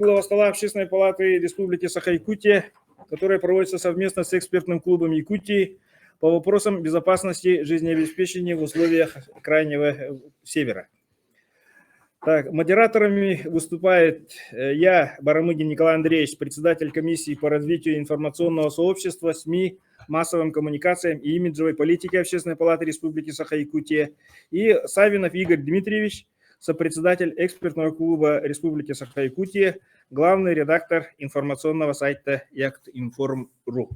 Круглого стола Общественной палаты Республики Саха-Якутия, которая проводится совместно с экспертным клубом Якутии по вопросам безопасности жизнеобеспечения в условиях Крайнего Севера. Так, модераторами выступает я, Барамыгин Николай Андреевич, председатель комиссии по развитию информационного сообщества, СМИ, массовым коммуникациям и имиджевой политике Общественной палаты Республики Саха-Якутия, и Савинов Игорь Дмитриевич, сопредседатель экспертного клуба Республики Саха-Якутия, главный редактор информационного сайта Яхт.Информ.ру.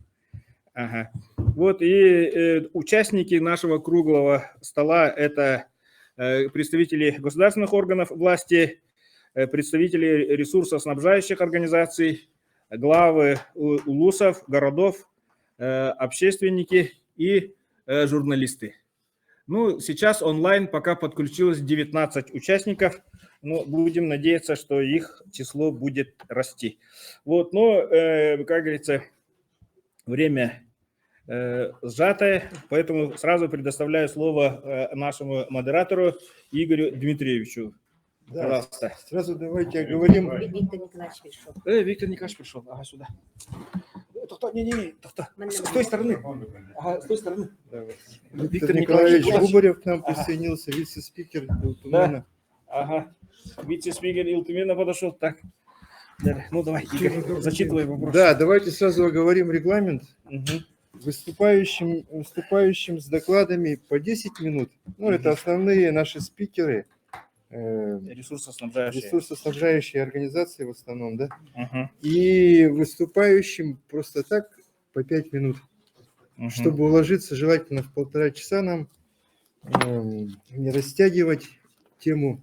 Ага. Вот и участники нашего круглого стола – это представители государственных органов власти, представители ресурсоснабжающих организаций, главы улусов, городов, общественники и журналисты. Ну, сейчас онлайн пока подключилось 19 участников, но будем надеяться, что их число будет расти. Вот, но, как говорится, время сжатое, поэтому сразу предоставляю слово нашему модератору Игорю Дмитриевичу. Да, пожалуйста. Сразу давайте оговорим. Виктор Николаевич пришел. Виктор Николаевич пришел. Ага, сюда. С той стороны. Ага, с той стороны. Виктор Николаевич Губарев к нам присоединился, вице-спикер. Да. Ага. Вице-спикер Илтумина подошел. Так. Ну давай, Игорь, зачитывай вопрос. Да, давайте сразу оговорим регламент. Угу. Выступающим с докладами по 10 минут. Ну, это основные наши спикеры. Ресурсоснабжающие организации в основном, да? И выступающим просто так по 5 минут. Чтобы уложиться желательно в 1,5 часа нам, не растягивать тему.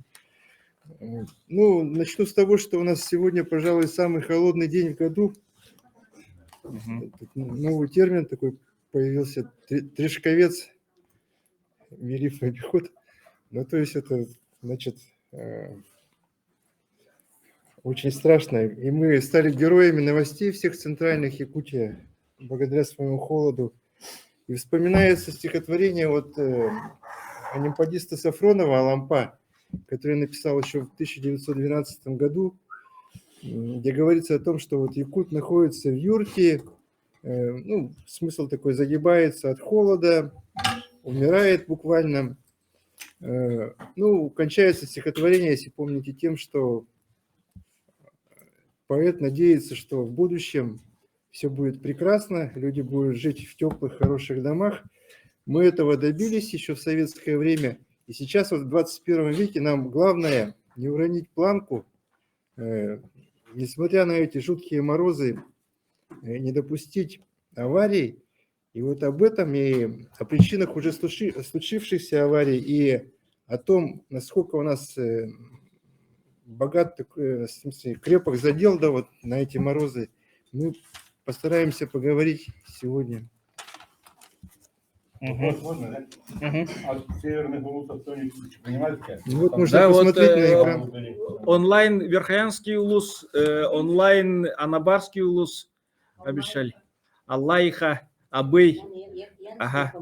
Ну, начну с того, что у нас сегодня, пожалуй, самый холодный день в году. Новый термин такой появился, трешковец, мириф обиход. Ну, то есть это, значит, очень страшно. И мы стали героями новостей всех центральных Якутии благодаря своему холоду. И вспоминается стихотворение вот олимпиадиста Сафронова «Алампа», который написал еще в 1912 году, где говорится о том, что вот якут находится в юрте, ну, смысл такой, загибается от холода, умирает буквально. Ну, кончается стихотворение, если помните, тем, что поэт надеется, что в будущем все будет прекрасно, люди будут жить в теплых, хороших домах. Мы этого добились еще в советское время. И сейчас вот в 21 веке нам главное не уронить планку, несмотря на эти жуткие морозы, не допустить аварий. И вот об этом и о причинах уже случившихся аварий, и о том, насколько у нас богат, в смысле, крепок задел, да, вот на эти морозы, мы постараемся поговорить сегодня. Можно, да? От северных улусов кто-нибудь понимаете? Вот можно посмотреть на экран. Онлайн Верхоянский улус, онлайн Анабарский улус обещали. Аллаиха, Абый, ага,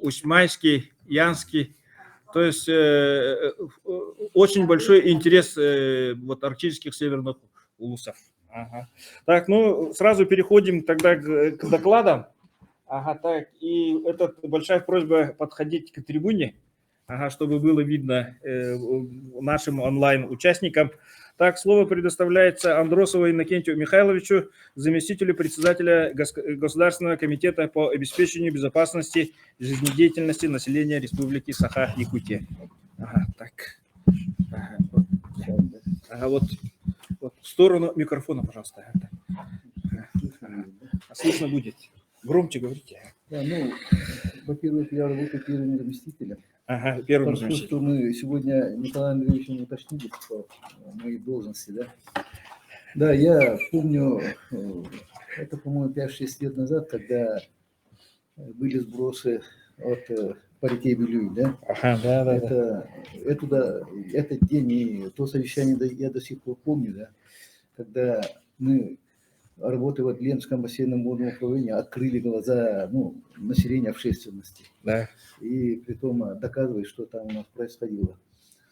Усьмайский, Янский. То есть очень большой интерес вот арктических северных улусов. Ага. Так, ну сразу переходим тогда к докладам. Ага, так, и это большая просьба подходить к трибуне, ага, чтобы было видно нашим онлайн-участникам. Так, слово предоставляется Андросову Иннокентию Михайловичу, заместителю председателя Государственного комитета по обеспечению безопасности жизнедеятельности населения Республики Саха-Якутия. Ага, так. Ага, вот в сторону микрофона, пожалуйста. Слышно будет. Громче говорите. Да, ну, во-первых, я работаю первым заместителем. Ага, первым Потому что мы сегодня Николай Андреевич уточнили по моей должности, да. Да, я помню, это, по-моему, 5-6 лет назад, когда были сбросы от паритей Белюй, да. Ага, да. Этот день и то совещание я до сих пор помню, да, когда мы, работая в Ленском бассейном водном управлении, открыли глаза, ну, населения, общественности. Да. И при том доказывать, что там у нас происходило.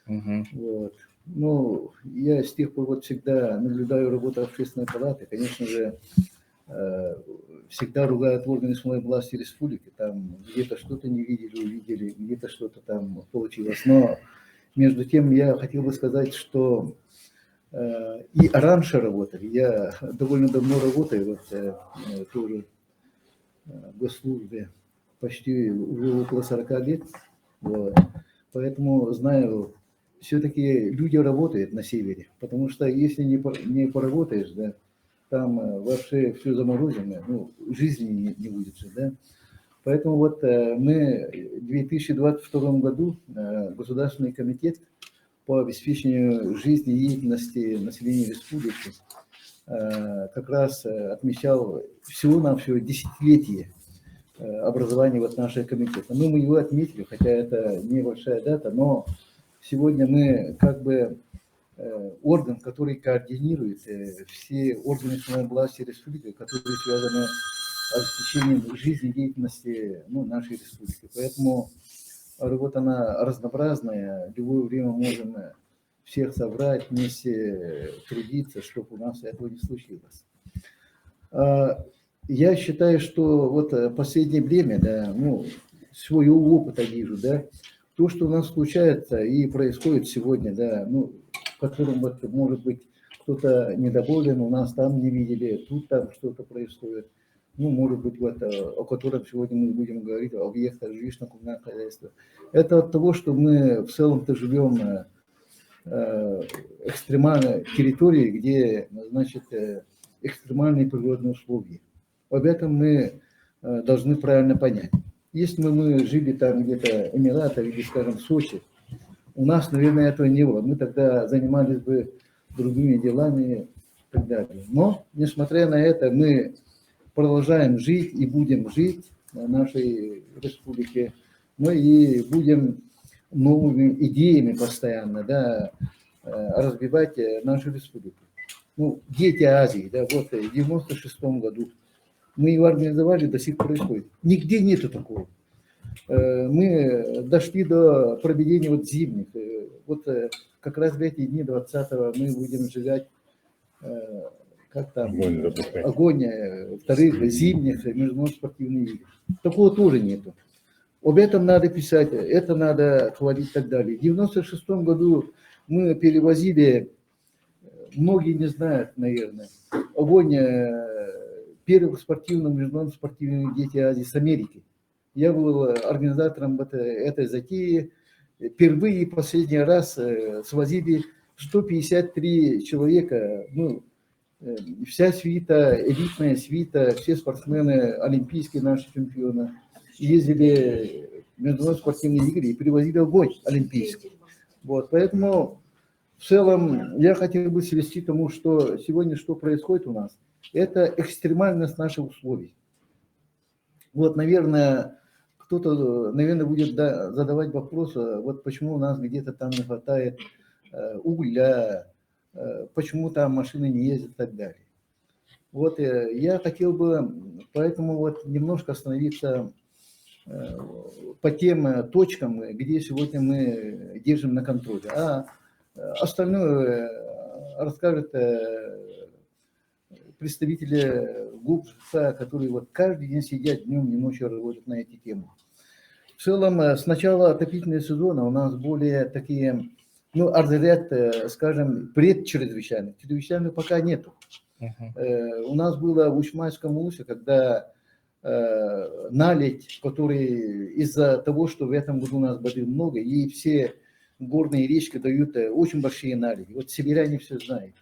Угу. Вот. Ну, я с тех пор вот всегда наблюдаю работу общественной палаты. Конечно же, всегда ругают органы исполнительной власти республики. Там где-то что-то не видели, увидели, где-то что-то там получилось. Но между тем я хотел бы сказать, что и раньше работали. Я довольно давно работаю, вот тоже в госслужбе, почти уже около 40 лет. Вот. Поэтому знаю, все-таки люди работают на севере, потому что если не поработаешь, да, там вообще все заморожено, ну, жизни не будет же, да. Поэтому вот мы в 2022 году Государственный комитет по обеспечению жизни и деятельности населения республики как раз отмечал всего-навсего десятилетие образования вот нашего комитета. Ну, мы его отметили, хотя это небольшая дата, но сегодня мы как бы орган, который координирует все органы исполнительной власти республики, которые связаны с обеспечением жизни и деятельности, ну, нашей республики. Поэтому работа она разнообразная, в любое время можем всех собрать, вместе трудиться, чтобы у нас этого не случилось. Я считаю, что вот последнее время, да, ну, своего опыта вижу, да, то, что у нас случается и происходит сегодня, да, ну, в котором вот, может быть, кто-то недоволен, у нас там не видели, тут там что-то происходит. Ну, может быть, вот, о котором сегодня мы будем говорить, о объектах жилищно-коммунального хозяйства. Это от того, что мы в целом-то живем экстремальной территории, где, значит, экстремальные природные условия. Об этом мы должны правильно понять. Если бы мы жили там где-то в Эмиратах или, скажем, в Сочи, у нас, наверное, этого не было. Мы тогда занимались бы другими делами и так далее. Но, несмотря на это, мы продолжаем жить и будем жить в нашей республике. Мы и будем новыми идеями постоянно, да, развивать нашу республику. Ну, дети Азии, да, вот в 96-м году мы его организовали, до сих пор происходит. Нигде нету такого. Мы дошли до проведения вот зимних. Вот как раз в эти дни 20-го мы будем сжигать, как там, огонь вторых зимних международных спортивных игр. Такого тоже нету. Об этом надо писать, это надо хвалить и так далее. В 96-м году мы перевозили, многие не знают, наверное, огонь первых спортивных, международных спортивных дети Азии с Америки. Я был организатором этой затеи. Впервые и последний раз свозили 153 человека, ну, вся свита, элитная свита, все спортсмены, олимпийские наши чемпионы, ездили в международные спортивные игры и привозили огонь олимпийский. Вот, поэтому в целом я хотел бы свести к тому, что сегодня что происходит у нас, это экстремальность наших условий. Вот, наверное, кто-то, наверное, будет задавать вопрос, вот почему у нас где-то там не хватает угля, почему там машины не ездят и так далее. Вот я хотел бы поэтому вот немножко остановиться по тем точкам, где сегодня мы держим на контроле. А остальное расскажет представители ГУПСа, которые вот каждый день сидят днем и ночью работают на эти темы. В целом, с начала отопительного сезона у нас более такие, ну, разряд, скажем, предчрезвычайных. Чрезвычайных пока нету. У нас было в Ушмайском улусе, когда наледь, который из-за того, что в этом году у нас воды много, и все горные речки дают очень большие наледи. Вот северяне все знают.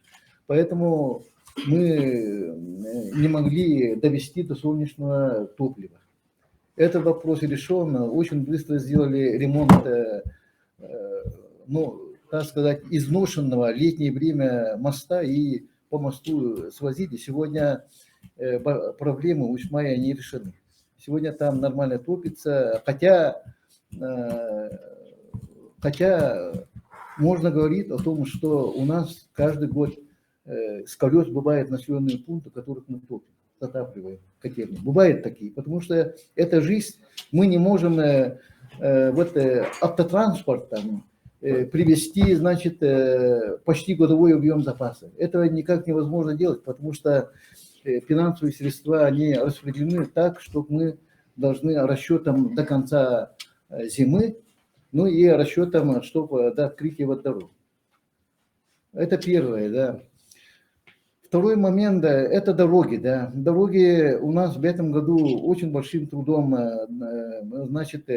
Поэтому мы не могли довести до солнечного топлива. Этот вопрос решен. Очень быстро сделали ремонт, ну, так сказать, изношенного летнее время моста, и по мосту свозили. Сегодня проблемы Ушмая не решены. Сегодня там нормально топится, хотя можно говорить о том, что у нас каждый год с колес бывают населенные пункты, которых мы топим, затапливаем котельные. Бывают такие, потому что это жизнь, мы не можем, вот автотранспорт там, привести, значит, почти годовой объем запаса. Этого никак невозможно делать, потому что финансовые средства, они распределены так, чтобы мы должны расчетом до конца зимы, ну и расчетом, чтобы до открытия водород. Это первое, да. Второй момент, да, это дороги, да. Дороги у нас в этом году очень большим трудом, значит,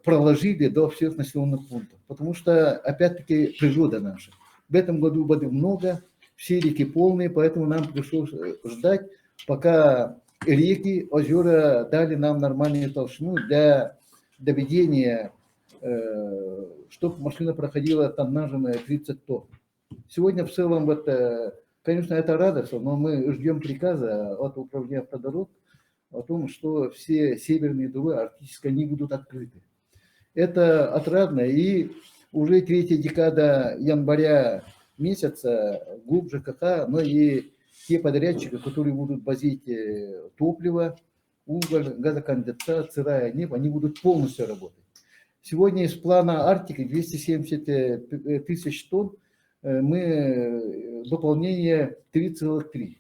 проложили до всех населенных пунктов, потому что, опять-таки, природа наша. В этом году воды много, все реки полные, поэтому нам пришлось ждать, пока реки, озера дали нам нормальную толщину для доведения, чтобы машина проходила тоннажем 30 тонн. Сегодня в целом, вот, конечно, это радостно, но мы ждем приказа от управления автодорог о том, что все северные дороги арктические, они будут открыты. Это отрадно, и уже третья декада января месяца ГУП, ЖКХ, но и те подрядчики, которые будут возить топливо, уголь, газоконденсат, сырая нефть, они будут полностью работать. Сегодня из плана Арктики 270 тысяч тонн, мы выполнение 3,3.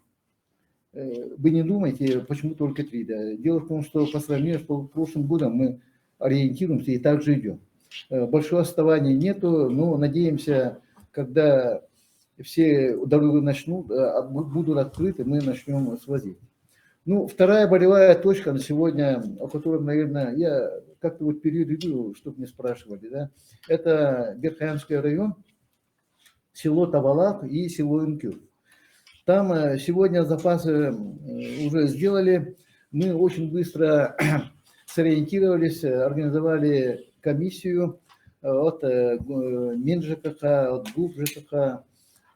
Вы не думайте, почему только 3. Да? Дело в том, что по сравнению с прошлым годом мы ориентируемся и также идем. Большого отставания нету, но надеемся, когда все дороги начнут, будут открыты, мы начнем свозить. Ну, вторая болевая точка на сегодня, о которой, наверное, я как-то вот перейду, чтобы не спрашивали, да, это Берхаянский район, село Тавалак и село Инкюр. Там сегодня запасы уже сделали, мы очень быстро сориентировались, организовали комиссию от МинЖКХ, от ГУП ЖКХ,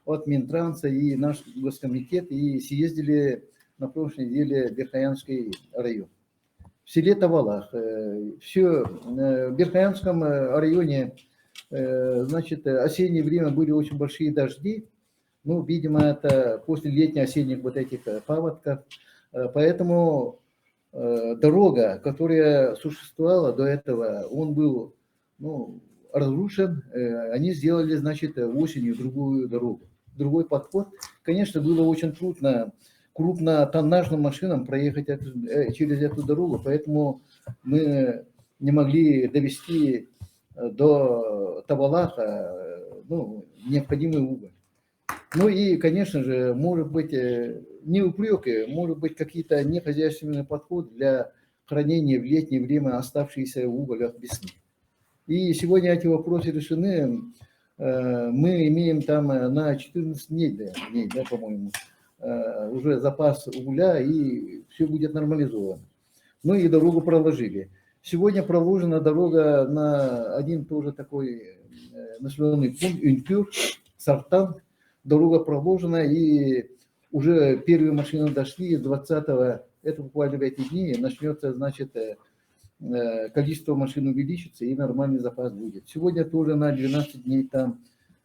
от Минтранса и наш госкомитет, и съездили на прошлой неделе в Берхаянский район. В селе Тавалах. Все, в Берхаянском районе, значит, осеннее время были очень большие дожди. Ну, видимо, это после летне-осенних вот этих паводков. Поэтому дорога, которая существовала до этого, он был, ну, разрушен. Они сделали, значит, осенью другую дорогу. Другой подход. Конечно, было очень трудно крупнотоннажным машинам проехать через эту дорогу, поэтому мы не могли довести до Тавалаха, ну, необходимый уголь. Ну и, конечно же, может быть, не упреки, может быть, какие-то нехозяйственные подходы для хранения в летнее время оставшиеся уголь весны. И сегодня эти вопросы решены. Мы имеем там на 14 дней, да, по-моему, уже запас угля, и все будет нормализовано. Ну и дорогу проложили. Сегодня проложена дорога на один тоже такой населенный пункт, Инкюр, Сартан. Дорога проложена, и уже первые машины дошли, 20-го, это буквально в эти дни, начнется, значит, количество машин увеличится, и нормальный запас будет. Сегодня тоже на 12 дней там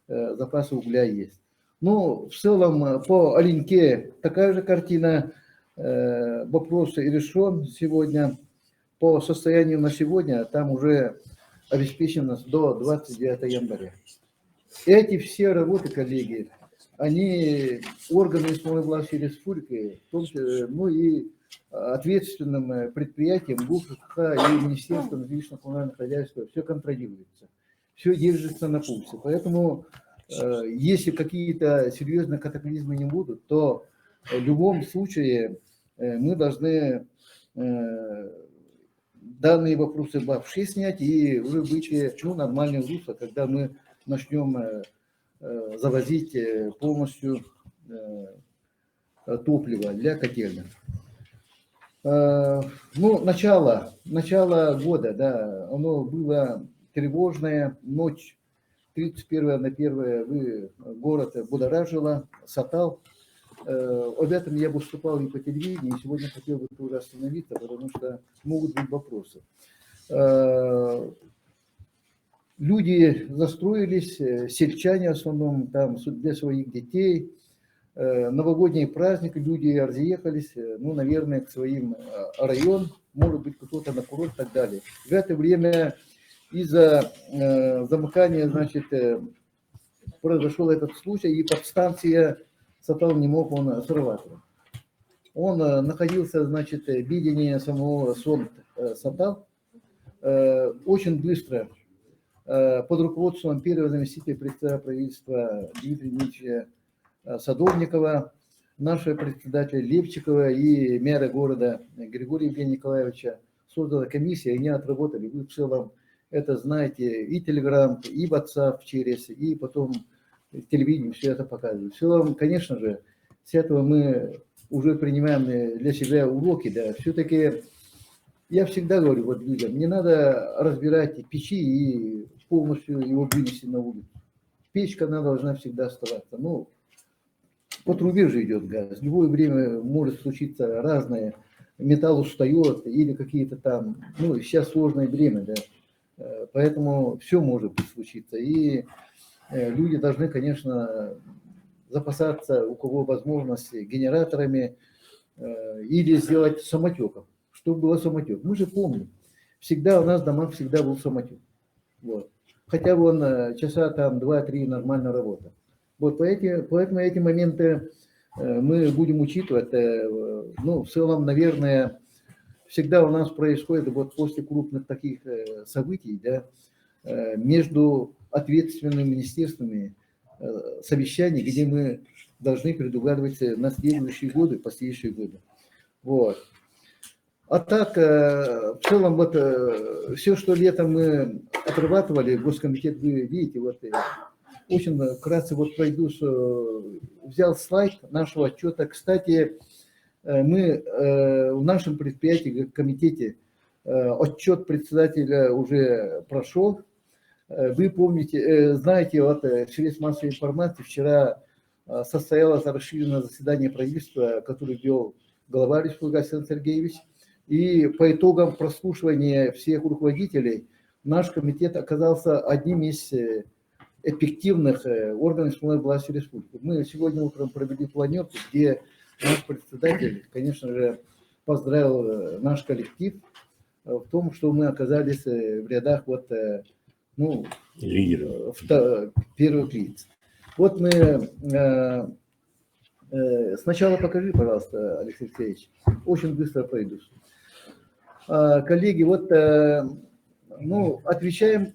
запас угля есть. Ну, в целом, по Оленьке такая же картина, вопрос решен сегодня. По состоянию на сегодня там уже обеспечено до 29 января. Эти все работы, коллеги, они органы исполнительной власти республики, ну и ответственным предприятием ГУП и Министерством жилищно-коммунального хозяйства все контролируется, все держится на пульсе. Поэтому, если какие-то серьезные катаклизмы не будут, то в любом случае мы должны данные вопросы вообще снять и уже выйти в нормальное русло, когда мы начнем завозить полностью топливо для котельных. Ну, начало года, да, оно было тревожное, ночь 31 на 1 город будоражило, сатал. Об этом я выступал и по телевидению, и сегодня хотел бы тоже остановиться, потому что могут быть вопросы. Люди застроились, сельчане в основном, там для своих детей. Новогодний праздник, люди разъехались, ну, наверное, к своим районам, может быть, кто-то на курорт и так далее. В это время из-за замыкания, значит, произошел этот случай, и подстанция Сатал не мог он срываться. Он находился, значит, в видении самого Сатал очень быстро под руководством первого заместителя председателя правительства Дмитрия Ильича Садовникова, нашего председателя Левчикова и мэра города Григория Евгения Николаевича создала комиссия, и они отработали. Вы в целом это знаете, и Telegram, и WhatsApp через, и потом телевидение все это показывает. В целом, конечно же, с этого мы уже принимаем для себя уроки, да, все-таки я всегда говорю вот людям, не надо разбирать печи и полностью его вынести на улицу. Печка, она должна всегда оставаться. Ну, по трубе же идет газ. В любое время может случиться разное. Металл устает или какие-то там, ну, сейчас сложное время, да. Поэтому все может случиться. И люди должны, конечно, запасаться, у кого возможности, генераторами или сделать самотеком. Чтобы было самотек. Мы же помним, всегда у нас в домах всегда был самотек. Вот. Хотя бы он часа там 2-3 нормально работал. Вот поэтому эти моменты мы будем учитывать. Ну, в целом, наверное, всегда у нас происходит вот после крупных таких событий, да, между ответственными министерствами совещаний, где мы должны предугадывать на следующие годы, последующие годы. Вот. А так, в целом, вот все, что летом мы отрабатывали, Госкомитет, вы видите, вот очень вкратце вот пройду, взял слайд нашего отчета. Кстати, мы в нашем предприятии, комитете, отчет председателя уже прошел. Вы помните, знаете, вот через массовой информации вчера состоялось расширенное заседание правительства, которое вел глава республики Александр Сергеевич. И по итогам прослушивания всех руководителей наш комитет оказался одним из эффективных органов исполнительной власти республики. Мы сегодня утром провели планерку, где наш председатель, конечно же, поздравил наш коллектив в том, что мы оказались в рядах вот, ну, первых лиц. Вот мы сначала покажи, пожалуйста, Алексей Алексеевич, очень быстро пройду. Коллеги, вот, ну, отвечаем.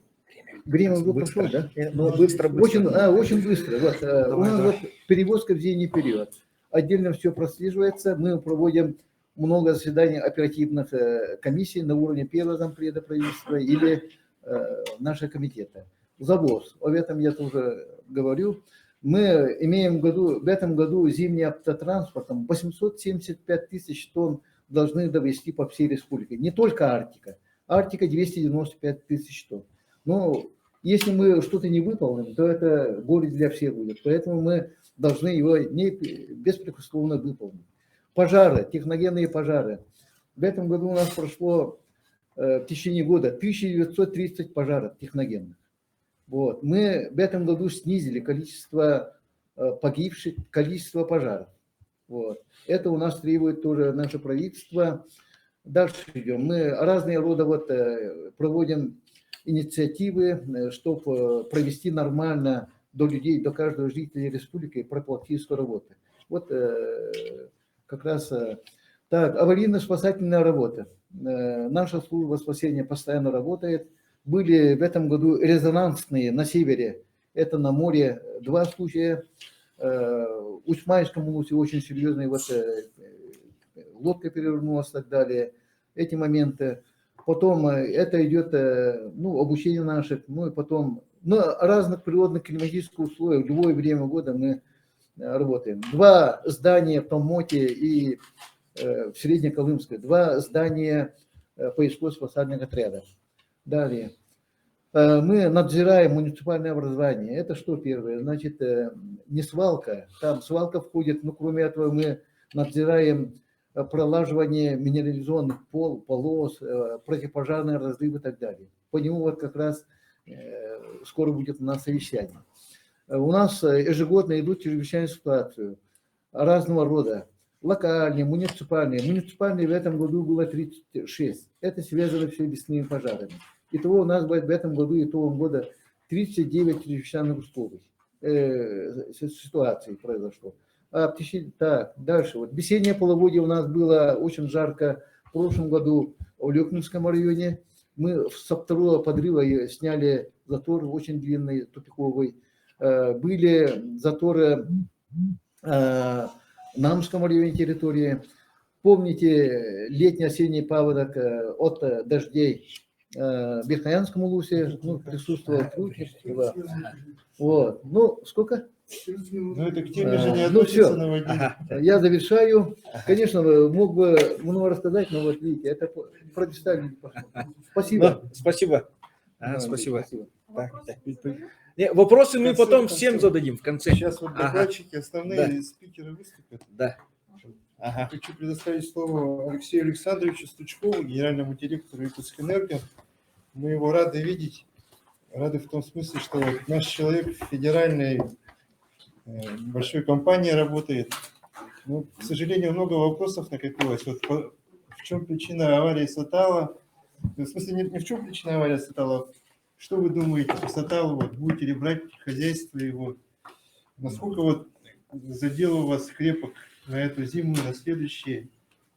Время уже прошло, да? Ну, быстро. Очень быстро. Вот, у нас вот перевозка в зимний период. Отдельно все прослеживается. Мы проводим много заседаний оперативных комиссий на уровне первого зампреда правительства или нашего комитета. Завоз. Об этом я тоже говорю. Мы имеем в этом году зимний автотранспортом 875 тысяч тонн должны довести по всей республике. Не только Арктика. Арктика 295 тысяч тонн. Но если мы что-то не выполним, то это горе для всех будет. Поэтому мы должны его беспрекословно выполнить. Пожары, техногенные пожары. В этом году у нас прошло в течение года 1930 пожаров техногенных. Вот. Мы в этом году снизили количество погибших, количество пожаров. Вот. Это у нас требует тоже наше правительство. Дальше идем. Мы разные рода вот проводим инициативы, чтобы провести нормально до людей, до каждого жителя республики профилактическую работу. Вот как раз так, аварийно-спасательная работа. Наша служба спасения постоянно работает. Были в этом году резонансные на севере. Это на море 2 случая. В Усманском улусе очень серьезные, вот лодка перевернулась и так далее. Эти моменты. Потом это идет, ну, обучение наших, ну и потом, ну, разных природных климатических условиях. В любое время года мы работаем. 2 здания в Томоте и в Среднеколымской. 2 здания поисково-спасательных отрядов. Далее. Мы надзираем муниципальное образование. Это что первое? Значит, не свалка. Там свалка входит, но кроме этого мы надзираем пролаживание минерализованных полос, противопожарные разрывы и так далее. По нему вот как раз скоро будет у нас совещание. У нас ежегодно идут чрезвычайные ситуации разного рода. Локальные, муниципальные. Муниципальные в этом году было 36. Это связано все с лесными пожарами. Итого у нас в этом году, итогом года, 39 чрезвычайных условий, ситуаций произошло. Так, дальше. Вот весеннее половодье у нас было очень жарко в прошлом году в Лёкнинском районе. Мы со второго подрыва сняли затор очень длинный, тупиковый. Были заторы в Намском районе территории. Помните летний-осенний паводок от дождей в Верхоянском улусе, ну, присутствовал Крутик. Вот. Ну, сколько? Ну, это к теме же не Ну, относится все. наводнение. Я завершаю. Конечно, мог бы много рассказать, но вот видите, это прочитали. Спасибо. Ну, спасибо. Да, Спасибо. спасибо. Так, так. Не, вопросы мы конце потом концов. всем зададим в конце. Сейчас вот Ага. докладчики, основные спикеры выступят. Да. Ага. Хочу предоставить слово Алексею Александровичу Стучкову, генеральному директору Якутскэнерго. Мы его рады видеть. Рады в том смысле, что вот наш человек в федеральной большой компании работает. Но, к сожалению, много вопросов накопилось. Вот в чем причина аварии Сатала? В смысле, не в чем причина аварии Сатала. Что вы думаете по Саталу? Вот, будете ли брать хозяйство его? Насколько вот задел у вас крепок на эту зиму, на следующие?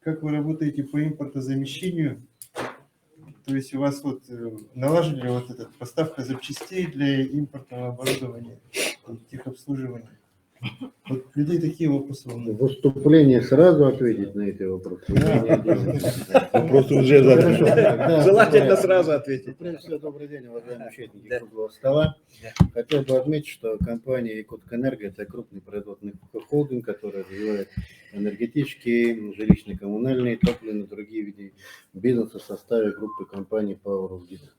Как вы работаете по импортозамещению? То есть у вас вот налажена вот эта поставка запчастей для импортного оборудования, техобслуживания? Вот людей такие вопросы волнуют. Выступление сразу ответить на эти вопросы. Вопрос уже задан. Желательно сразу ответить. Прежде всего, добрый день, уважаемые участники Да. круглого стола. Да. Хотел бы отметить, что компания Якутскэнерго – это крупный производственный холдинг, который развивает энергетические, жилищно-коммунальные, топливные и другие виды бизнеса в составе группы компаний Power of Grid.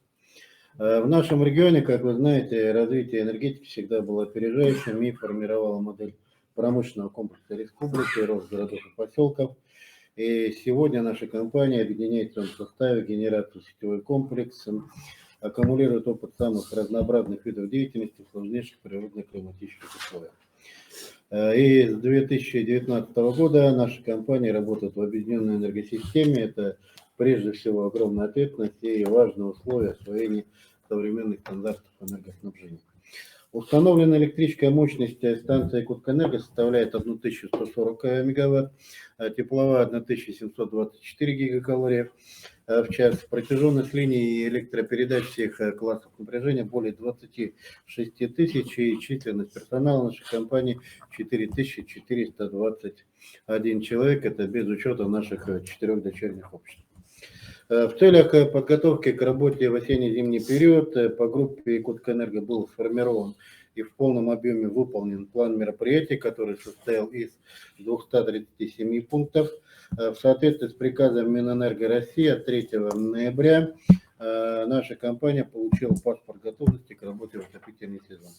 В нашем регионе, как вы знаете, развитие энергетики всегда было опережающим и формировало модель промышленного комплекса республики, рост городов и поселков. И сегодня наша компания объединяет в своем составе генерацию сетевой комплекс, аккумулирует опыт самых разнообразных видов деятельности в сложнейших природных климатических условиях. И с 2019 года наша компания работает в объединенной энергосистеме. Это прежде всего огромная ответственность и важное условие освоения современных стандартов энергоснабжения. Установленная электрическая мощность станции Якутскэнерго составляет 1140 мегаватт, тепловая 1724 гигакалории в час. Протяженность линий электропередач всех классов напряжения более 26 тысяч, и численность персонала нашей компании 4421 человек, это без учета наших 4 дочерних обществ. В целях подготовки к работе в осенне-зимний период по группе Якутскэнерго был сформирован и в полном объеме выполнен план мероприятий, который состоял из 237 пунктов. В соответствии с приказом Минэнерго России от 3 ноября наша компания получила паспорт готовности к работе в отопительный сезон.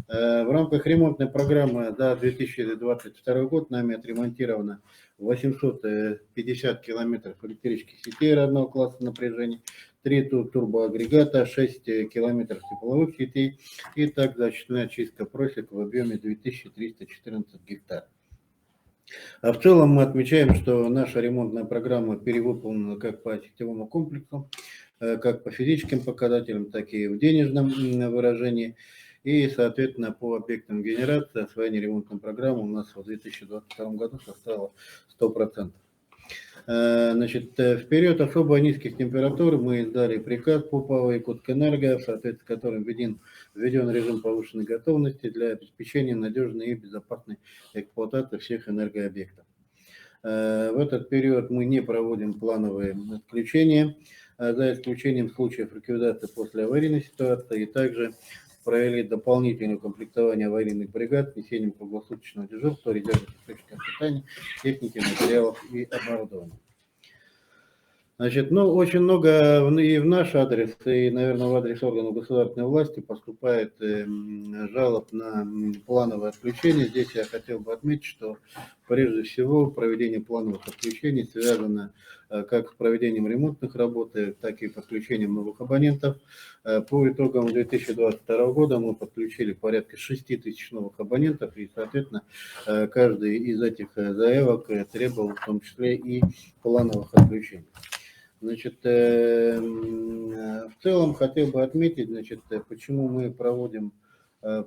В рамках ремонтной программы за 2022 год нами отремонтировано 850 километров электрических сетей разного класса напряжения, 3 турбоагрегата, 6 километров тепловых сетей и также осуществлена чистка просек в объеме 2314 гектар. А в целом мы отмечаем, что наша ремонтная программа перевыполнена как по сетевому комплексу, как по физическим показателям, так и в денежном выражении. И, соответственно, по объектам генерации освоение ремонтной программы у нас в 2022 году составило 100%. Значит, в период особо низких температур мы издали приказ по ПАО Якутскэнерго, в соответствии с которым введен режим повышенной готовности для обеспечения надежной и безопасной эксплуатации всех энергообъектов. В этот период мы не проводим плановые отключения, за исключением случаев ликвидации после аварийной ситуации, и также провели дополнительное комплектование аварийных бригад, внесением круглосуточного дежурства, резервных источников питания, техники, материалов и оборудования. Значит, ну, очень много и в наш адрес, и, наверное, в адрес органов государственной власти поступает жалоб на плановое отключение. Здесь я хотел бы отметить, что прежде всего проведение плановых отключений связано как с проведением ремонтных работ, так и подключением новых абонентов. По итогам 2022 года мы подключили порядка 6 тысяч новых абонентов, и, соответственно, каждый из этих заявок требовал в том числе и плановых отключений. Значит, в целом хотел бы отметить, значит, почему мы проводим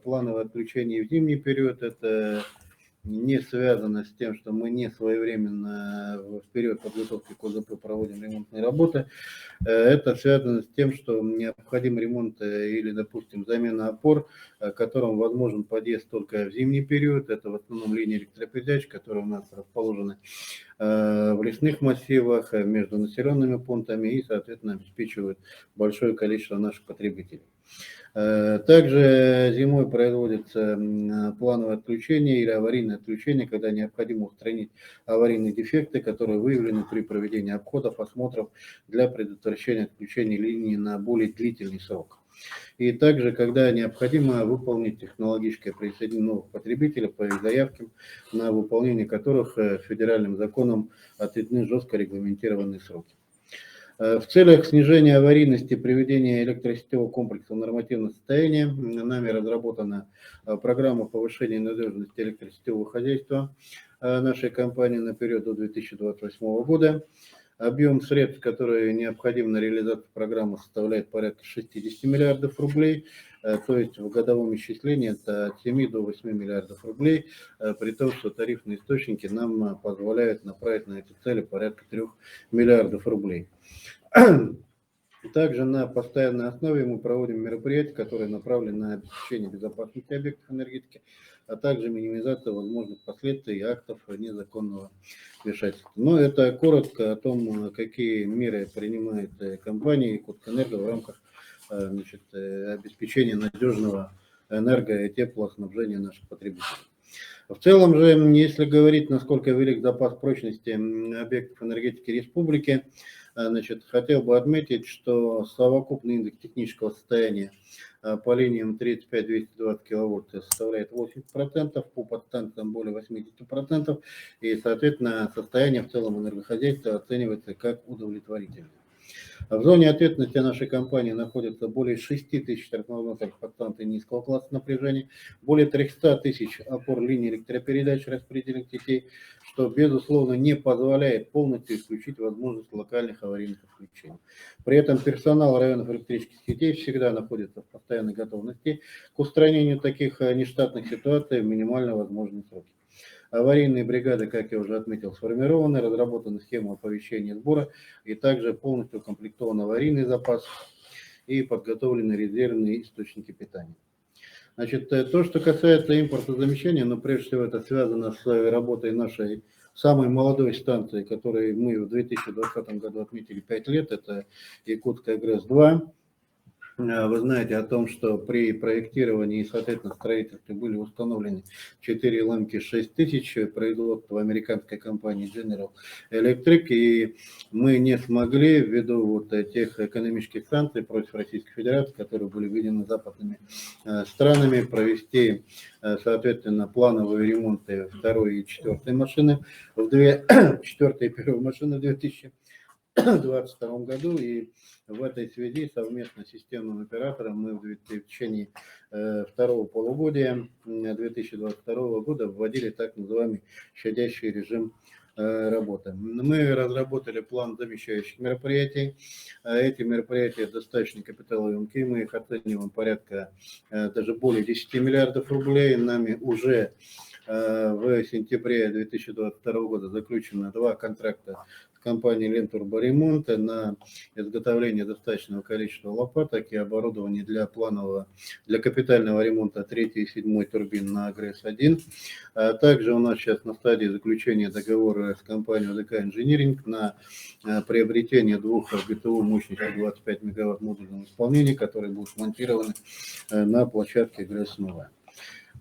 плановое отключение в зимний период. Это не связано с тем, что мы не своевременно в период подготовки к ОЗП проводим ремонтные работы. Это связано с тем, что необходим ремонт или, допустим, замена опор, которым возможен подъезд только в зимний период. Это в основном линии электропередач, которые у нас расположены в лесных массивах, между населенными пунктами и, соответственно, обеспечивают большое количество наших потребителей. Также зимой производится плановое отключение или аварийное отключение, когда необходимо устранить аварийные дефекты, которые выявлены при проведении обходов, осмотров для предотвращения отключения линии на более длительный срок. И также, когда необходимо выполнить технологическое присоединение новых потребителей по их заявкам, на выполнение которых федеральным законом отведены жестко регламентированные сроки. В целях снижения аварийности и приведения электросетевого комплекса в нормативное состояние нами разработана программа повышения надежности электросетевого хозяйства нашей компании на период до 2028 года. Объем средств, которые необходимы на реализацию программы, составляет порядка 60 миллиардов рублей, то есть в годовом исчислении это от 7 до 8 миллиардов рублей, при том, что тарифные источники нам позволяют направить на эти цели порядка 3 миллиардов рублей. Также на постоянной основе мы проводим мероприятия, которые направлены на обеспечение безопасности объектов энергетики, а также минимизацию возможных последствий актов незаконного вмешательства. Но это коротко о том, какие меры принимает компания Якутэнерго в рамках, значит, обеспечения надежного энерго- и теплоснабжения наших потребителей. В целом же, если говорить, насколько велик запас прочности объектов энергетики республики, значит, хотел бы отметить, что совокупный индекс технического состояния по линиям 35-220 киловольт составляет 80%, по подстанциям более 80%, и, соответственно, состояние в целом энергохозяйства оценивается как удовлетворительное. В зоне ответственности нашей компании находится более 6 тысяч трансформаторных подстанций низкого класса напряжения, более 300 тысяч опор линий электропередач распределенных сетей, что, безусловно, не позволяет полностью исключить возможность локальных аварийных отключений. При этом персонал районов электрических сетей всегда находится в постоянной готовности к устранению таких нештатных ситуаций в минимально возможные сроки. Аварийные бригады, как я уже отметил, сформированы, разработана схема оповещения сбора и также полностью укомплектован аварийный запас и подготовлены резервные источники питания. Значит, то, что касается импортозамещения, но прежде всего это связано с работой нашей самой молодой станции, которой мы в 2020 году отметили 5 лет, это Якутская ГРЭС-2. Вы знаете о том, что при проектировании и, соответственно, строительстве были установлены 4 ламки 6000 производства американской компании General Electric, и мы не смогли, ввиду вот тех экономических санкций против Российской Федерации, которые были введены западными странами, провести, соответственно, плановые ремонты второй и четвертой машины, четвертой и первой машины в 2022 году, и в этой связи совместно с системным оператором мы в течение второго полугодия 2022 года вводили так называемый щадящий режим работы. Мы разработали план замещающих мероприятий. Эти мероприятия достаточно капиталоемкие, мы их оцениваем порядка даже более 10 миллиардов рублей. Нами уже в сентябре 2022 года заключено 2 контракта с компанией Лентурборемонт на изготовление достаточного количества лопаток и оборудования для капитального ремонта 3 и 7 турбин на ГРЭС-1. Также у нас сейчас на стадии заключения договора с компанией ОДК Инжиниринг на приобретение 2 ГТУ мощностью 25 мегаватт модульного исполнения, которые будут смонтированы на площадке ГРЭС-Новая.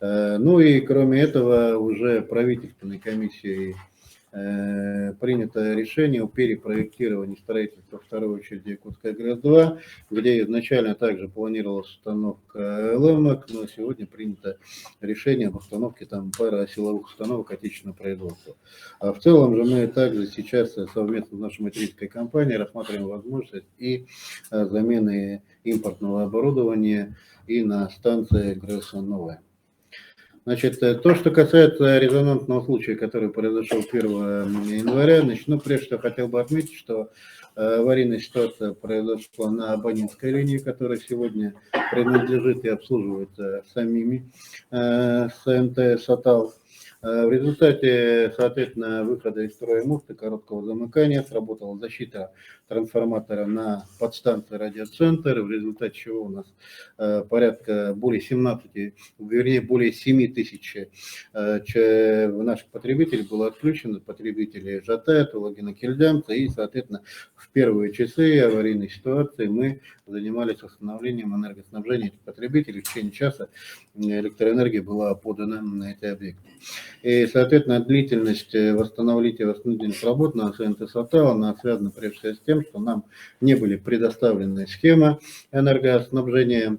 Ну и кроме этого уже правительственной комиссией принято решение о перепроектировании строительства второй очереди Якутской ГРЭС-2, где изначально также планировалась установка ЛМок, но сегодня принято решение об установке там пары силовых установок отечественного производства. А в целом же мы также сейчас совместно с нашей материнской компанией рассматриваем возможность и замены импортного оборудования и на станции ГРЭС-Новая. Значит, то, что касается резонансного случая, который произошел 1 января, значит, ну, прежде всего хотел бы отметить, что аварийная ситуация произошла на абонентской линии, которая сегодня принадлежит и обслуживается самими СНТ «Сатал». В результате, соответственно, выхода из строя муфты, короткого замыкания, сработала защита трансформатора на подстанции радиоцентр, в результате чего у нас порядка более 17, вернее, более 7 тысяч наших потребителей было отключено, потребители Жатая, Логина, Кельдянца, и, соответственно, в первые часы аварийной ситуации мы занимались восстановлением энергоснабжения этих потребителей. В течение часа электроэнергия была подана на эти объекты. И, соответственно, длительность восстановительных работ на СНТ «Сатал», она связана прежде всего с тем, что нам не были предоставлены схемы энергоснабжения,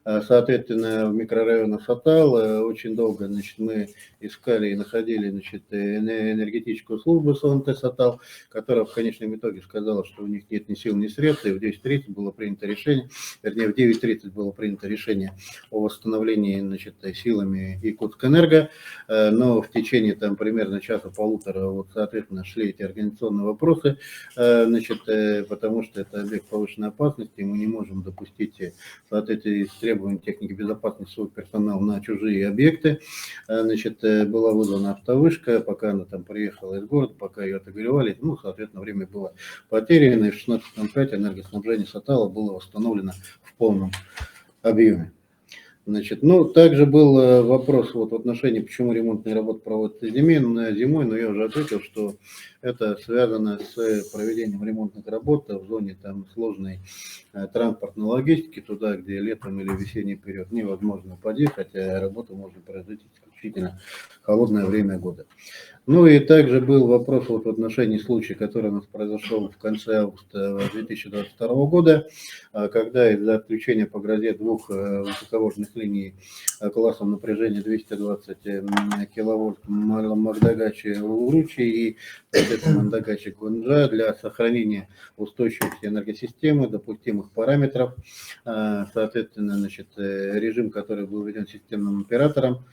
соответственно, в микрорайонах «Сатал». Очень долго, значит, мы искали и находили, значит, энергетическую службу СНТ «Сатал», которая в конечном итоге сказала, что у них нет ни сил, ни средств, и в 10:30 было принято решение, вернее, в 9:30 было принято решение о восстановлении, значит, силами Якутскэнерго, но в течение там примерно часа-полутора, вот, соответственно, шли эти организационные вопросы, значит, потому что это объект повышенной опасности, мы не можем допустить, соответственно, требований техники безопасности своего персонала на чужие объекты. Значит, была вызвана автовышка, пока она там приехала из города, пока ее отогревали, ну, соответственно, время было потеряно, и в 16:05 энергоснабжение «Сатала» было восстановлено в полном объеме. Значит, ну, также был вопрос вот в отношении, почему ремонтные работы проводятся зимой, но я уже ответил, что это связано с проведением ремонтных работ в зоне там сложной транспортной логистики, туда, где летом или весенний период невозможно подъехать, а работу можно производить исключительно в холодное время года. Ну и также был вопрос вот в отношении случая, который у нас произошел в конце августа 2022 года, когда из-за отключения по грозе двух высоковольтных линий классом напряжения 220 киловольт Магдагачи-Уручи и, соответственно, Магдагачи-Гунджа для сохранения устойчивости энергосистемы, допустимых параметров, соответственно, значит, режим, который был введен системным оператором,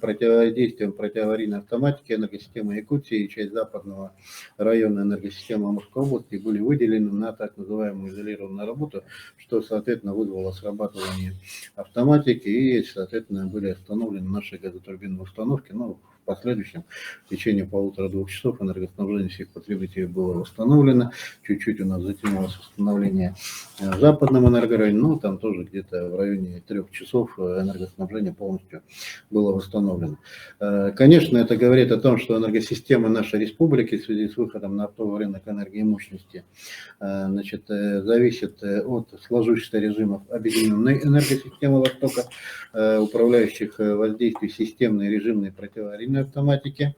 противодействием противоаварийной автоматики, энергосистемы Якутии и часть западного района энергосистемы Амурской области были выделены на так называемую изолированную работу, что, соответственно, вызвало срабатывание автоматики и, соответственно, были остановлены наши газотурбинные установки. Ну, в последующем, в течение 1,5-2 часов энергоснабжение всех потребителей было восстановлено. Чуть-чуть у нас затянулось восстановление в западном энергорайоне, но там тоже где-то в районе 3 часов энергоснабжение полностью было восстановлено. Конечно, это говорит о том, что энергосистема нашей республики в связи с выходом на оптовый рынок энергии и мощности, значит, зависит от сложившихся режимов объединенной энергосистемы Востока, управляющих воздействием системной и режимной противоаварийной автоматики.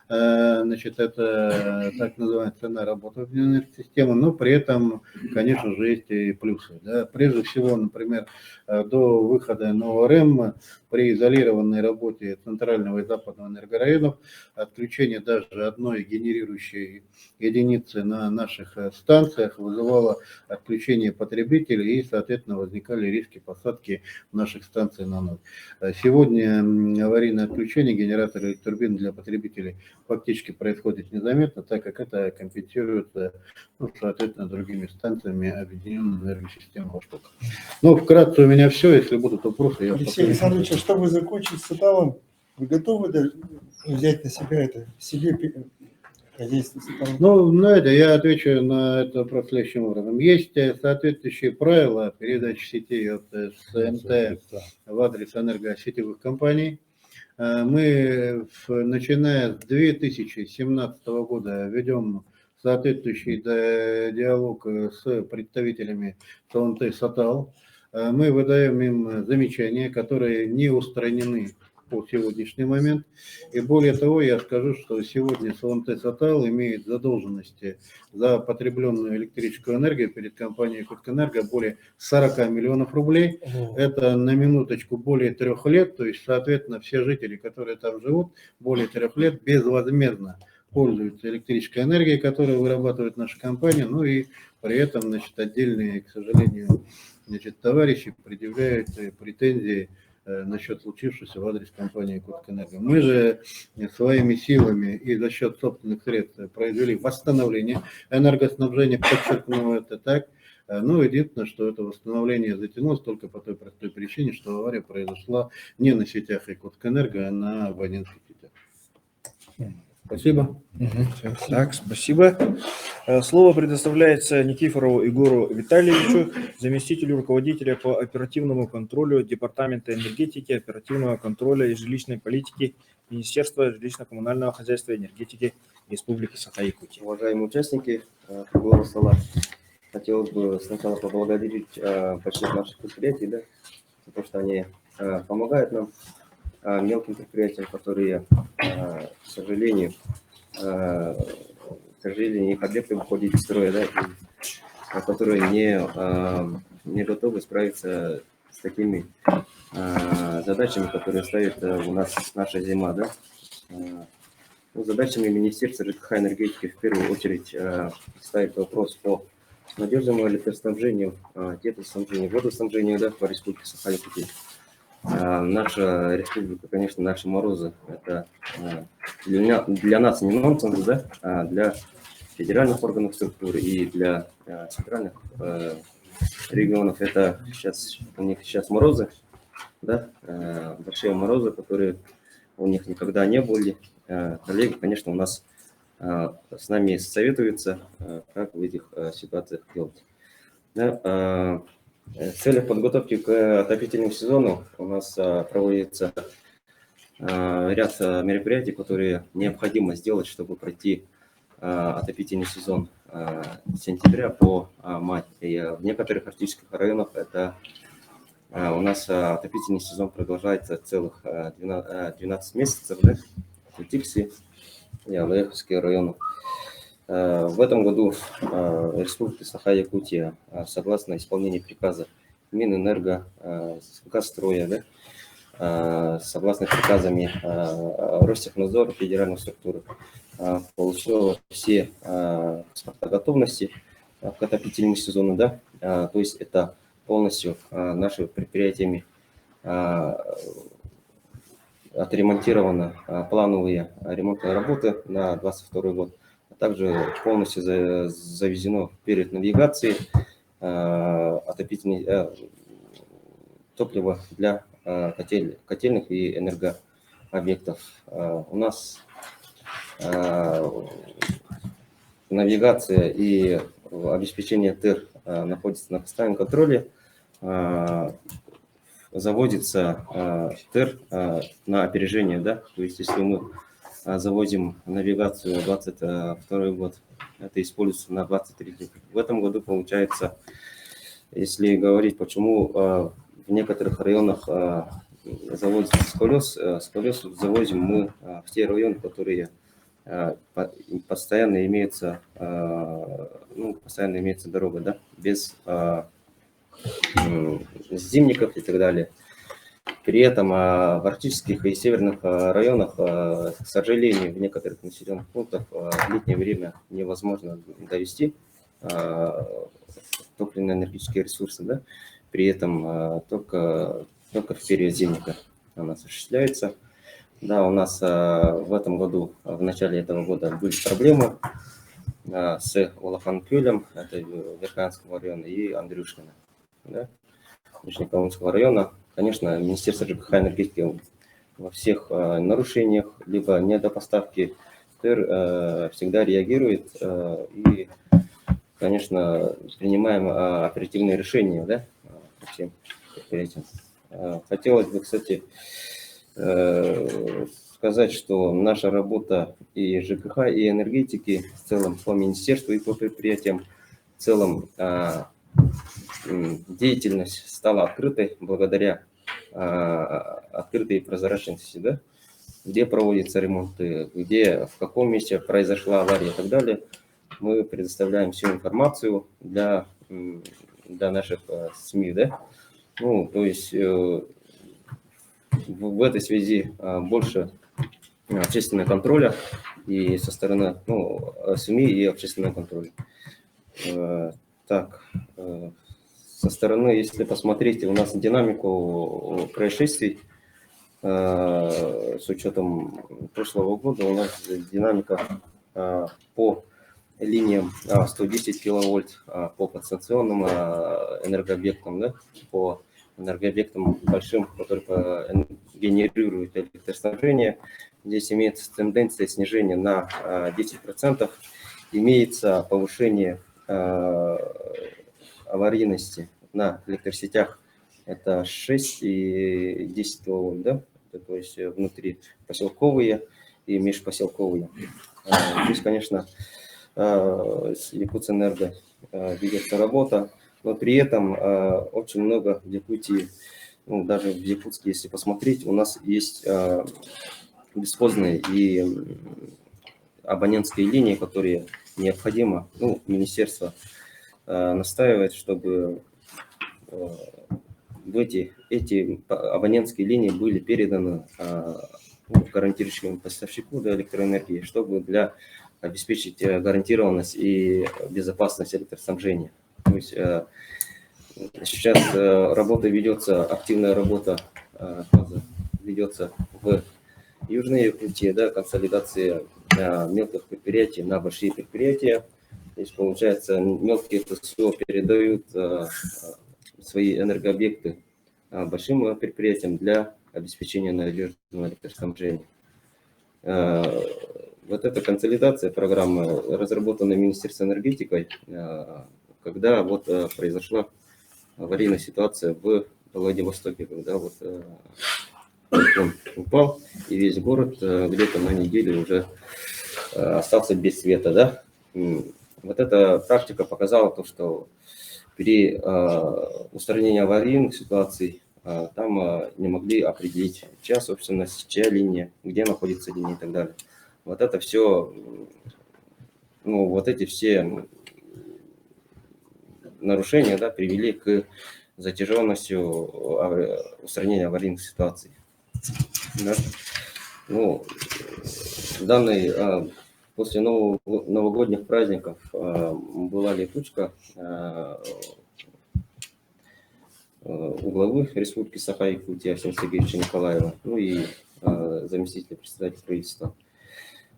Значит, это так называемая цена работы объединенной системы, но при этом, конечно же, есть и плюсы. Да. Прежде всего, например, до выхода нового РЭМ при изолированной работе центрального и западного энергорайонов отключение даже одной генерирующей единицы на наших станциях вызывало отключение потребителей и, соответственно, возникали риски посадки наших станций на ноль. Сегодня аварийное отключение генератора и турбин для потребителей фактически происходит незаметно, так как это компенсируется, ну, соответственно, другими станциями объединенной энергосистемы Востока. Ну, вкратце у меня все. Если будут вопросы, я... Алексей Александрович, а чтобы закончить с «Саталом», вы готовы взять на себя это, себе хозяйство «Саталом»? Ну, знаете, я отвечу на это вопрос следующим образом. Есть соответствующие правила передачи сетей от СНТ в адрес энергосетевых компаний. Мы, начиная с 2017 года, ведем соответствующий диалог с представителями СНТ «Сатал». Мы выдаем им замечания, которые не устранены по сегодняшний момент. И более того, я скажу, что сегодня СНТ «Сатал» имеет задолженности за потребленную электрическую энергию перед компанией Якутскэнерго более 40 миллионов рублей. Это на минуточку более 3 лет, то есть, соответственно, все жители, которые там живут, более 3 лет безвозмездно пользуются электрической энергией, которую вырабатывает наша компания, ну и при этом, значит, отдельные, к сожалению, значит, товарищи предъявляют претензии насчет случившегося в адрес компании Якутэнерго. Мы же своими силами и за счет собственных средств произвели восстановление энергоснабжения, подчеркну это так. Ну, единственное, что это восстановление затянулось только по той простой причине, что авария произошла не на сетях Якутэнерго, а на абонентских сетях. Спасибо. Так, спасибо. Слово предоставляется Никифорову Егору Витальевичу, заместителю руководителя по оперативному контролю Департамента энергетики, оперативного контроля и жилищной политики Министерства жилищно-коммунального хозяйства и энергетики Республики Саха-Якутия. Уважаемые участники круглого стола, хотелось бы сначала поблагодарить больших наших предприятий, да, за то, что они помогают нам, мелким предприятиям, которые, к сожалению, их объекты выходят из строя, да, и которые не готовы справиться с такими задачами, которые ставит у нас наша зима, да. Ну, задачами Министерства ЖКХ и энергетики в первую очередь ставит вопрос по надежному электроснабжению, теплоснабжению, водоснабжению, да, по республике Саха-Якутия. Наша республика, конечно, наши морозы, это для нас не нонсенс, да, а для федеральных органов структуры и для центральных регионов. Это сейчас, у них сейчас морозы, да, большие морозы, которые у них никогда не были. Коллеги, конечно, у нас с нами советуются, как в этих ситуациях делать. Да, в целях подготовки к отопительному сезону у нас проводится ряд мероприятий, которые необходимо сделать, чтобы пройти отопительный сезон с сентября по май. И в некоторых арктических районах это у нас отопительный сезон продолжается целых 12 месяцев, да, в Тикси и Алаеховские районы. В этом году Республика Саха-Якутия, согласно исполнению приказа Минэнерго, Газстроя, да, согласно приказами Ростехнадзора, федеральной структуры, получила все паспорта готовности к отопительному сезону, да, то есть это полностью нашими предприятиями отремонтированы плановые ремонтные работы на 2022 год. Также полностью завезено перед навигацией топливо для котельных и энергообъектов. У нас навигация и обеспечение ТЭР находится на постоянном контроле. Заводится ТЭР на опережение, да, то есть если мы заводим навигацию 22 год, это используется на 23 год. В этом году получается, если говорить, почему в некоторых районах заводится с колес завозим мы в те районы, которые постоянно имеется дорога, да, без зимников и так далее. При этом в арктических и северных районах, к сожалению, в некоторых населенных пунктах в летнее время невозможно довести топливно-энергетические ресурсы, да? При этом только в период зимника она осуществляется. Да, у нас в этом году, в начале этого года были проблемы с Волоханкюлем, это Верханского района, и Андрюшкина, да, Нижнеколымского района. Конечно, Министерство ЖКХ и энергетики во всех нарушениях, либо недопоставки ТЭР всегда реагирует и, конечно, принимаем оперативные решения, да, по всем предприятиям. Хотелось бы, кстати, сказать, что наша работа и ЖКХ, и энергетики в целом по министерству и по предприятиям в целом деятельность стала открытой благодаря открытой прозрачности, да? Где проводятся ремонты, где, в каком месте произошла авария и так далее. Мы предоставляем всю информацию для наших СМИ, да? Ну, то есть в этой связи больше общественного контроля и со стороны СМИ и общественного контроля. Так, со стороны, если посмотреть у нас динамику происшествий, с учетом прошлого года, у нас динамика по линиям 110 киловольт, по подстанционным энергообъектам, да, по энергообъектам большим, которые генерируют электроснабжение. Здесь имеется тенденция снижения на 10%, имеется повышение аварийности на электросетях, это 6 и 10 киловольт, да, то есть внутри поселковые и межпоселковые. Здесь, конечно, с Якутэнерго ведется работа, но при этом очень много в Якутии, ну, даже в Якутске, если посмотреть, у нас есть бесхозные и абонентские линии, которые необходимо, ну, министерство настаивает, чтобы эти абонентские линии были переданы гарантирующему поставщику, да, электроэнергии, чтобы обеспечить гарантированность и безопасность электроснабжения. То есть сейчас активная работа ведется в Южной Якутии, да, консолидация мелких предприятий на большие предприятия. Здесь, получается, мелкие ТСО передают свои энергообъекты большим предприятиям для обеспечения надежного электроснабжения. Вот эта консолидация программы разработана Министерством энергетики, когда вот произошла аварийная ситуация в Владивостоке, когда вот он упал, и весь город где-то на неделю уже остался без света, да. Вот эта практика показала то, что при устранении аварийных ситуаций там не могли определить, чья собственность, чья линия, где находится линия и так далее. Вот это все, ну, вот эти все нарушения, да, привели к затяженности устранения аварийных ситуаций. Да? Ну, после новогодних праздников была летучка у главы Республики Саха-Якутия Арсения Сергеевича Николаева, ну и заместителя председателя правительства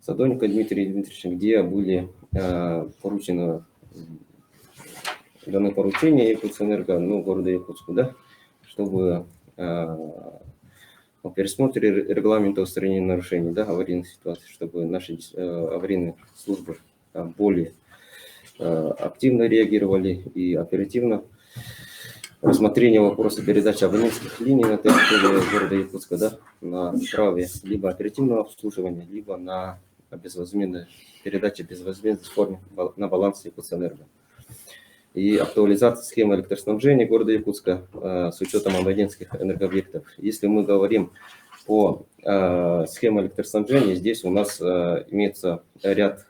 Садоника Дмитрия Дмитриевича, где были даны поручения Якутэнерго, ну, города Якутску, да, чтобы по пересмотре регламента устранения нарушений, да, аварийных ситуаций, чтобы наши аварийные службы более активно реагировали и оперативно рассмотрение вопроса передачи абонентских линий на территории города Якутска, да, на праве либо оперативного обслуживания, либо на передаче безвозмездной форме на баланс Якутэнерго. И актуализация схемы электроснабжения города Якутска с учетом абонентских энергообъектов. Если мы говорим о схеме электроснабжения, здесь у нас имеется ряд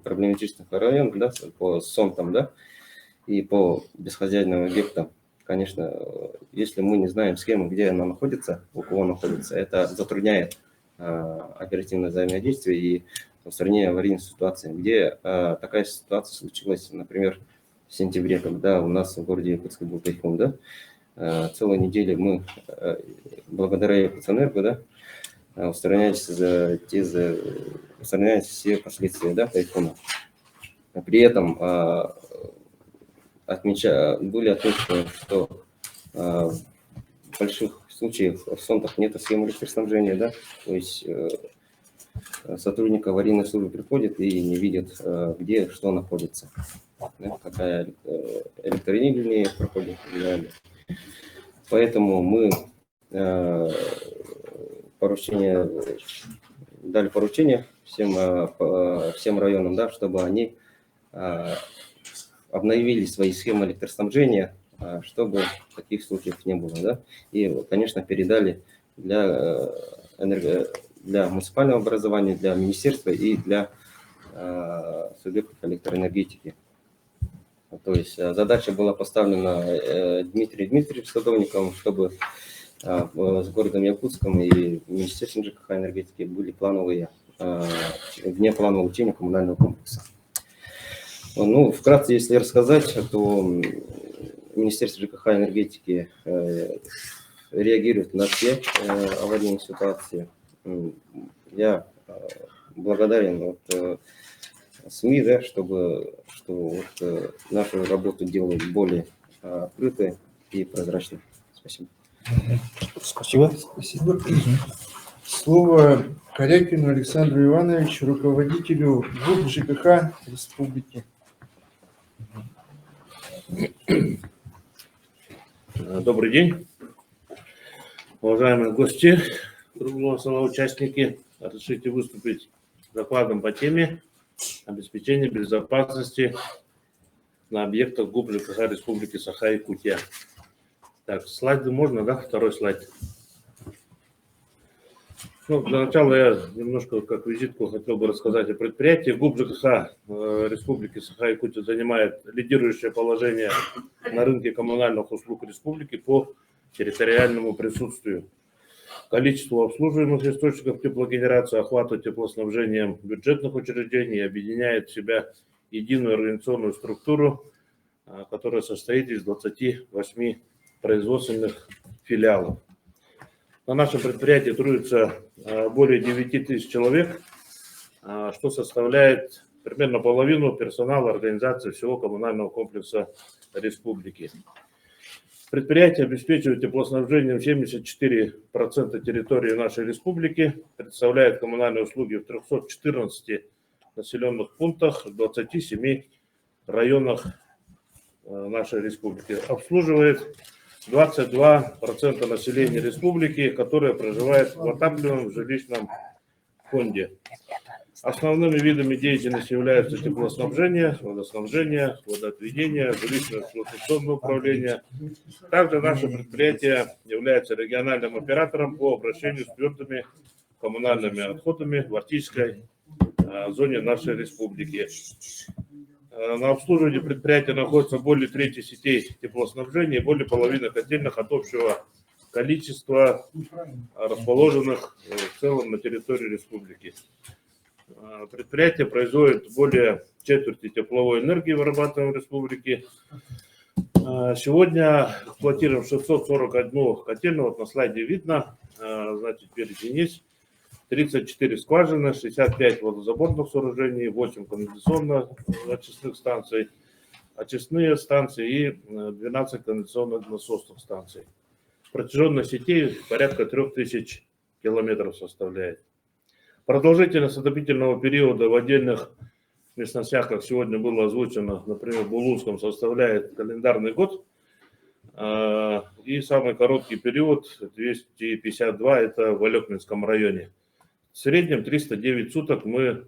проблематичных районов, да, по СОНТам, да, и по бесхозяйным объектам. Конечно, если мы не знаем схему, где она находится, у кого находится, это затрудняет оперативное взаимодействие и устранение аварийной ситуации, где такая ситуация случилась, например, в сентябре, когда у нас в городе Якутске был тайфун, да, целую неделю мы, благодаря Якутэнерго, да, устранялись все последствия, да, тайфуна. При этом были отмечены, что в больших случаях в СОНТах нет схемы электроснабжения, да, то есть сотрудник аварийной службы приходит и не видит, где что находится, да, какая электролиния проходит и так далее. Поэтому мы дали поручение всем районам, да, чтобы они обновили свои схемы электроснабжения, чтобы таких случаев не было, да, и, конечно, передали для муниципального образования, для министерства и для субъектов электроэнергетики. То есть задача была поставлена Дмитрием Дмитриевичем Садовниковым, чтобы с городом Якутском и Министерством ЖКХ и энергетики были внеплановые учения коммунального комплекса. Ну, вкратце, если рассказать, то Министерство ЖКХ и энергетики реагирует на все аварийные ситуации. Я благодарен СМИ, да, что нашу работу делают более открытой и прозрачной. Спасибо. Спасибо. Спасибо. Слово Корякину Александру Ивановичу, руководителю ГУП ЖКХ Республики. Добрый день, уважаемые гости, круглого стола участники. Разрешите выступить с докладом по теме обеспечения безопасности на объектах ГУП ЖКХ Республики Саха-Якутия. Так, слайды можно, да? Второй слайд. Ну, для начала я немножко как визитку хотел бы рассказать о предприятии. ГУП ЖКХ Республики Саха-Якутия занимает лидирующее положение на рынке коммунальных услуг республики по территориальному присутствию. Количество обслуживаемых источников теплогенерации, охвата теплоснабжением бюджетных учреждений объединяет в себя единую организационную структуру, которая состоит из 28 производственных филиалов. На нашем предприятии трудится более 9 тысяч человек, что составляет примерно половину персонала организации всего коммунального комплекса республики. Предприятие обеспечивает теплоснабжением 74% территории нашей республики, представляет коммунальные услуги в 314 населенных пунктах, в 27 районах нашей республики. Обслуживает 22% населения республики, которое проживает в отапливаемом жилищном фонде. Основными видами деятельности являются теплоснабжение, водоснабжение, водоотведение, жилищное эксплуатационное управление. Также наше предприятие является региональным оператором по обращению с твердыми коммунальными отходами в арктической зоне нашей республики. На обслуживании предприятия находится более трети сетей теплоснабжения и более половины котельных от общего количества, расположенных в целом на территории республики. Предприятие производит более четверти тепловой энергии, вырабатываемой в республике. Сегодня эксплуатируем 641 котельную, вот на слайде видно, значит, перечень есть. 34 скважины, 65 водозаборных сооружений, 8 конденсационно-очистных станций, очистные станции и 12 конденсационных насосных станций. Протяженность сетей порядка 3000 километров составляет. Продолжительность отопительного периода в отдельных местностях, как сегодня было озвучено, например, в Булунском, составляет календарный год. И самый короткий период, 252, это в Алекминском районе. В среднем 309 суток мы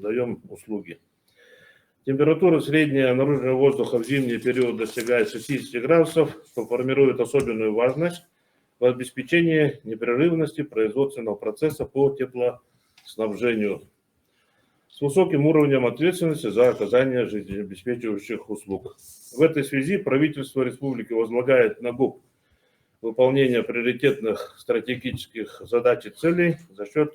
даем услуги. Температура средняя наружного воздуха в зимний период достигает 60 градусов, что формирует особенную важность в обеспечении непрерывности производственного процесса по теплоснабжению с высоким уровнем ответственности за оказание жизнеобеспечивающих услуг. В этой связи правительство республики возлагает на ГУП выполнение приоритетных стратегических задач и целей за счет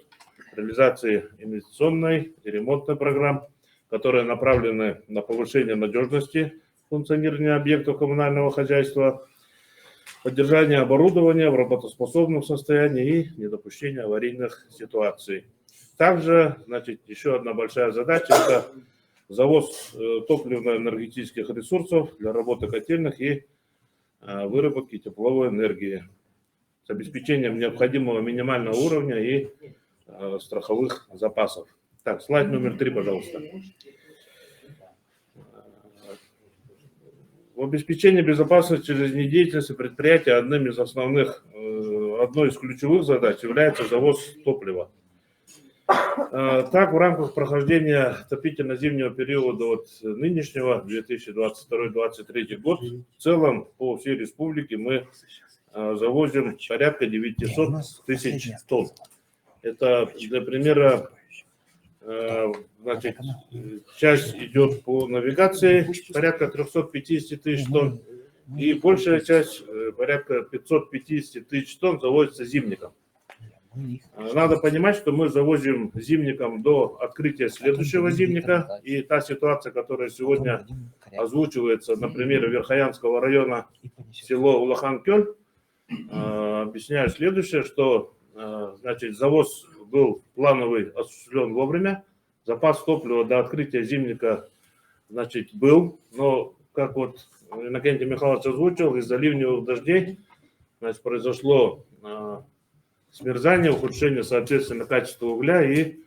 реализации инвестиционной и ремонтной программ, которые направлены на повышение надежности функционирования объектов коммунального хозяйства, поддержание оборудования в работоспособном состоянии и недопущение аварийных ситуаций. Также, значит, еще одна большая задача – это завоз топливно-энергетических ресурсов для работы котельных и выработки тепловой энергии с обеспечением необходимого минимального уровня и страховых запасов. Так, слайд номер 3, пожалуйста. В обеспечении безопасности жизнедеятельности предприятия одной из ключевых задач является завоз топлива. Так, в рамках прохождения отопительно-зимнего периода от нынешнего 2022-2023 год, в целом по всей республике мы завозим порядка 900 тысяч тонн. Это, для примера, значит, часть идет по навигации, порядка 350 тысяч тонн, и большая часть, порядка 550 тысяч тонн, завозится зимником. Надо понимать, что мы завозим зимникам до открытия следующего зимника. И та ситуация, которая сегодня озвучивается на примере Верхоянского района, село Улахан-Кёль, объясняю следующее, что значит, завоз был плановый, осуществлен вовремя. Запас топлива до открытия зимника, значит, был, но, как вот Иннокентий Михайлович озвучил, из-за ливневых дождей, значит, произошло смерзание, ухудшение, соответственно, качества угля, и,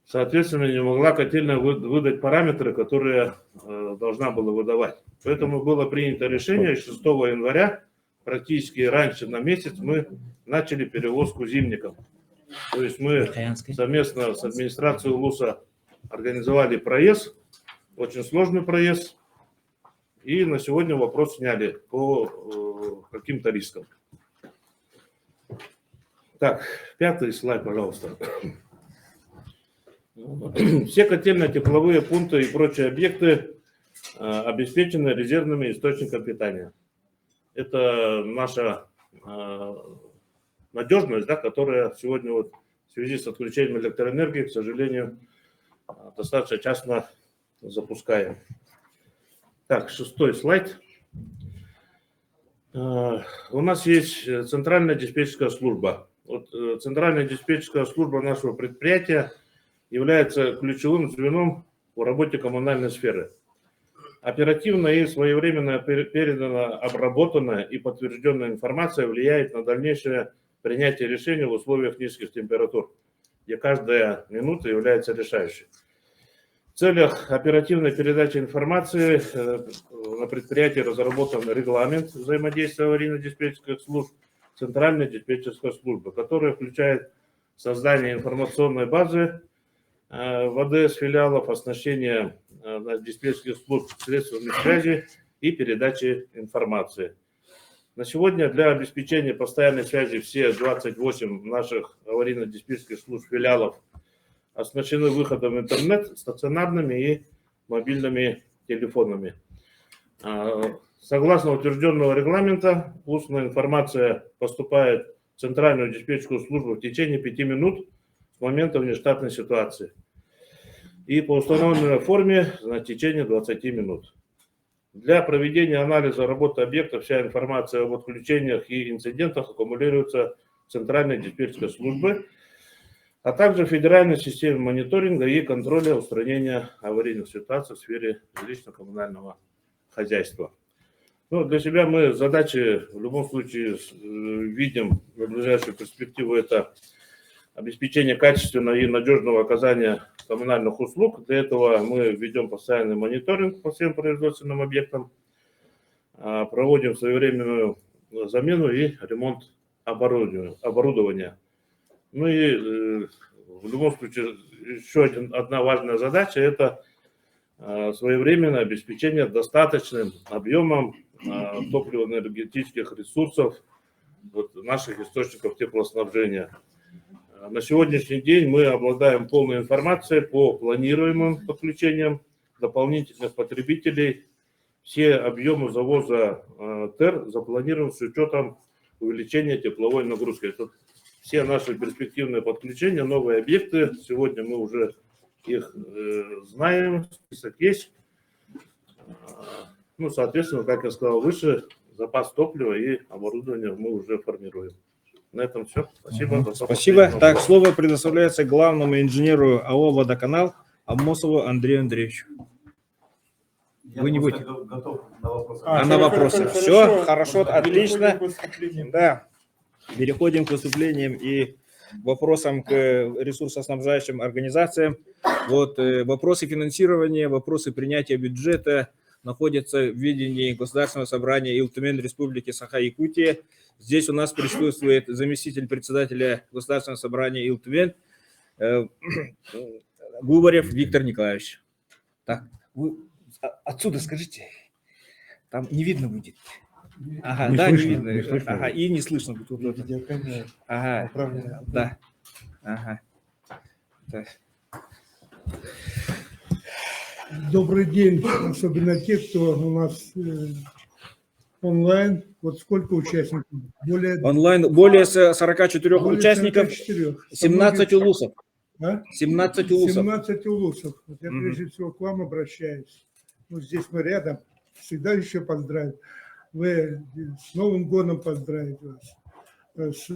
соответственно, не могла котельная выдать параметры, которые должна была выдавать. Поэтому было принято решение, 6 января, практически раньше на месяц, мы начали перевозку зимников. То есть мы совместно с администрацией УЛУСа организовали проезд, очень сложный проезд, и на сегодня вопрос сняли по каким-то рискам. Так, 5-й слайд, пожалуйста. Все котельно-тепловые пункты и прочие объекты обеспечены резервными источниками питания. Это наша надежность, да, которая сегодня вот в связи с отключением электроэнергии, к сожалению, достаточно часто запускаем. Так, 6-й слайд. У нас есть центральная диспетчерская служба. Вот, центральная диспетчерская служба нашего предприятия является ключевым звеном в работе коммунальной сферы. Оперативно и своевременно передана, обработанная и подтвержденная информация влияет на дальнейшее принятие решений в условиях низких температур, где каждая минута является решающей. В целях оперативной передачи информации на предприятии разработан регламент взаимодействия аварийно-диспетчерских служб, центральной диспетчерской службы, которая включает создание информационной базы в АДС филиалов, оснащение диспетчерских служб средствами связи и передачи информации. На сегодня для обеспечения постоянной связи все 28 наших аварийно-диспетчерских служб филиалов оснащены выходом в интернет, стационарными и мобильными телефонами. Согласно утвержденного регламента, устная информация поступает в центральную диспетчерскую службу в течение 5 минут с момента внештатной ситуации. И по установленной форме в течение 20 минут. Для проведения анализа работы объекта вся информация об отключениях и инцидентах аккумулируется в центральной диспетчерской службе, а также в федеральной системе мониторинга и контроля устранения аварийных ситуаций в сфере жилищно-коммунального хозяйства. Ну, для себя мы задачи в любом случае видим в ближайшую перспективу — это обеспечение качественного и надежного оказания коммунальных услуг. Для этого мы ведем постоянный мониторинг по всем производственным объектам, проводим своевременную замену и ремонт оборудования. Ну и в любом случае еще одна важная задача — это своевременное обеспечение достаточным объемом топливно-энергетических ресурсов наших источников теплоснабжения. На сегодняшний день мы обладаем полной информацией по планируемым подключениям дополнительных потребителей. Все объемы завоза ТЭР запланированы с учетом увеличения тепловой нагрузки. Это все наши перспективные подключения, новые объекты. Сегодня мы уже их знаем, список есть. Ну, соответственно, как я сказал выше, запас топлива и оборудования мы уже формируем. На этом все. Спасибо. Спасибо. Так, слово предоставляется главному инженеру АО «Водоканал» Аммосову Андрею Андреевичу. Вы не будете? Готов на вопросы. На вопросы. Все, хорошо, отлично. Да. Переходим к выступлениям и вопросам к ресурсоснабжающим организациям. Вот вопросы финансирования, вопросы принятия бюджета находятся в ведении Государственного собрания Ил-Тюмень Республики Саха-Якутия. Здесь у нас присутствует заместитель председателя Государственного собрания Ил-Тюмень Губарев Виктор Николаевич. Так, вы отсюда скажите, там не видно будет. Ага, Не да, слышно, не видно. не слышно. Ага, и не слышно будет. Вот это. Видеокамера Ага, направлена. да. Ага. Так. Добрый день, особенно те, кто у нас онлайн. Вот сколько участников? Более Онлайн более 44 более участников, 44. 17 улусов. А? 17 улусов. 17 улусов. Вот я Мгм. прежде всего к вам обращаюсь. Ну, здесь мы рядом. Всегда еще поздравить. Вы с Новым годом поздравить вас. С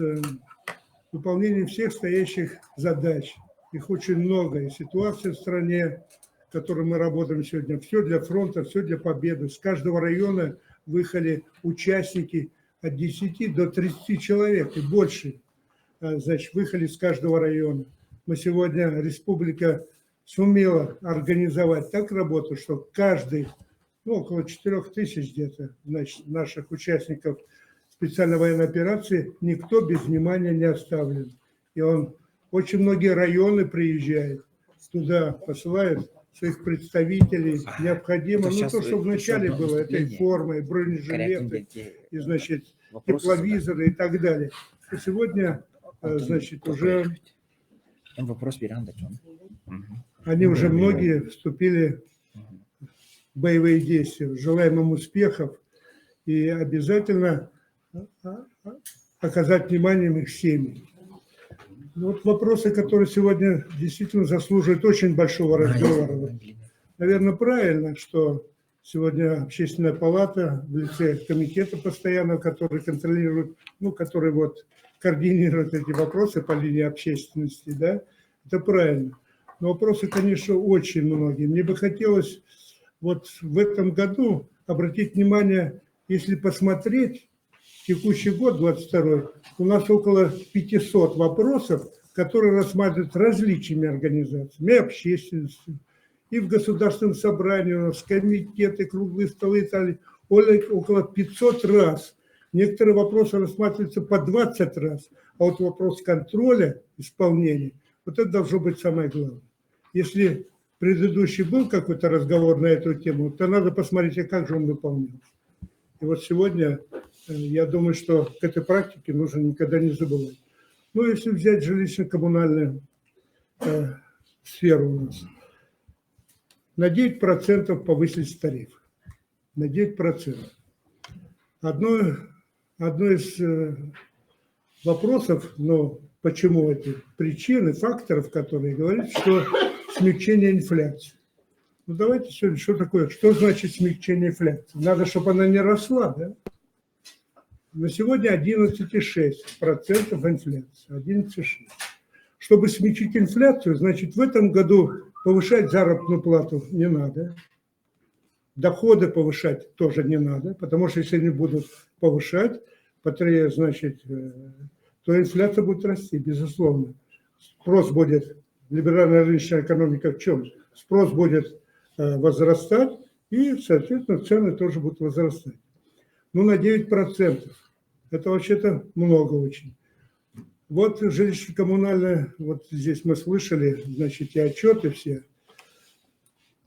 выполнением всех стоящих задач. Их очень много. И ситуация в стране, в которой мы работаем сегодня, все для фронта, все для победы. С каждого района выехали участники от 10 до 30 человек и больше. Значит, выехали с каждого района. Мы сегодня, республика сумела организовать так работу, что каждый, ну, около 4000 где-то, значит, наших участников специальной военной операции, никто без внимания не оставлен. И очень многие районы приезжают, туда посылают своих представителей, необходимо, ну, то, что вначале было, этой формой, бронежилеты, и, значит, тепловизоры и так далее. И сегодня, значит, уже они уже многие вступили в боевые действия. Желаем им успехов и обязательно оказать внимание их семьям. Вот вопросы, которые сегодня действительно заслуживают очень большого разговора. Наверное, правильно, что сегодня Общественная палата в лице комитета постоянного, который контролирует, ну, который вот координирует эти вопросы по линии общественности, да, это правильно. Но вопросы, конечно, очень многие. Мне бы хотелось вот в этом году обратить внимание, если посмотреть, текущий год, 22-й, у нас около 500 вопросов, которые рассматривают различными организациями и общественностью, и в Государственном собрании у нас комитеты, круглые столы и так далее. Около 500 раз. Некоторые вопросы рассматриваются по 20 раз. А вот вопрос контроля исполнения, вот это должно быть самое главное. Если предыдущий был какой-то разговор на эту тему, то надо посмотреть, а как же он выполнялся. И вот сегодня, я думаю, что к этой практике нужно никогда не забывать. Ну, если взять жилищно-коммунальную сферу у нас, на 9% повысились тарифы. На 9%. Одно из вопросов, но почему эти причины, факторов, которые говорят, что смягчение инфляции. Ну, давайте сегодня, что такое, что значит смягчение инфляции? Надо, чтобы она не росла, да? На сегодня 11,6% инфляции, 11,6%. Чтобы смягчить инфляцию, значит, в этом году повышать заработную плату не надо, доходы повышать тоже не надо, потому что если они будут повышать, значит, то инфляция будет расти, безусловно. Спрос будет, либеральная рыночная экономика в чем? Спрос будет возрастать, и, соответственно, цены тоже будут возрастать. Ну, на 9%. Это вообще-то много очень. Вот жилищно-коммунальное, вот здесь мы слышали, значит, и отчеты все.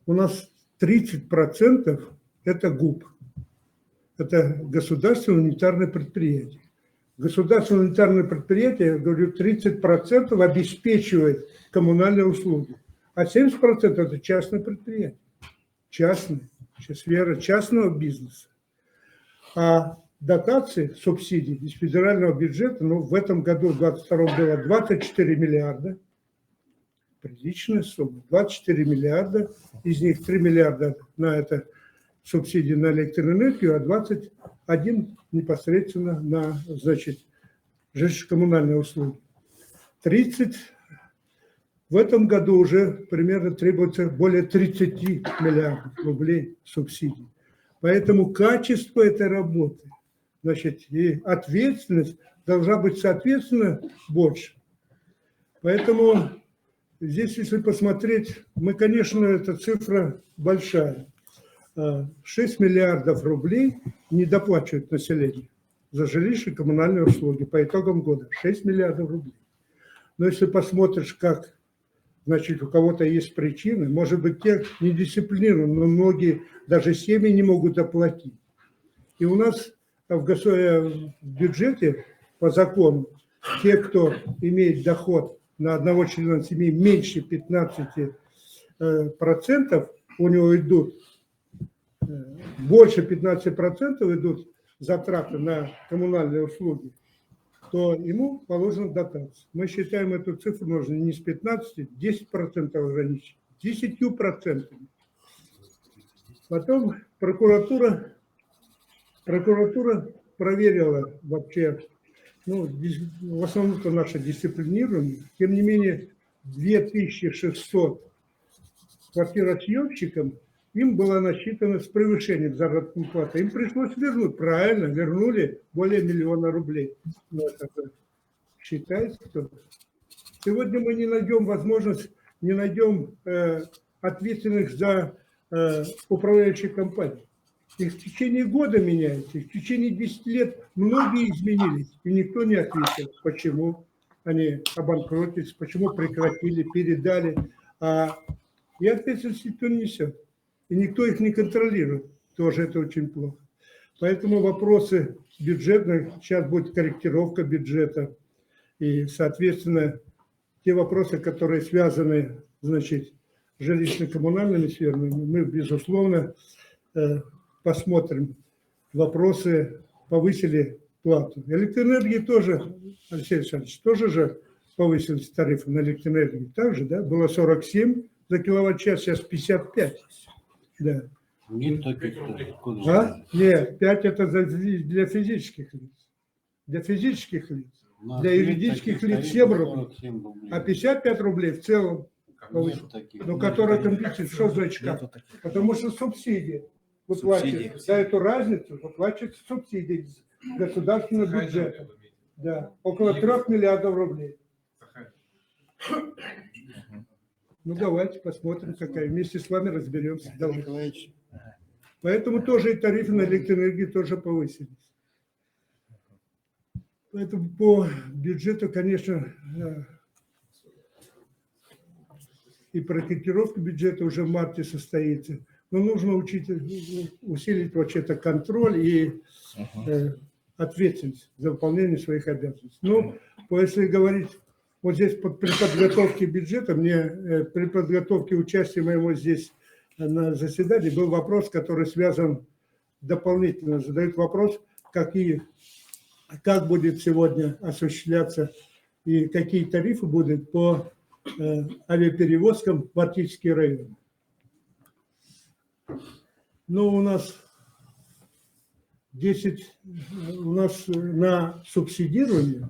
У нас 30% это ГУП. Это государственное унитарное предприятие. Государственное унитарное предприятие, я говорю, 30% обеспечивает коммунальные услуги. А 70% это частное предприятие. Частное. Сфера частного бизнеса. А дотации, субсидии из федерального бюджета, ну, в этом году, в 2022 было 24 миллиарда. Приличная сумма. 24 миллиарда. Из них 3 миллиарда на это субсидии на электроэнергию, а 21 непосредственно на, значит, жилищно-коммунальные услуги. 30 в этом году уже примерно требуется более 30 миллиардов рублей субсидий. Поэтому качество этой работы, значит, и ответственность должна быть, соответственно, больше. Поэтому здесь, если посмотреть, мы, конечно, эта цифра большая. 6 миллиардов рублей не доплачивают население за жилищные и коммунальные услуги по итогам года. 6 миллиардов рублей. Но если посмотришь, как, значит, у кого-то есть причины, может быть, те недисциплинированные, но многие даже семьи не могут доплатить. И у нас в бюджете по закону те, кто имеет доход на одного члена семьи меньше 15%, у него идут, больше 15% идут затраты на коммунальные услуги, то ему положена дотация. Мы считаем эту цифру нужно не с 15, 10% ограничить, 10%. Потом прокуратура проверила вообще, ну, в основном-то наше дисциплинирование, тем не менее 2600 квартиросъемщикам им было насчитано с превышением заработной платы. Им пришлось вернуть, правильно, вернули более 1 миллиона рублей. Но это считается, что сегодня мы не найдем возможность, не найдем ответственных за управляющие компании. Их в течение года меняются, их в течение 10 лет многие изменились, и никто не ответил, почему они обанкротились, почему прекратили, передали. И ответственность никто не несет. И никто их не контролирует. Тоже это очень плохо. Поэтому вопросы бюджетные, сейчас будет корректировка бюджета. И, соответственно, те вопросы, которые связаны, значит, с жилищно-коммунальными сферами, мы, безусловно, посмотрим. Вопросы повысили плату. Электроэнергии тоже, Алексей Александрович, тоже же повысились тарифы на электроэнергию. Также, да, было 47 за киловатт-час, сейчас 55. Да. Нет таких. Нет, 5 это для физических лиц. Для физических лиц. Для юридических лиц 7 рублей. А 55 рублей в целом, но которые компенсируют. Что значит как? Потому что субсидии выплачиваются. За эту разницу выплачиваются субсидии из государственного бюджета. Да, около 3 миллиардов рублей. Ну, давайте посмотрим, какая. Вместе с вами разберемся. Давайте. Поэтому тоже и тарифы на электроэнергию тоже повысились. Поэтому по бюджету, конечно, и корректировка бюджета уже в марте состоится. Но нужно усилить вообще-то контроль и ответственность за выполнение своих обязанностей. Ну, если говорить... Вот здесь при подготовке бюджета, при подготовке участия моего здесь на заседании был вопрос, который связан дополнительно. Задают вопрос, как будет сегодня осуществляться и какие тарифы будут по авиаперевозкам в Арктический район. Ну, у нас на субсидирование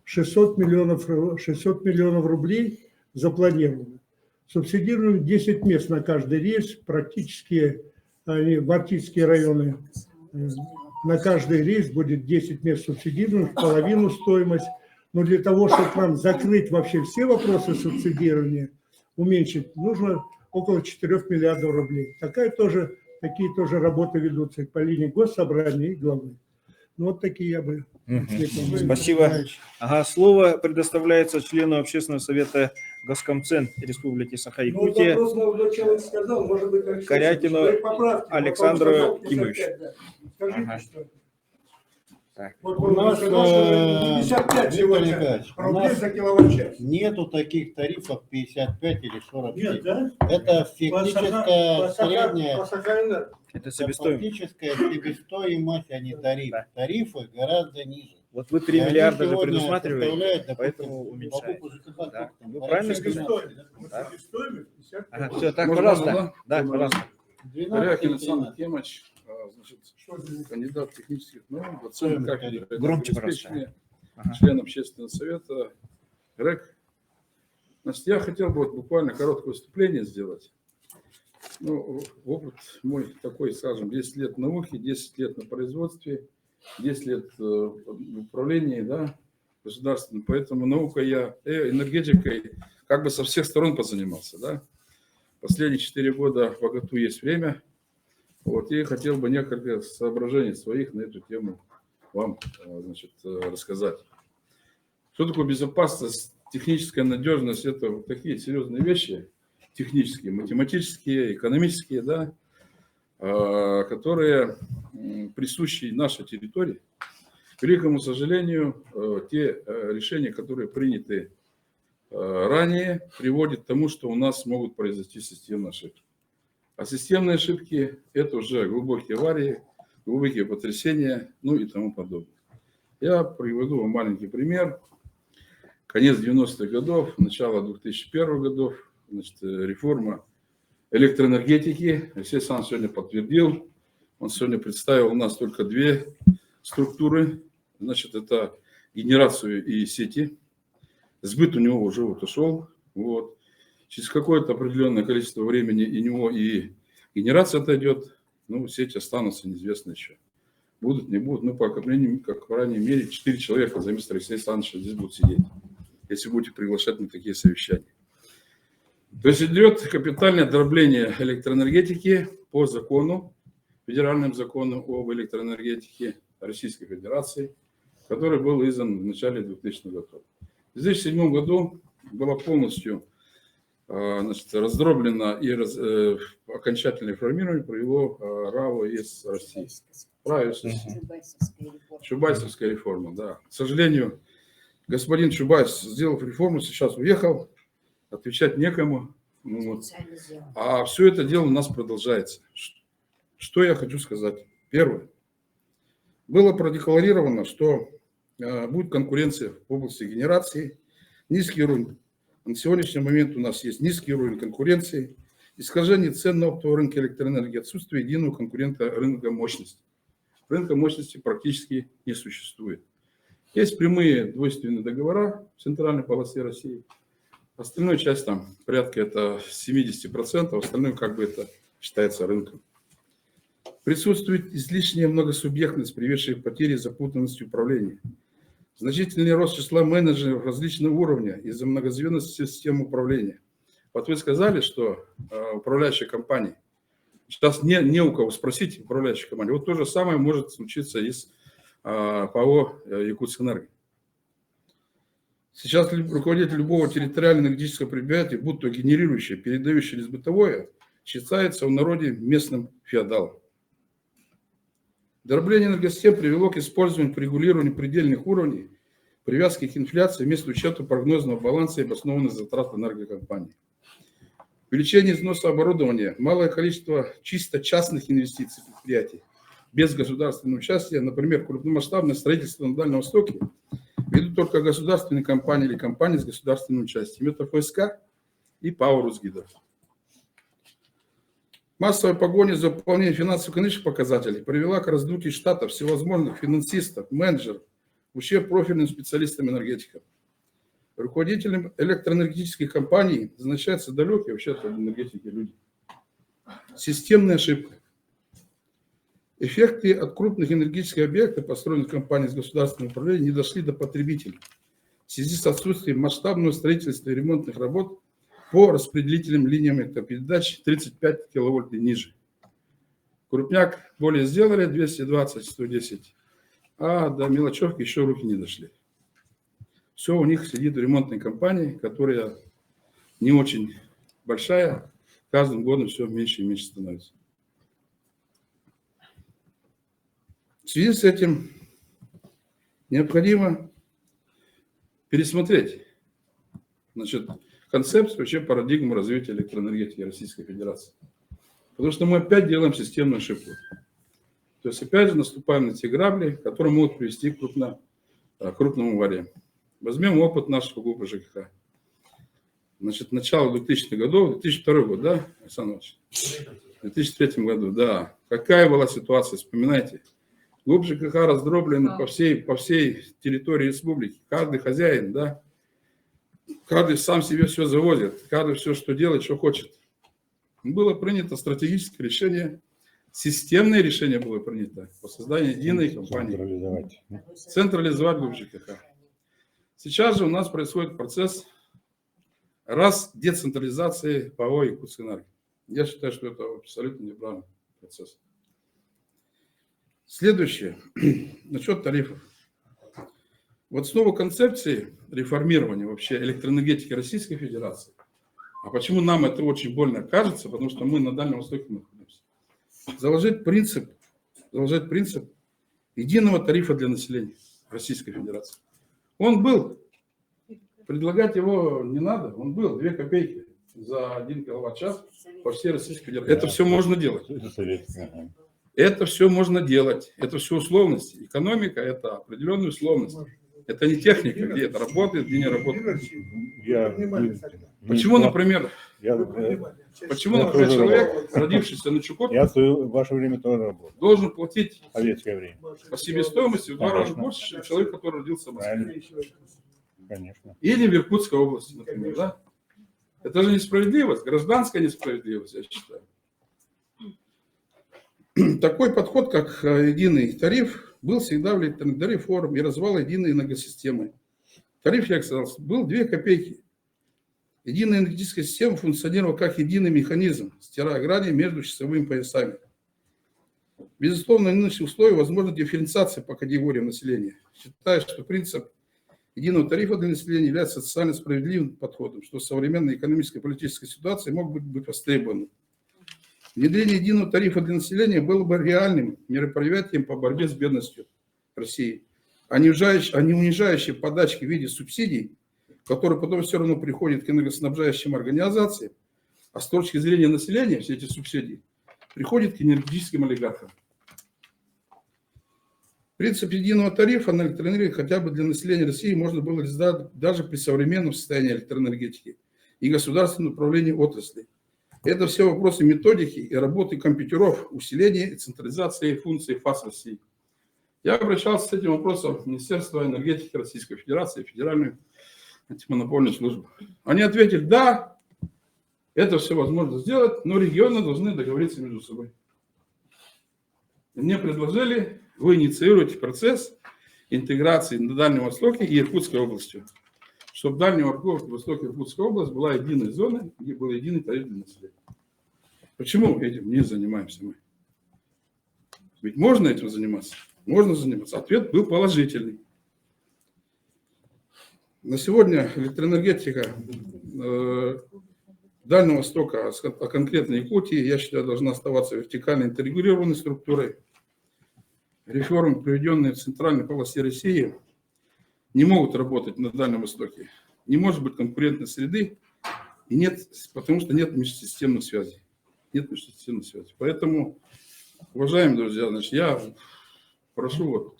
600 миллионов рублей запланировано. Субсидируем 10 мест на каждый рейс, практически в Арктические районы на каждый рейс будет 10 мест субсидируемых, половину стоимость. Но для того, чтобы нам закрыть вообще все вопросы субсидирования, уменьшить, нужно около 4 миллиардов рублей. Такие тоже работы ведутся по линии госсобрания и главы. Ну, вот такие я бы... Спасибо. Ага, слово предоставляется члену Общественного совета Госкомцен Республики Саха-Якутия Корякину Александру Кимовичу. Ага. Вот У нас, 55 сегодня рублей за киловатт-час. нету таких тарифов 55 или 47. Нет, да? Это фактическая средняя, Это себестоимость. фактическая себестоимость, а не тариф. Да. Тарифы гораздо ниже. Вот вы 3 И они миллиарда же сегодня предусматриваете, составляют, поэтому допустим, уменьшаете. покупку ЖКХ, Да. сколько там, Вы порядка правильно 12, сказали. да? Да. Ага, все, так, Можно, пожалуйста. Да, пожалуйста. 12 Корякин или Александр 13. Кемович, значит, кандидат технических наук, доцент кафедры Громче, обеспечения, Ага. член общественного совета ГРЭК. Значит, я хотел бы вот буквально короткое выступление сделать. Ну, опыт мой такой, скажем, 10 лет науки, 10 лет на производстве, 10 лет в управлении, да, государственным. Поэтому наука я, энергетикой как бы со всех сторон позанимался, да. Последние 4 года в АГТУ есть время. Вот, и хотел бы несколько соображений своих на эту тему вам, значит, рассказать. Что такое безопасность, техническая надежность? Это вот такие серьезные вещи, технические, математические, экономические, да, которые присущи нашей территории. К великому сожалению, те решения, которые приняты ранее, приводят к тому, что у нас могут произойти системные ошибки. А системные ошибки – это уже глубокие аварии, глубокие потрясения, ну и тому подобное. Я приведу вам маленький пример. Конец 90-х годов, начало 2001 годов, значит, реформа электроэнергетики. Алексей Александрович сегодня подтвердил, он сегодня представил у нас только две структуры. Значит, это генерацию и сети. Сбыт у него уже вот ушел. Вот. Через какое-то определенное количество времени и него и генерация отойдет, ну, сети останутся, неизвестно еще. Будут, не будут, ну, по крайней мере, 4 человека за мистера Алексея Александровича здесь будут сидеть, если будете приглашать на такие совещания. То есть идет капитальное дробление электроэнергетики по закону, федеральному закону об электроэнергетике Российской Федерации, который был издан в начале 2000-х годов. В 2007 году была полностью, значит, раздроблена и окончательное формирование провело РАО из России. Чубайсовская реформа, да. К сожалению, господин Чубайс, сделав реформу, сейчас уехал, отвечать некому. Ну, вот. А все это дело у нас продолжается. Что я хочу сказать? Первое. Было продекларировано, что будет конкуренция в области генерации, низкий уровень. На сегодняшний момент у нас есть низкий уровень конкуренции, искажение цен на оптовом рынке электроэнергии, отсутствие единого конкурента рынка мощности. Рынка мощности практически не существует. Есть прямые двойственные договора в центральной полосе России. Остальная часть там порядка это 70%, остальное как бы это считается рынком. Присутствует излишняя многосубъектность, приведшая к потере запутанности управления. Значительный рост числа менеджеров различного уровня из-за многозвенности систем управления. Вот вы сказали, что управляющая компания, сейчас не у кого спросить управляющей компании. Вот то же самое может случиться и с ПАО «Якутскэнерго». Сейчас руководитель любого территориального энергетического предприятия, будь то генерирующее, передающее или бытовое, считается в народе местным феодалом. Дробление энергосистем привело к использованию по регулированию предельных уровней, привязки к инфляции вместо учета прогнозного баланса и обоснованных затрат энергокомпаний. Увеличение износа оборудования, малое количество чисто частных инвестиций в предприятий без государственного участия, например, крупномасштабное строительство на Дальнем Востоке, ведут только государственные компании или компании с государственным участием. Это ФСК и ПАО «Русгидро». Массовая погоня за выполнением финансово-экономических показателей привела к раздутию штата всевозможных финансистов, менеджеров, в ущерб профильным специалистам-энергетикам. Руководителям электроэнергетических компаний назначаются далекие вообще от энергетики люди. Системная ошибка. Эффекты от крупных энергетических объектов, построенных компанией с государственным управлением, не дошли до потребителей в связи с отсутствием масштабного строительства и ремонтных работ по распределительным линиям электропередач 35 киловольт и ниже. Крупняк более сделали, 220-110, а до мелочевки еще руки не дошли. Все у них сидит в ремонтной компании, которая не очень большая, каждым годом все меньше и меньше становится. В связи с этим необходимо пересмотреть, значит, концепцию, вообще парадигму развития электроэнергетики Российской Федерации. Потому что мы опять делаем системную ошибку. То есть опять же наступаем на те грабли, которые могут привести к крупным авариям. Возьмем опыт нашего ГУПа ЖКХ. Значит, начало 2000-х годов, 2002 год, да, Александр Иванович? В 2003 году, да. Какая была ситуация, вспоминайте. ГУП ЖКХ раздроблен по всей территории республики. Каждый хозяин, да, каждый сам себе все завозит, каждый все, что делает, что хочет. Было принято стратегическое решение, системное решение было принято по созданию единой компании. Централизовать ГУП ЖКХ. Сейчас же у нас происходит процесс децентрализации ПАО «Якутскэнерго». Я считаю, что это абсолютно неправильный процесс. Следующее. Насчет тарифов. Вот снова концепции реформирования вообще электроэнергетики Российской Федерации. А почему нам это очень больно кажется? Потому что мы на Дальнем Востоке находимся. Заложить принцип единого тарифа для населения Российской Федерации. Он был. Предлагать его не надо. Он был. 2 копейки. за 1 киловатт-час по всей Российской Федерации. Это все можно делать. Это советское. Ага. Это все можно делать. Это все условности. Экономика – это определенные условности. Это не техника, где это работает, где не работает. Почему, например, человек, родившийся на Чукотке, Я в ваше время тоже работал. должен платить Советское время. по себестоимости в 2 раза Конечно. больше, чем человек, который родился в Москве? Правильно. Конечно. Или в Иркутской области, например, да? Это же несправедливость, гражданская несправедливость, я считаю. Такой подход, как единый тариф, был всегда в электронной реформе и развал единой энергосистемы. Тариф, я сказал, был 2 копейки. Единая энергетическая система функционировала как единый механизм, стирая грани между часовыми поясами. Безусловно, в нынешних условиях возможна дифференциация по категориям населения. Считаю, что принцип единого тарифа для населения является социально справедливым подходом, что в современной экономической и политической ситуации мог быть востребован. Внедрение единого тарифа для населения было бы реальным мероприятием по борьбе с бедностью России, а не унижающей подачки в виде субсидий, которые потом все равно приходят к энергоснабжающим организациям, а с точки зрения населения все эти субсидии приходят к энергетическим олигархам. Принцип единого тарифа на электроэнергию хотя бы для населения России можно было издать даже при современном состоянии электроэнергетики и государственном управлении отрасли. Это все вопросы методики и работы компьютеров, усиления и централизации функций ФАС России. Я обращался с этим вопросом в Министерство энергетики Российской Федерации, Федеральную антимонопольную службу. Они ответили, да, это все возможно сделать, но регионы должны договориться между собой. И мне предложили, вы инициируете процесс интеграции на Дальнем Востоке и Иркутской областью, чтобы Дальний Восток и Иркутская область была единой зоной, где был единый тариф для населения. Почему этим не занимаемся мы? Ведь можно этим заниматься? Можно заниматься. Ответ был положительный. На сегодня электроэнергетика Дальнего Востока, а конкретно Якутии, я считаю, должна оставаться вертикально интегрированной структурой. Реформы, проведенные в центральной полосе России, не могут работать на Дальнем Востоке. Не может быть конкурентной среды, и нет, потому что нет межсистемных связей. Нет межсистемных связей. Поэтому, уважаемые друзья, значит, я прошу вот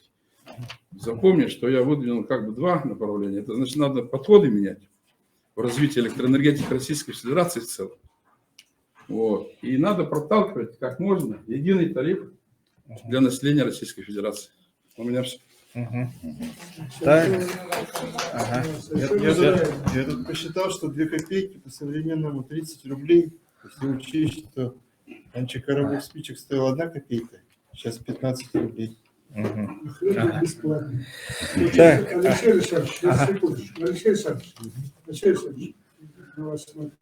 запомнить, что я выдвинул как бы 2 направления. Это значит, надо подходы менять в развитии электроэнергетики Российской Федерации в целом. Вот. И надо проталкивать как можно единый тариф для населения Российской Федерации. У меня все. Так. Ага. Я тут посчитал, что 2 копейки по-современному 30 рублей. Если учесть, что раньше коробок спичек стоил 1 копейка, сейчас 15 рублей. Бесплатно. Так. Алексей Александрович, секундочку. Алексей Александрович, на вас смотрю.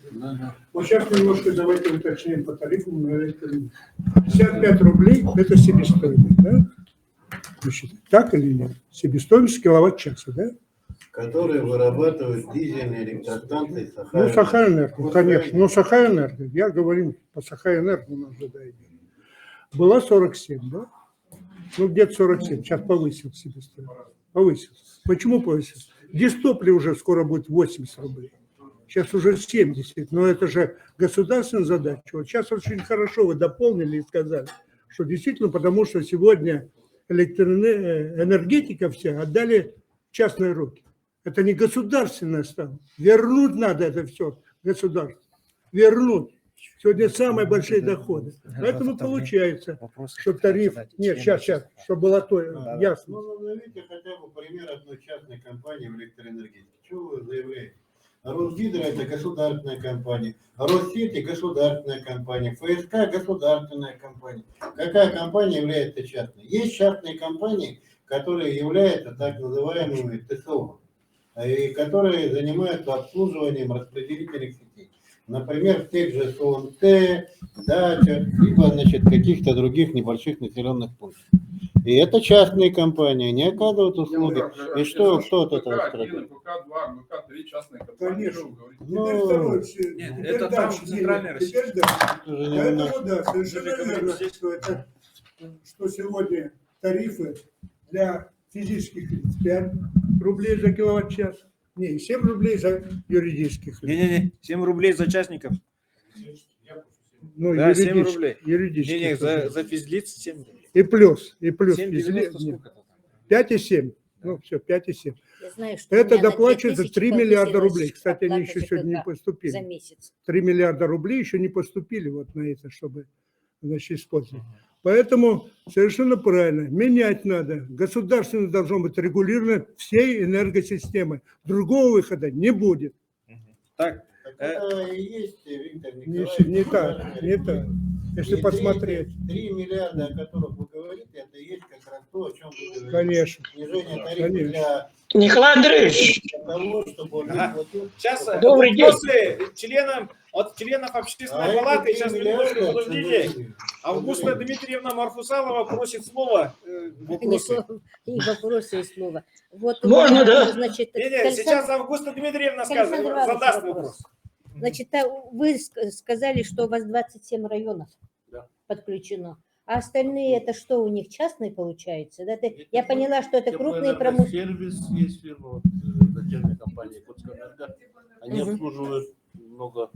Вот сейчас немножко давайте уточним по тарифу на электроэнергию. 55 рублей – это себестоимость, да? Так или нет? Себестоимость киловатт-часа, да? Которые вырабатывают дизельные электростанции Сахара. Ну, Сахаэнерго, конечно. Ну, Сахаэнерго, я говорю, по Сахаэнерго у нас же дойдет. Была 47, да? Ну, где-то 47. Сейчас повысил себестоимость. Повысился. Почему повысился? Дистопли уже скоро будет 80 рублей. Сейчас уже 70. Но это же государственная задача. Вот сейчас очень хорошо вы дополнили и сказали, что действительно, потому что сегодня электроэнергетика вся отдали в частные руки. Это не государственное стало. Вернуть надо это все государству. Вернуть. Сегодня самые большие доходы. Поэтому получается, что тариф... Нет, сейчас, чтобы было то ясно. Ну, назовите хотя бы пример одной частной компании в электроэнергетике. Чего вы заявляете? Росгидро – это государственная компания, Россети – государственная компания, ФСК – государственная компания. Какая компания является частной? Есть частные компании, которые являются так называемыми ТСО, и которые занимаются обслуживанием распределительных сетей. Например, в тех же СОНТ, Дача, либо, значит, каких-то других небольших населенных пунктах. И это частные компании, не оказывают услуги. И что, кто от этого страдает? ВК-2, ВК-3 частные компании. Конечно. Ну, Нет, это там центральная Россия. Поэтому, да, совершенно верно, что сегодня тарифы для физических лиц 5 рублей за киловатт-час, Не, 7 рублей за юридических лиц. Не-не-не, 7 рублей за частников. Ну, Да, 7 юридических, рублей. юридических Не-не, лиц. за физлиц 7 рублей. И плюс 7,90 физлиц, сколько-то там. 5,7. Ну, все, 5,7. Я знаю, что у Это меня на доплачивается 2000 3 миллиарда повысилась рублей. Кстати, они оплата еще сегодня не ЖКХ за поступили. месяц. 3 миллиарда рублей еще не поступили вот на это, чтобы, значит, использовать. Поэтому совершенно правильно. Менять надо. Государственно должно быть регулировано всей энергосистемой. Другого выхода не будет. Так, Так это и есть, Виктор Не, Николаевич. не так, не так. Если И посмотреть. 3 миллиарда, о которых вы говорите, это и есть как раз то, о чем вы говорите. Конечно. Снижение тарифа Конечно. для Николай Андреевич, того, чтобы он Ага. платил. сейчас Добрый день. вопросы от членов общественной палаты. Сейчас минутку обсуждения. Августа Дмитриевна Марфусалова просит слова. Вопросы. И вопросы, и слова. Вот у Можно, меня, да? Значит, Не-не, сейчас Августа Дмитриевна Александр Иванович, задаст вопрос. вопрос. Значит, вы сказали, что у вас 27 районов Да. подключено. А остальные это что, у них частные получается? Да, я поняла, что это крупные промышленные. Сервис есть фирма, вот, дочерняя компания Якутскэнерго. Они Мгм. обслуживают много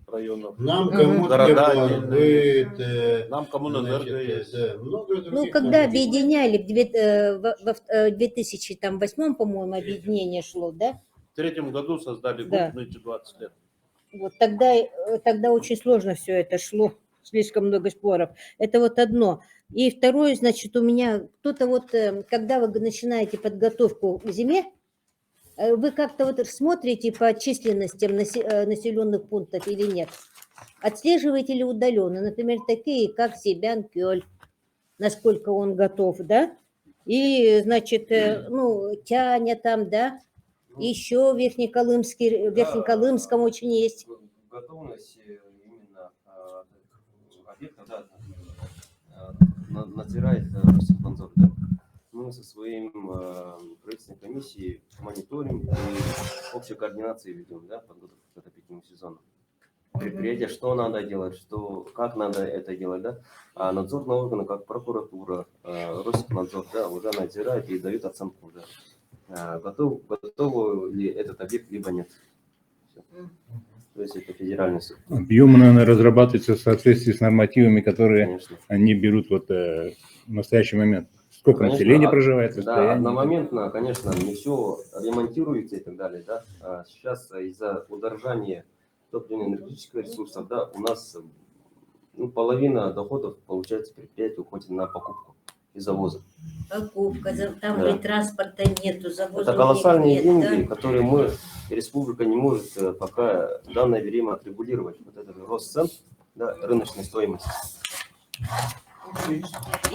районов. Нам Мгм. кому-то Города быт, Нам Коммунэнерго есть. много Ну, других когда компаний. объединяли, в 2008, по-моему, объединение шло, да? В третьем году создали Да. групп, нынче 20 лет. Вот тогда очень сложно все это шло, слишком много споров. Это вот одно. И второе, значит, у меня кто-то вот, когда вы начинаете подготовку к зиме, вы как-то вот смотрите по численностям населенных пунктов или нет? Отслеживаете ли удаленно, например, такие, как Себян, Кёль, насколько он готов, да? И, значит, ну, Тяня там, да? Еще в Верхнеколымском очень есть. Готовность именно объекта, да, надзирает Рособоронадзор, да. Мы со своим правительственной комиссией мониторим и общей координации ведем, да, подготовку к отопительному сезону. Предприятия, что надо делать, как надо это делать, да. А надзорные органы, как прокуратура, Рособоронадзор, да, уже надзирают и дают оценку, да. Готов ли этот объект, либо нет. Всё. То есть это федеральный суд. Объемы, наверное, разрабатываются в соответствии с нормативами, которые Конечно. они берут вот в настоящий момент. Сколько Конечно, населения проживает, Да, расстояние. одномоментно, конечно, не все ремонтируется и так далее, да. Сейчас из-за удорожания топливно-энергетических ресурсов, да, у нас половина доходов, получается, предприятие уходит на покупку и завозы. Покупка, там Да. и транспорта нету, завоза Это колоссальные нет, деньги, да? которые республика не может пока в данное время отрегулировать. Вот этот рост цен, да, рыночной стоимости.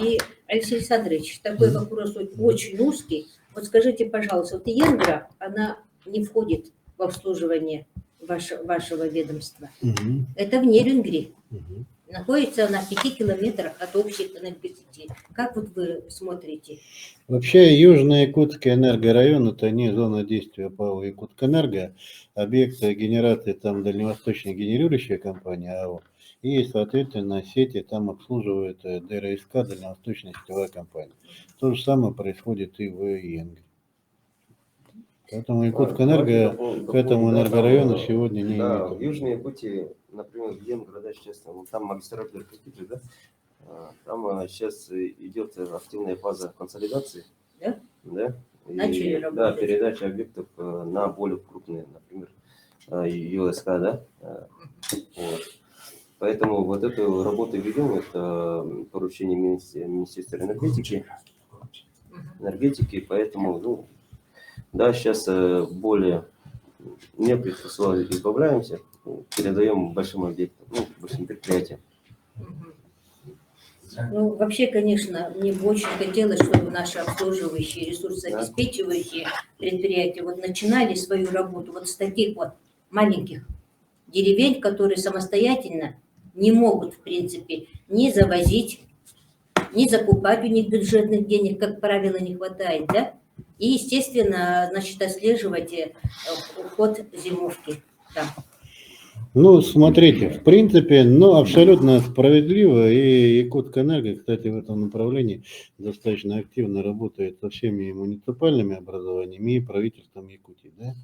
И, Алексей Александрович, такой вопрос очень узкий. Вот скажите, пожалуйста, вот Енгра, она не входит в обслуживание вашего ведомства. Это вне Венгрии. Находится она в 5 километрах от общих энергосетей. Как вот вы смотрите? Вообще, Южный Якутский энергорайон – это не зона действия ПАО «Якутскэнерго». Объекты генерации там дальневосточная генерирующая компания АО. И, соответственно, сети там обслуживает ДРСК, дальневосточная сетевая компания. То же самое происходит и в Енгре. Поэтому Якутскэнерго к этому энергорайону сегодня не Да, имеет. в Южной Якутии, например, в Енгра, да, сейчас там магистрат Иркутска, да, там сейчас идет активная фаза консолидации. Да? Да. Начали Да, работать. передача объектов на более крупные, например, ЮСК, да. Вот. Поэтому вот эту работу ведем, это поручение Министерства энергетики, поэтому, да, сейчас более мелких числа избавляемся, передаем большим объектам, большим предприятиям. Ну, вообще, конечно, мне бы очень хотелось, чтобы наши обслуживающие, ресурсообеспечивающие предприятия вот начинали свою работу вот с таких вот маленьких деревень, которые самостоятельно не могут, в принципе, ни завозить, ни закупать, у них бюджетных денег, как правило, не хватает, да? И, естественно, значит, отслеживать ход зимовки там. Ну, смотрите, в принципе, ну, абсолютно справедливо, и Якутскэнерго, кстати, в этом направлении достаточно активно работает со всеми муниципальными образованиями и правительством Якутии, да.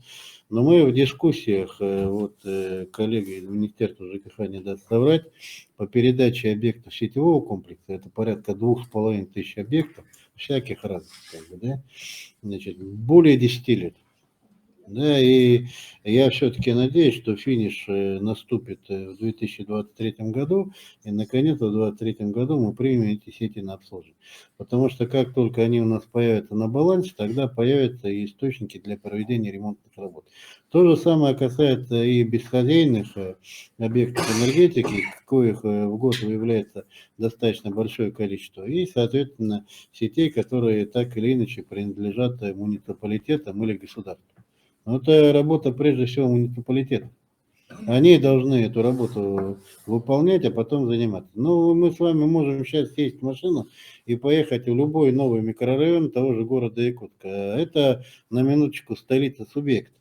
Но мы в дискуссиях, коллега из Министерства ЖКХ не даст соврать, по передаче объектов сетевого комплекса, это порядка 2500 объектов, всяких разных, как бы, да, значит, более 10 лет. Да, и я все-таки надеюсь, что финиш наступит в 2023 году, и наконец в 2023 году мы примем эти сети на обслуживание. Потому что как только они у нас появятся на балансе, тогда появятся и источники для проведения ремонтных работ. То же самое касается и бесхозяйных объектов энергетики, коих в год выявляется достаточно большое количество, и, соответственно, сетей, которые так или иначе принадлежат муниципалитетам или государству. Но это работа прежде всего муниципалитета. Они должны эту работу выполнять, а потом заниматься. Но мы с вами можем сейчас сесть в машину и поехать в любой новый микрорайон того же города Якутска. Это, на минуточку, столица субъекта.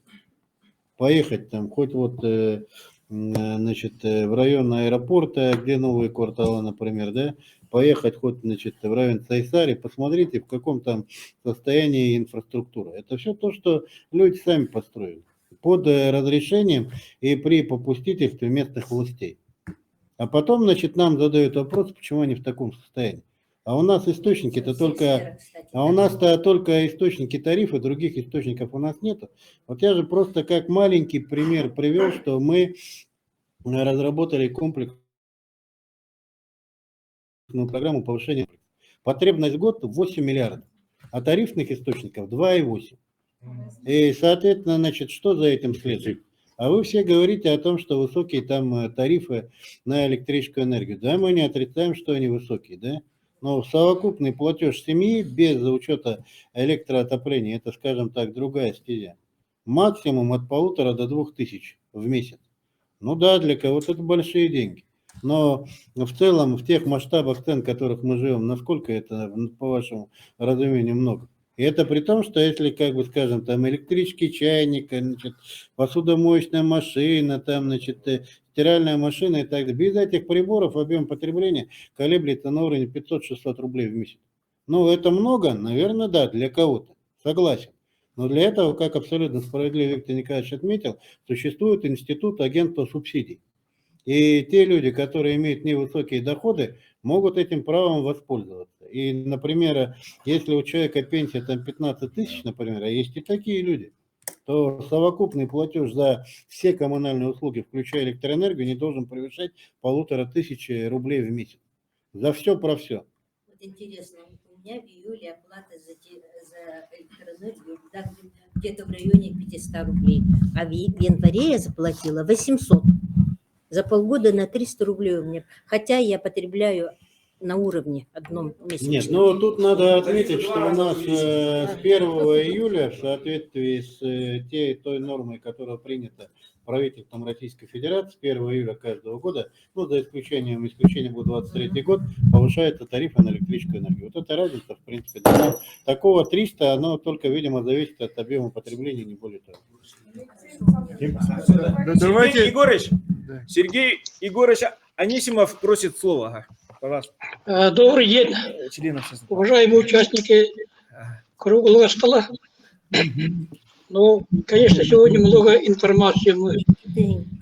Поехать там хоть в район аэропорта, где новые кварталы, например, да, поехать хоть, в район Сайсари, посмотрите, в каком там состоянии инфраструктура. Это все то, что люди сами построили под разрешением и при попустительстве местных властей. А потом, нам задают вопрос, почему они в таком состоянии. А у нас источники-то только... А у нас-то только источники тарифа, других источников у нас нету. Вот я же просто как маленький пример привел, что мы разработали комплексную программу повышения. Потребность в год 8 миллиардов, а тарифных источников 2,8. И, соответственно, что за этим следует? А вы все говорите о том, что высокие там тарифы на электрическую энергию. Да, мы не отрицаем, что они высокие, да? Но совокупный платеж семьи без учета электроотопления, это, скажем так, другая стезя. Максимум от 1500 до 2000 в месяц. Ну да, для кого-то это большие деньги. Но в целом, в тех масштабах цен, в которых мы живем, насколько это, по вашему разумению, много? И это при том, что если, там электрический чайник, посудомоечная машина, стиральная машина и так далее, без этих приборов объем потребления колеблется на уровне 500-600 рублей в месяц. Ну, это много? Наверное, да, для кого-то. Согласен. Но для этого, как абсолютно справедливо Виктор Николаевич отметил, существует институт агентства субсидий. И те люди, которые имеют невысокие доходы, могут этим правом воспользоваться. И, например, если у человека пенсия 15 тысяч, например, а есть и такие люди, то совокупный платеж за все коммунальные услуги, включая электроэнергию, не должен превышать 1500 рублей в месяц. За все про все. Вот интересно, у меня в июле оплата за электроэнергию где-то в районе 500 рублей, а в январе я заплатила 800. За полгода на 300 рублей у меня. Хотя я потребляю на уровне одном месяце. Нет, но тут надо отметить, что у нас с 1 июля в соответствии с той нормой, которая принята правительством Российской Федерации, с 1 июля каждого года, за исключением будет 23 год, повышается тарифы на электрическую энергию. Вот эта разница, в принципе, такого 300, оно только, видимо, зависит от объема потребления, не более того. Сергей Егорович, Сергей Егорович Анисимов просит слова. Пожалуйста. Добрый день, уважаемые участники круглого стола. Ну, конечно, сегодня много информации мы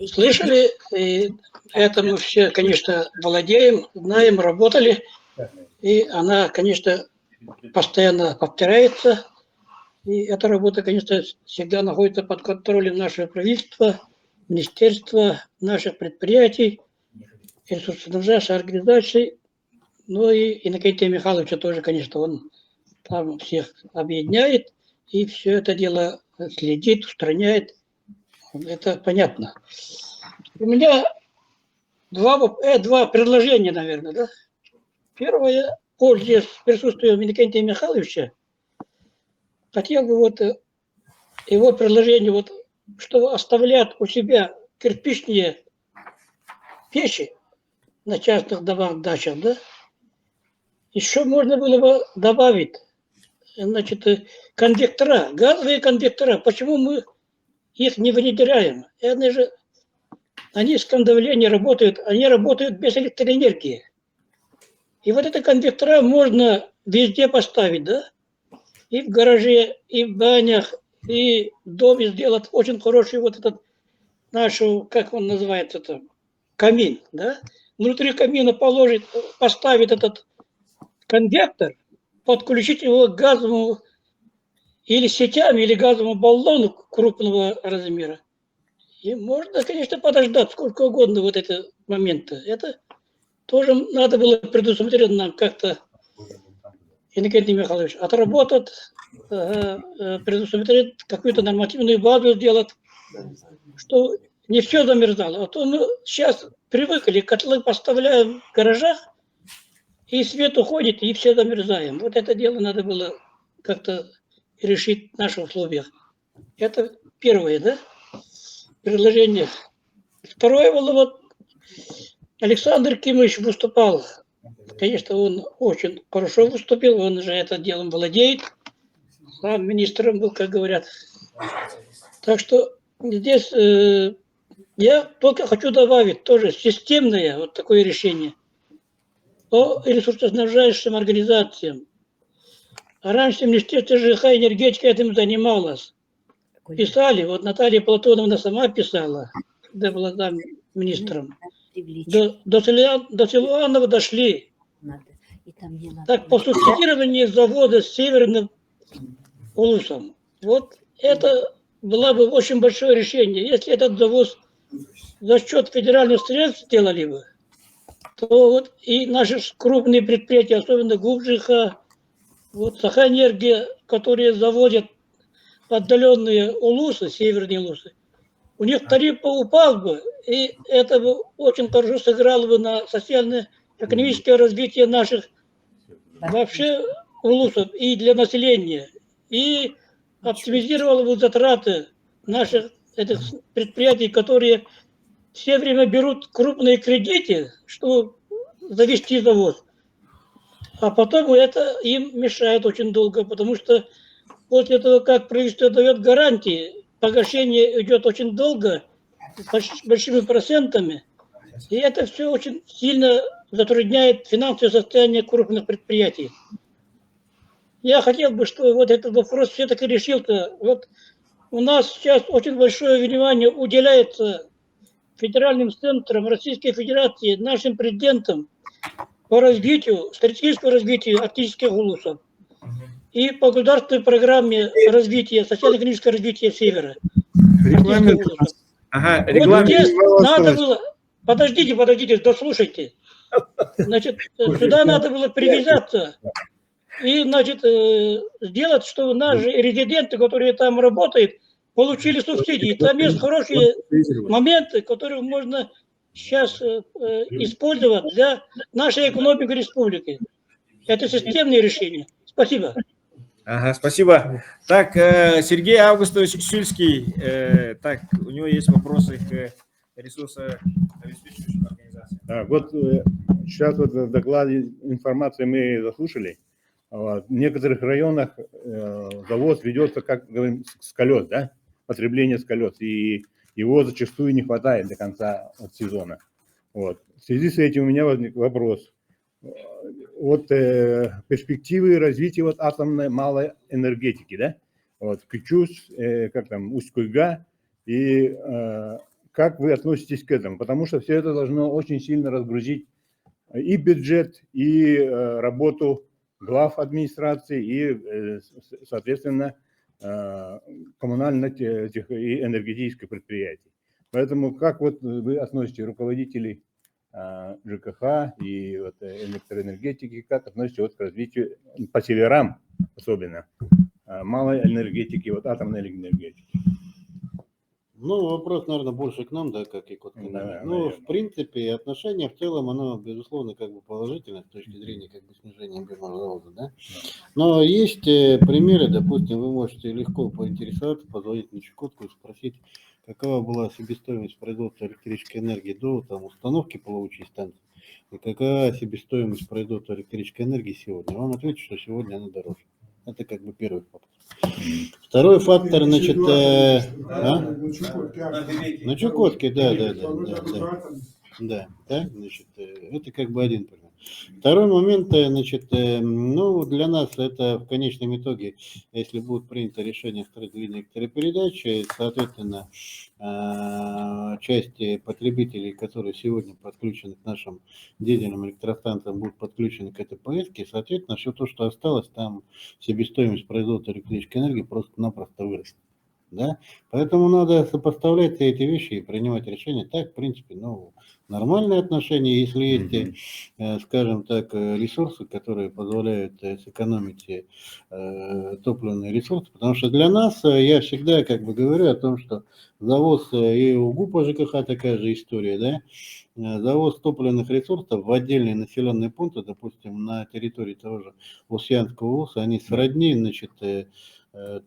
слышали, и это мы все, конечно, владеем, знаем, работали, и она, конечно, постоянно повторяется, и эта работа, конечно, всегда находится под контролем нашего правительства, министерства, наших предприятий, наших организаций, ну и Иннокентия Михайловича тоже, конечно, он там всех объединяет и все это дело следит, устраняет. Это понятно. У меня два предложения, наверное, да? Первое, пользуясь присутствием Иннокентия Михайловича, хотел бы его предложение, что оставляют у себя кирпичные печи на частных домах, дачах, да? Еще можно было бы добавить, конвектора, газовые конвектора. Почему мы их не внедряем? Они же на низком давлении работают, они работают без электроэнергии. И вот это конвектора можно везде поставить, да? И в гараже, и в банях, и в доме сделать очень хороший вот этот наш, как он называется, это, камин, да? Внутри камина поставить этот конвектор, подключить его к газовому или сетям, или газовому баллону крупного размера. И можно, конечно, подождать сколько угодно вот это моменты. Это тоже надо было предусмотреть нам как-то, Иннокентий Михайлович, отработать, предусмотреть какую-то нормативную базу сделать, что не все замерзало. А то мы сейчас привыкли, котлы поставляем в гаражах, и свет уходит, и все замерзаем. Вот это дело надо было как-то решить в наших условиях. Это первое, да, предложение. Второе было, вот Александр Кимович выступал. Конечно, он очень хорошо выступил, он же это делом владеет. Сам министром был, как говорят. Так что здесь я только хочу добавить тоже системное вот такое решение по ресурсоснабжающим организациям. А раньше Министерство ЖКХ и энергетики этим занималось. Писали, вот Наталья Платоновна сама писала, когда была замминистром. До Силуанова дошли. Так, по субсидированию завода с Северным Улусом. Вот это было бы очень большое решение. Если этот завод за счет федеральных средств сделали бы, то вот и наши крупные предприятия, особенно ГУП-ЖКХ, вот Сахэнерго, которые заводят отдаленные улусы, северные улусы, у них тариф упал бы, и это бы очень хорошо сыграло бы на социально-экономическое развитие наших вообще улусов и для населения, и оптимизировало бы затраты наших этих предприятий, которые все время берут крупные кредиты, чтобы завести завод. А потом это им мешает очень долго, потому что после того, как правительство дает гарантии, погашение идет очень долго, с большими процентами, и это все очень сильно затрудняет финансовое состояние крупных предприятий. Я хотел бы, чтобы вот этот вопрос все-таки решился. Вот у нас сейчас очень большое внимание уделяется федеральным центрам Российской Федерации, нашим президентам по развитию, стратегическому развитию арктических улусов и по государственной программе развития, социально-экономического развития Севера. Регламент. Ага, Вот регламент. здесь надо было... Подождите, дослушайте. Значит, сюда надо было привязаться и, значит, сделать, что наши резиденты, которые там работают, получили субсидии. Там есть хорошие моменты, которые можно сейчас использовать для нашей экономики республики. Это системные решения. Спасибо. Ага, спасибо. Так, Сергей Августович Шильский, так, у него есть вопросы к ресурсообеспечивающим организациям. Так, вот сейчас вот в докладе информации мы заслушали. Вот. В некоторых районах завоз ведется, как говорим, с колес, да, потребление с колес, и его зачастую не хватает до конца сезона. Вот. В связи с этим у меня возник вопрос. Вот перспективы развития вот атомной малой энергетики, да, вот Кычус, как там, Усть-Куйга, и как вы относитесь к этому? Потому что все это должно очень сильно разгрузить и бюджет, и работу глав администрации, и, соответственно, коммунальных и энергетических предприятий. Поэтому как вот вы относитесь, руководители ЖКХ и вот электроэнергетики, как относитесь вот к развитию по северам, особенно малой энергетики, вот атомной энергетики? Ну, вопрос, наверное, больше к нам, да, как и к Да, Ну, в принципе, отношение в целом, оно, безусловно, как бы положительное с точки зрения как бы снижения объема завода, да. Но есть примеры, допустим, вы можете легко поинтересоваться, позвонить на Чукотку и спросить, какова была себестоимость производства электрической энергии до там, установки плавучей станции, и какая себестоимость производства электрической энергии сегодня. Вам ответят, что сегодня она дороже. Это как бы первый фактор. Второй фактор, значит, на Чукотке, да, так, значит, это как бы один пример. Второй момент, значит, ну, для нас это в конечном итоге, если будет принято решение строить линии электропередачи, соответственно, части потребителей, которые сегодня подключены к нашим дизельным электростанциям, будут подключены к этой поездке, соответственно, все то, что осталось, там себестоимость производства электрической энергии просто-напросто вырастет. Да? Поэтому надо сопоставлять эти вещи и принимать решения. Так, в принципе, ну, нормальные отношения, если есть, скажем так, ресурсы, которые позволяют сэкономить топливные ресурсы. Потому что для нас, я всегда как бы говорю о том, что завоз и у ГУПа ЖКХ такая же история, да, завоз топливных ресурсов в отдельные населенные пункты, допустим, на территории того же Ульяновского УСа, они сродни, значит,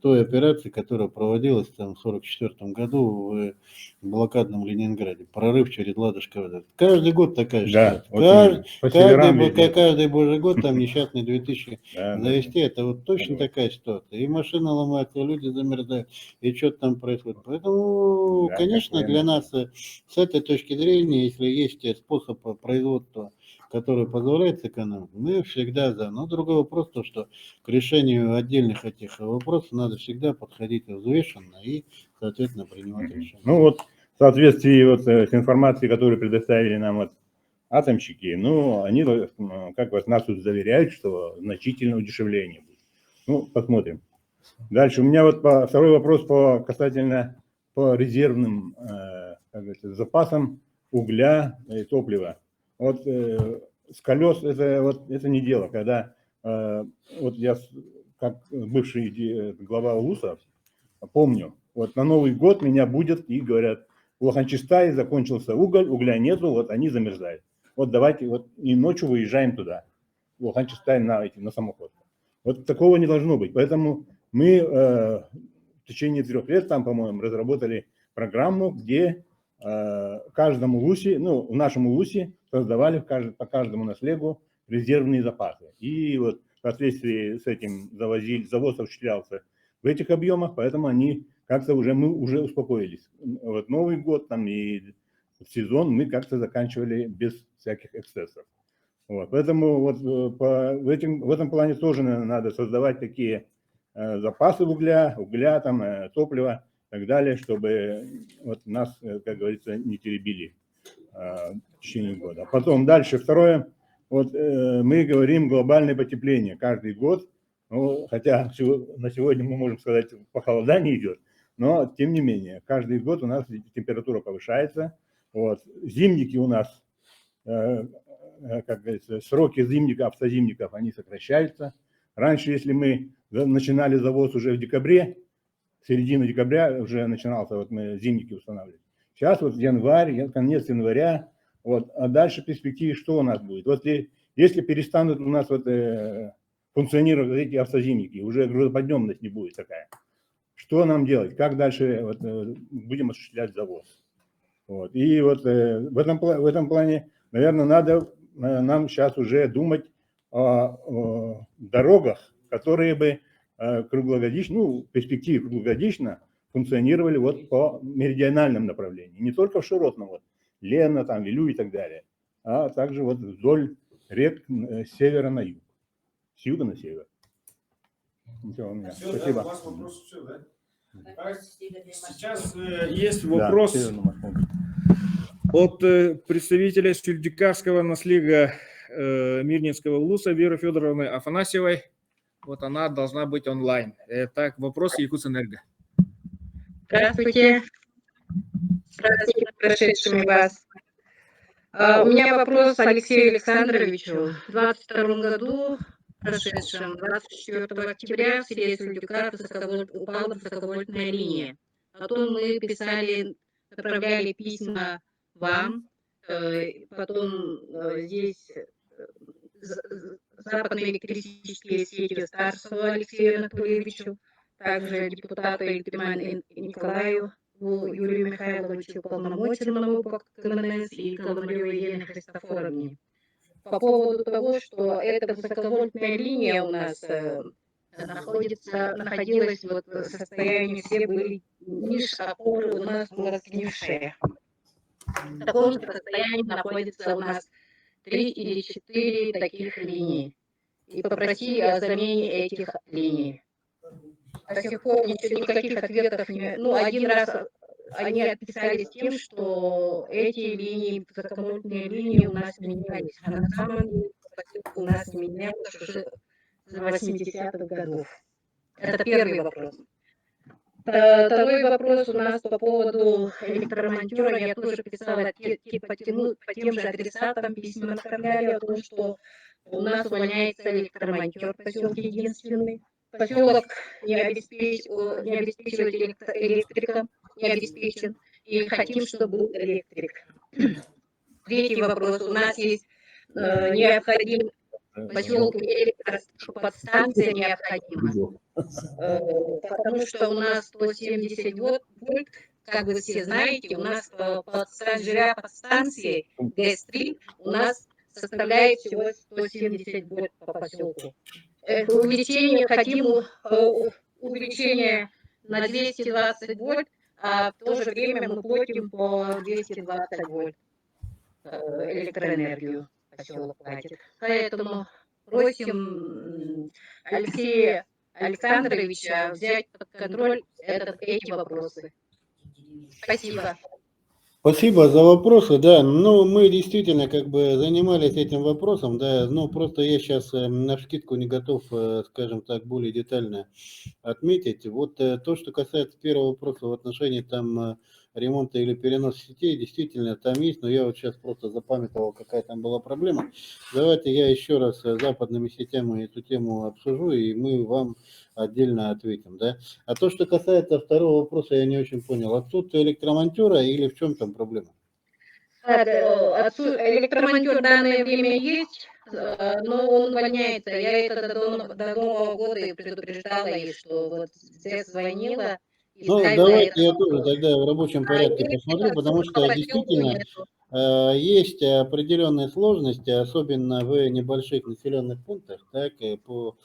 той операции, которая проводилась там в 1944 году в блокадном Ленинграде. Прорыв через Ладожское. Каждый год такая же ситуация. Каждый божий год там несчастный 2000 завести. Это вот точно такая ситуация. И машины ломаются, люди замерзают, и что-то там происходит. Поэтому, конечно, для нас с этой точки зрения, если есть способ производства, который позволяет сэкономить, мы всегда за. Но другой вопрос, то, что к решению отдельных этих вопросов надо всегда подходить взвешенно и, соответственно, принимать решения. Ну вот, в соответствии вот с информацией, которую предоставили нам вот атомщики, ну, они, как вот нас тут заверяют, что значительное удешевление будет. Ну, посмотрим. Дальше. У меня вот второй вопрос касательно по резервным как говорится, запасам угля и топлива. Вот с колес это не дело, когда вот я как бывший глава УЛУСа помню, вот на Новый год меня будет и говорят, в Лоханчистае закончился уголь, угля нету, вот они замерзают. Вот давайте, вот и ночью выезжаем туда, в Лоханчистай на самоход. Вот такого не должно быть. Поэтому мы в течение 3 лет там, по-моему, разработали программу, где каждому УЛУСе, ну, в нашем УЛУСе создавали по каждому наследию резервные запасы. И вот в соответствии с этим завоз осуществлялся в этих объемах, поэтому они как-то мы уже успокоились. Вот Новый год там и сезон мы как-то заканчивали без всяких эксцессов. Вот, поэтому вот в этом плане тоже надо создавать такие запасы угля там, топлива и так далее, чтобы вот нас, как говорится, не теребили в течение года. Потом дальше, второе, вот мы говорим глобальное потепление каждый год, ну, хотя на сегодня мы можем сказать, похолодание идет, но тем не менее, каждый год у нас температура повышается, вот, зимники у нас, как говорится, сроки автозимников, они сокращаются. Раньше, если мы начинали завоз уже в декабре, середина декабря уже начинался, вот мы зимники устанавливали. Сейчас вот январь, конец января, вот, а дальше в перспективе что у нас будет? Вот если перестанут у нас вот, функционировать эти автозимники, уже грузоподъемность не будет такая. Что нам делать? Как дальше вот, будем осуществлять завоз? Вот. И вот в этом плане, наверное, надо нам сейчас уже думать о дорогах, которые бы круглогодично, ну, в перспективе круглогодично функционировали вот по меридиональным направлениям. Не только в широтном, вот, Лена, там, Вилю и так далее, а также вот вдоль рек с севера на юг, с юга на север. Все, у меня. Все, Спасибо. да? У вас вопрос все, да? Сейчас есть вопрос от представителя Сюльдикарского наследия Мирнинского УЛУСа Веры Федоровны Афанасьевой. Вот она должна быть онлайн. Так, вопрос Якутэнерго. Здравствуйте. Здравствуйте, прошедшими вас. У меня вопрос Алексею Александровичу. В 2022 году, прошедшем, 24 октября, в селе Сюльдикар упала высоковольтная линия. Потом мы писали, отправляли письма вам, потом здесь западные электрические сети Старцеву Алексею Анатольевичу, также депутату Ильтиману Николаю, Юрию Михайловичу, уполномоченному по КМНС и Коломаревой Елене Христофоровне. По поводу того, что эта высоковольтная линия у нас находилась вот в состоянии, все были ниш опоры у нас была сгнившая. В таком же состоянии находится у нас 3 или 4 таких линий. И попросили о замене этих линий. До сих пор никаких ответов не... Ну, один раз они отписались тем, что эти линии, высокомольтные линии у нас менялись. А на самом деле у нас не менялось уже с 80-х годов. Это первый вопрос. Второй вопрос у нас по поводу электромонтера. Я тоже писала по тем же адресатам письма направляли о том, что у нас увольняется электромонтер в поселке единственный. Поселок не обеспечивает электриком, не обеспечен. И хотим, чтобы был электрик. Третий вопрос. У нас есть необходим в поселке электроподстанция необходима. Потому что у нас 170 вольт, как вы все знаете, у нас живя подстанции ГЭС-3 у нас составляет всего 170 вольт по поселку. Хотим увеличение на 220 вольт, а в то же время мы платим по 220 вольт электроэнергию поселок платит. Поэтому просим Алексея Александровича взять под контроль эти вопросы. Спасибо. Спасибо за вопросы, да, ну мы действительно как бы занимались этим вопросом, да, ну просто я сейчас навскидку не готов, скажем так, более детально отметить. Вот то, что касается первого вопроса в отношении там ремонта или переноса сетей, действительно там есть, но я вот сейчас просто запамятовал, какая там была проблема. Давайте я еще раз с западными сетями эту тему обсужу, и мы вам отдельно ответим, да. А то, что касается второго вопроса, я не очень понял. Отсутствие электромонтера или в чем там проблема? Электромонтер в данное время есть, но он увольняется. Я это до Нового года и предупреждала, и что вот здесь звонила. Ну, давайте я тоже тогда в рабочем порядке посмотрю, потому что действительно есть определенные сложности, особенно в небольших населенных пунктах, так, по,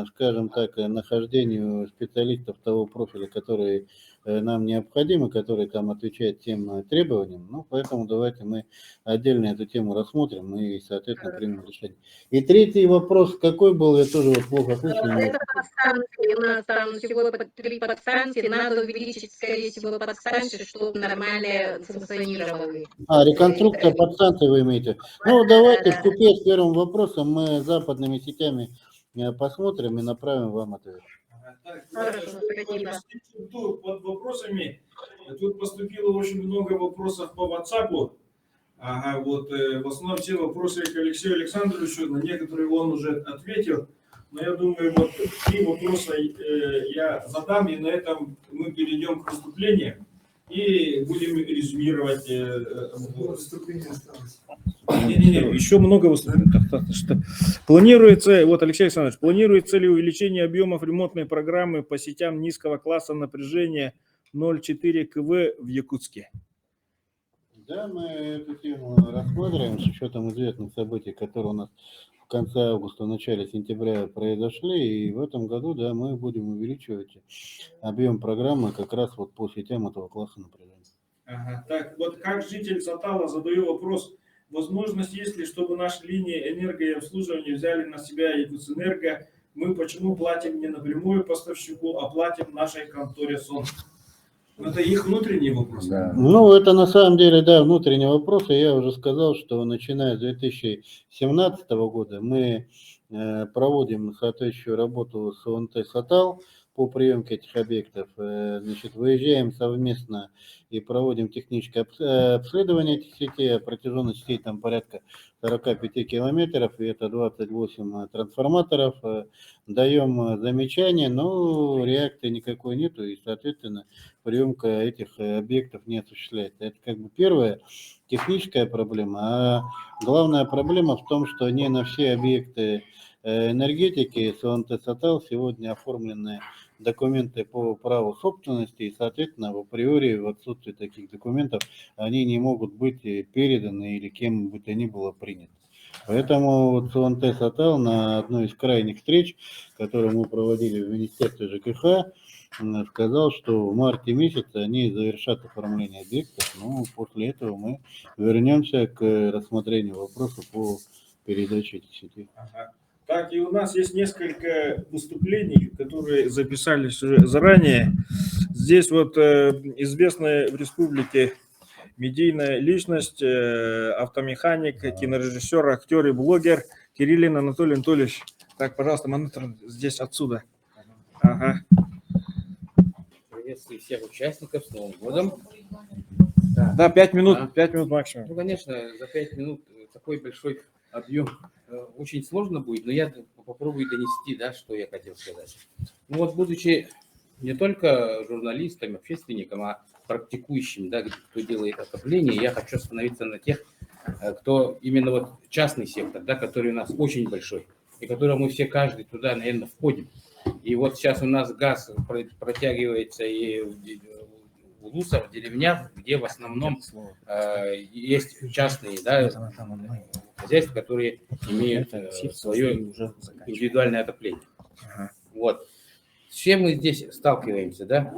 скажем так, нахождению специалистов того профиля, который нам необходимы, которые там отвечают тем требованиям. Ну, поэтому давайте мы отдельно эту тему рассмотрим и, соответственно, примем решение. И третий вопрос, какой был, я тоже вот плохо слышал. Это подстанции, у нас там всего 3 подстанции, надо увеличить, скорее всего, подстанции, чтобы нормально функционировали. Реконструкция подстанции вы имеете. Ну, давайте в купе с первым вопросом мы западными сетями посмотрим и направим вам ответ. Хорошо, спасибо. Под вопросами тут поступило очень много вопросов по WhatsApp. Ага, вот в основном все вопросы к Алексею Александровичу, на некоторые он уже ответил. Но я думаю, вот 3 вопроса я задам, и на этом мы перейдем к выступлению и будем резюмировать. Выступление осталось. Не, еще много выступлений. Планируется, вот Алексей Александрович, планируется ли увеличение объемов ремонтной программы по сетям низкого класса напряжения 0,4 КВ в Якутске? Да, мы эту тему рассматриваем с учетом известных событий, которые у нас в конце августа, в начале сентября произошли. И в этом году, да, мы будем увеличивать объем программы как раз вот по сетям этого класса напряжения. Ага. Так, вот как житель Сатала задаю вопрос, возможность есть ли, чтобы наши линии энерго и обслуживания взяли на себя Якутсэнерго, мы почему платим не напрямую поставщику, а платим нашей конторе СОН? Это их внутренний вопрос. Да. Ну, это на самом деле, да, внутренний вопрос. И я уже сказал, что начиная с 2017 года мы проводим соответствующую работу с ОНТ «Сатал» по приемке этих объектов. Значит, выезжаем совместно и проводим техническое обследование этих сетей. Протяженность сетей там порядка 45 километров, и это 28 трансформаторов. Даем замечания, но реакции никакой нету, и, соответственно, приемка этих объектов не осуществляется. Это как бы первая техническая проблема. А главная проблема в том, что не на все объекты энергетики с ОНТ «Сатал» сегодня оформлены документы по праву собственности, и, соответственно, в априори, в отсутствии таких документов, они не могут быть переданы или кем бы то ни было принято. Поэтому вот Суанте Сатал на одной из крайних встреч, которую мы проводили в Министерстве ЖКХ, сказал, что в марте месяце они завершат оформление объектов, но после этого мы вернемся к рассмотрению вопроса по передаче этих сетей. Ага. Так, и у нас есть несколько выступлений, которые записались уже заранее. Здесь вот известная в республике медийная личность, автомеханик, кинорежиссер, актер и блогер Кириллин Анатолий Анатольевич. Так, пожалуйста, монитор здесь отсюда. Ага. Приветствую всех участников с Новым годом. Да, 5 минут, 5 минут максимум. Ну, конечно, за 5 минут такой большой объем очень сложно будет, но я попробую донести, да, что я хотел сказать. Ну вот, будучи не только журналистом, общественником, а практикующим, да, кто делает отопление, я хочу остановиться на тех, кто именно вот частный сектор, да, который у нас очень большой, и который мы все, каждый туда, наверное, входим. И вот сейчас у нас газ протягивается и в Лусах, в деревнях, где в основном есть частные, да, хозяйства, которые имеют свое индивидуальное отопление. Вот. С чем мы здесь сталкиваемся, да?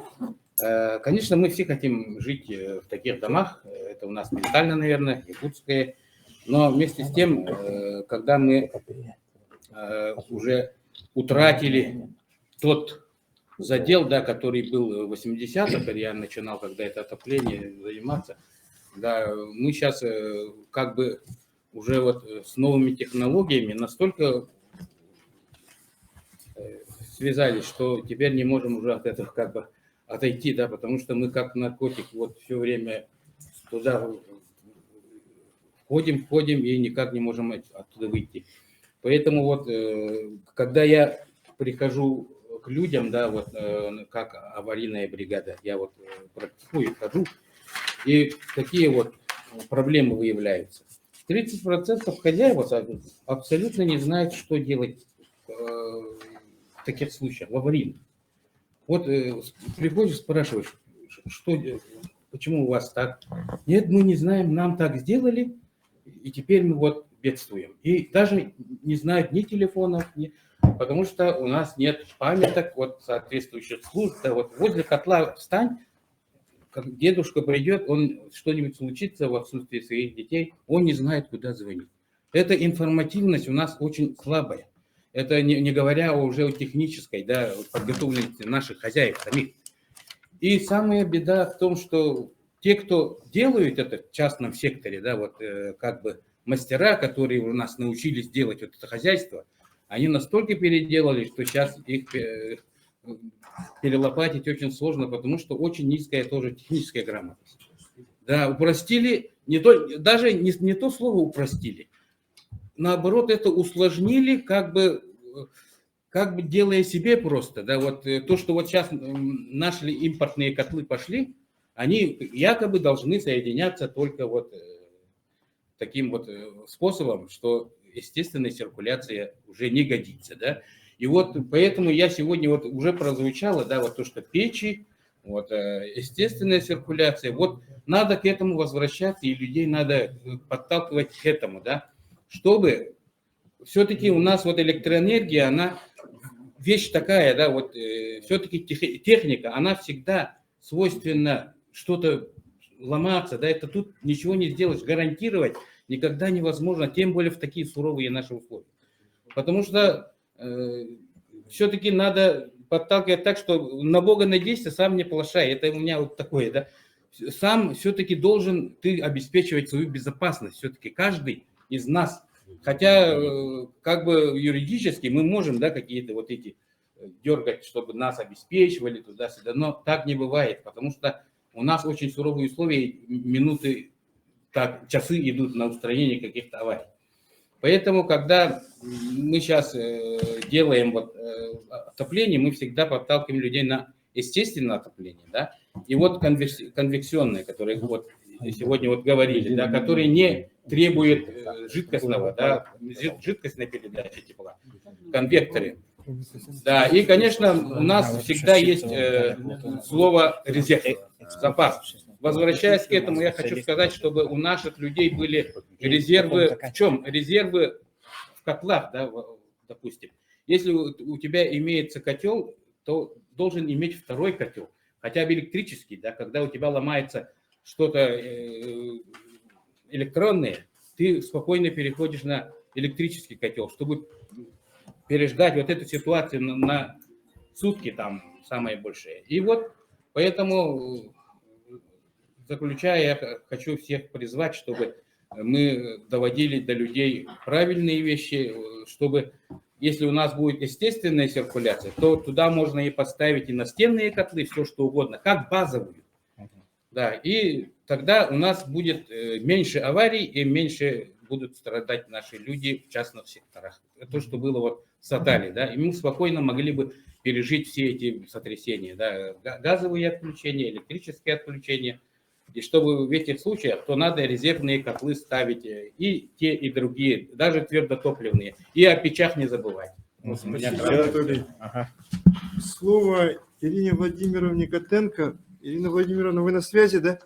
Конечно, мы все хотим жить в таких домах, это у нас ментально, наверное, якутское, но вместе с тем, когда мы уже утратили тот задел, да, который был в 80-х, когда я начинал, когда это отопление заниматься, да, мы сейчас как бы уже вот с новыми технологиями настолько связались, что теперь не можем уже от этого как бы отойти, да, потому что мы как наркотик вот все время туда входим и никак не можем оттуда выйти. Поэтому вот когда я прихожу к людям, да, вот как аварийная бригада, я вот практикую, хожу, и такие вот проблемы выявляются. 30% хозяев абсолютно не знают, что делать в таких случаях, в аварийных. Вот приходишь, спрашиваешь, что, почему у вас так? Нет, мы не знаем, нам так сделали, и теперь мы вот бедствуем. И даже не знают ни телефонов, потому что у нас нет памяток вот соответствующих служб. Да, вот возле котла встань, как дедушка придет, он что-нибудь случится в отсутствии своих детей, он не знает, куда звонить. Эта информативность у нас очень слабая. Это не говоря уже о технической, да, подготовленности наших хозяев самих. И самая беда в том, что те, кто делают это в частном секторе, да, вот как бы мастера, которые у нас научились делать вот это хозяйство, они настолько переделали, что сейчас их перелопатить очень сложно, потому что очень низкая тоже техническая грамотность. Да, упростили, даже не то слово упростили, наоборот, это усложнили, как бы делая себе просто, да, вот то, что вот сейчас наши импортные котлы пошли, они якобы должны соединяться только вот таким вот способом, что естественная циркуляция уже не годится, да. И вот поэтому я сегодня вот уже прозвучало, да, вот то, что печи, вот естественная циркуляция, вот надо к этому возвращаться, и людей надо подталкивать к этому, да, чтобы все-таки у нас вот электроэнергия, она вещь такая, да, вот все-таки техника, она всегда свойственна что-то ломаться, да, это тут ничего не сделаешь, гарантировать никогда невозможно, тем более в такие суровые наши условия. Потому что все-таки надо подталкивать так, что на Бога надейся, сам не плашай. Это у меня вот такое, да. Сам все-таки должен ты обеспечивать свою безопасность. Все-таки каждый из нас. Хотя как бы юридически мы можем, да, какие-то вот эти дергать, чтобы нас обеспечивали туда-сюда, но так не бывает, потому что у нас очень суровые условия, минуты, так, часы идут на устранение каких-то аварий. Поэтому, когда мы сейчас делаем вот отопление, мы всегда подталкиваем людей на естественное отопление, да, и вот конвекционное, которое вот сегодня вот говорили, да, которые не требует жидкостного, да, жидкостной передачи тепла, конвекторы. Да, и, конечно, у нас всегда есть слово резерв, запас. возвращаясь к этому, я хочу сказать, чтобы у наших людей были резервы. В чем? Резервы в котлах, да, допустим. Если у тебя имеется котел, то должен иметь второй котел, хотя бы электрический, да, когда у тебя ломается что-то электронное, ты спокойно переходишь на электрический котел, чтобы переждать вот эту ситуацию на сутки, там, самое большее. И вот, поэтому, заключая, я хочу всех призвать, чтобы мы доводили до людей правильные вещи, чтобы, если у нас будет естественная циркуляция, то туда можно и поставить и настенные котлы, все что угодно, как базовую. Да, и тогда у нас будет меньше аварий и меньше будут страдать наши люди в частных секторах. То, что было вот в Сатале, да, и мы спокойно могли бы пережить все эти сотрясения, да, газовые отключения, электрические отключения. И чтобы в этих случаях, то надо резервные котлы ставить, и те, и другие, даже твердотопливные. И о печах не забывать. Слово Ирине Владимировне Котенко. Ирина Владимировна, вы на связи, да?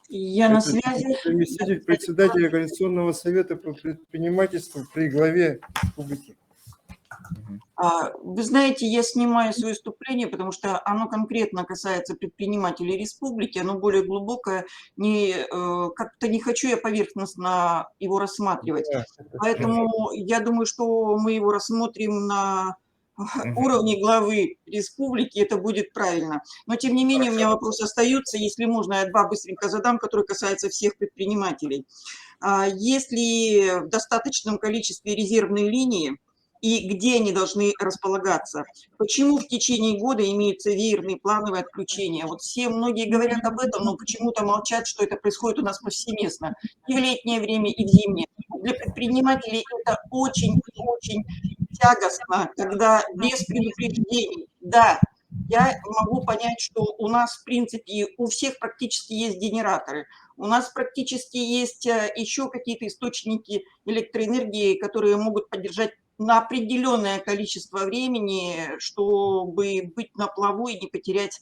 Я на связи. Заместитель председателя Координационного совета по предпринимательству при главе республики. Вы знаете, я снимаю свое выступление, потому что оно конкретно касается предпринимателей республики, оно более глубокое, как-то не хочу я поверхностно его рассматривать. Поэтому я думаю, что мы его рассмотрим на уровне главы республики, это будет правильно. Но тем не менее у меня вопросы остаются, если можно, я два быстренько задам, которые касаются всех предпринимателей. Есть ли в достаточном количестве резервные линии и где они должны располагаться? Почему в течение года имеются веерные плановые отключения? Вот многие говорят об этом, но почему-то молчат, что это происходит у нас повсеместно. И в летнее время, и в зимнее. Для предпринимателей это очень-очень тягостно, когда без предупреждений. Да, я могу понять, что у нас, в принципе, у всех практически есть генераторы. У нас практически есть еще какие-то источники электроэнергии, которые могут поддержать на определенное количество времени, чтобы быть на плаву и не потерять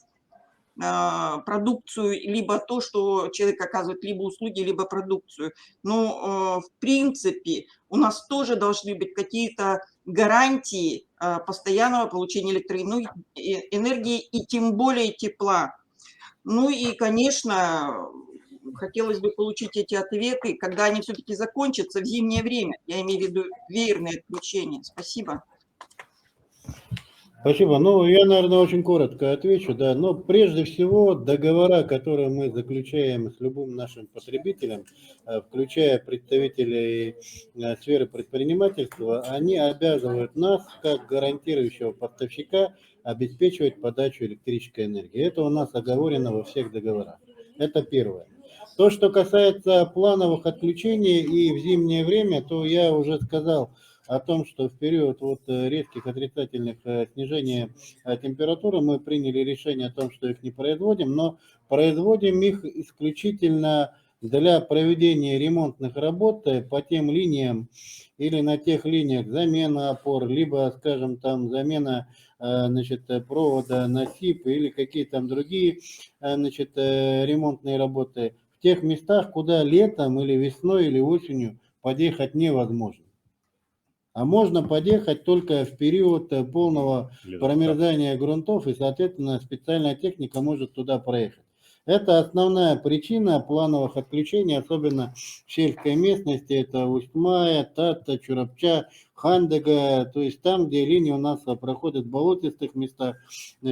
продукцию, либо то, что человек оказывает, либо услуги, либо продукцию. Но, в принципе, у нас тоже должны быть какие-то гарантии постоянного получения электроэнергии и тем более тепла. Ну и, конечно, хотелось бы получить эти ответы, когда они все-таки закончатся в зимнее время. Я имею в виду веерные отключения. Спасибо. Спасибо. Ну, я, наверное, очень коротко отвечу, да. Но прежде всего договора, которые мы заключаем с любым нашим потребителем, включая представителей сферы предпринимательства, они обязывают нас, как гарантирующего поставщика, обеспечивать подачу электрической энергии. Это у нас оговорено во всех договорах. Это первое. То, что касается плановых отключений и в зимнее время, то я уже сказал о том, что в период резких отрицательных снижения температуры мы приняли решение о том, что их не производим, но производим их исключительно для проведения ремонтных работ по тем линиям или на тех линиях замена опор, либо, скажем, там замена провода на СИП или какие-то там другие ремонтные работы в тех местах, куда летом или весной или осенью подъехать невозможно. А можно подъехать только в период полного промерзания грунтов, и, соответственно, специальная техника может туда проехать. Это основная причина плановых отключений, особенно в сельской местности. Это Усть-Мая, Тата, Чурапча, Хандага, то есть там, где линии у нас проходят в болотистых местах, в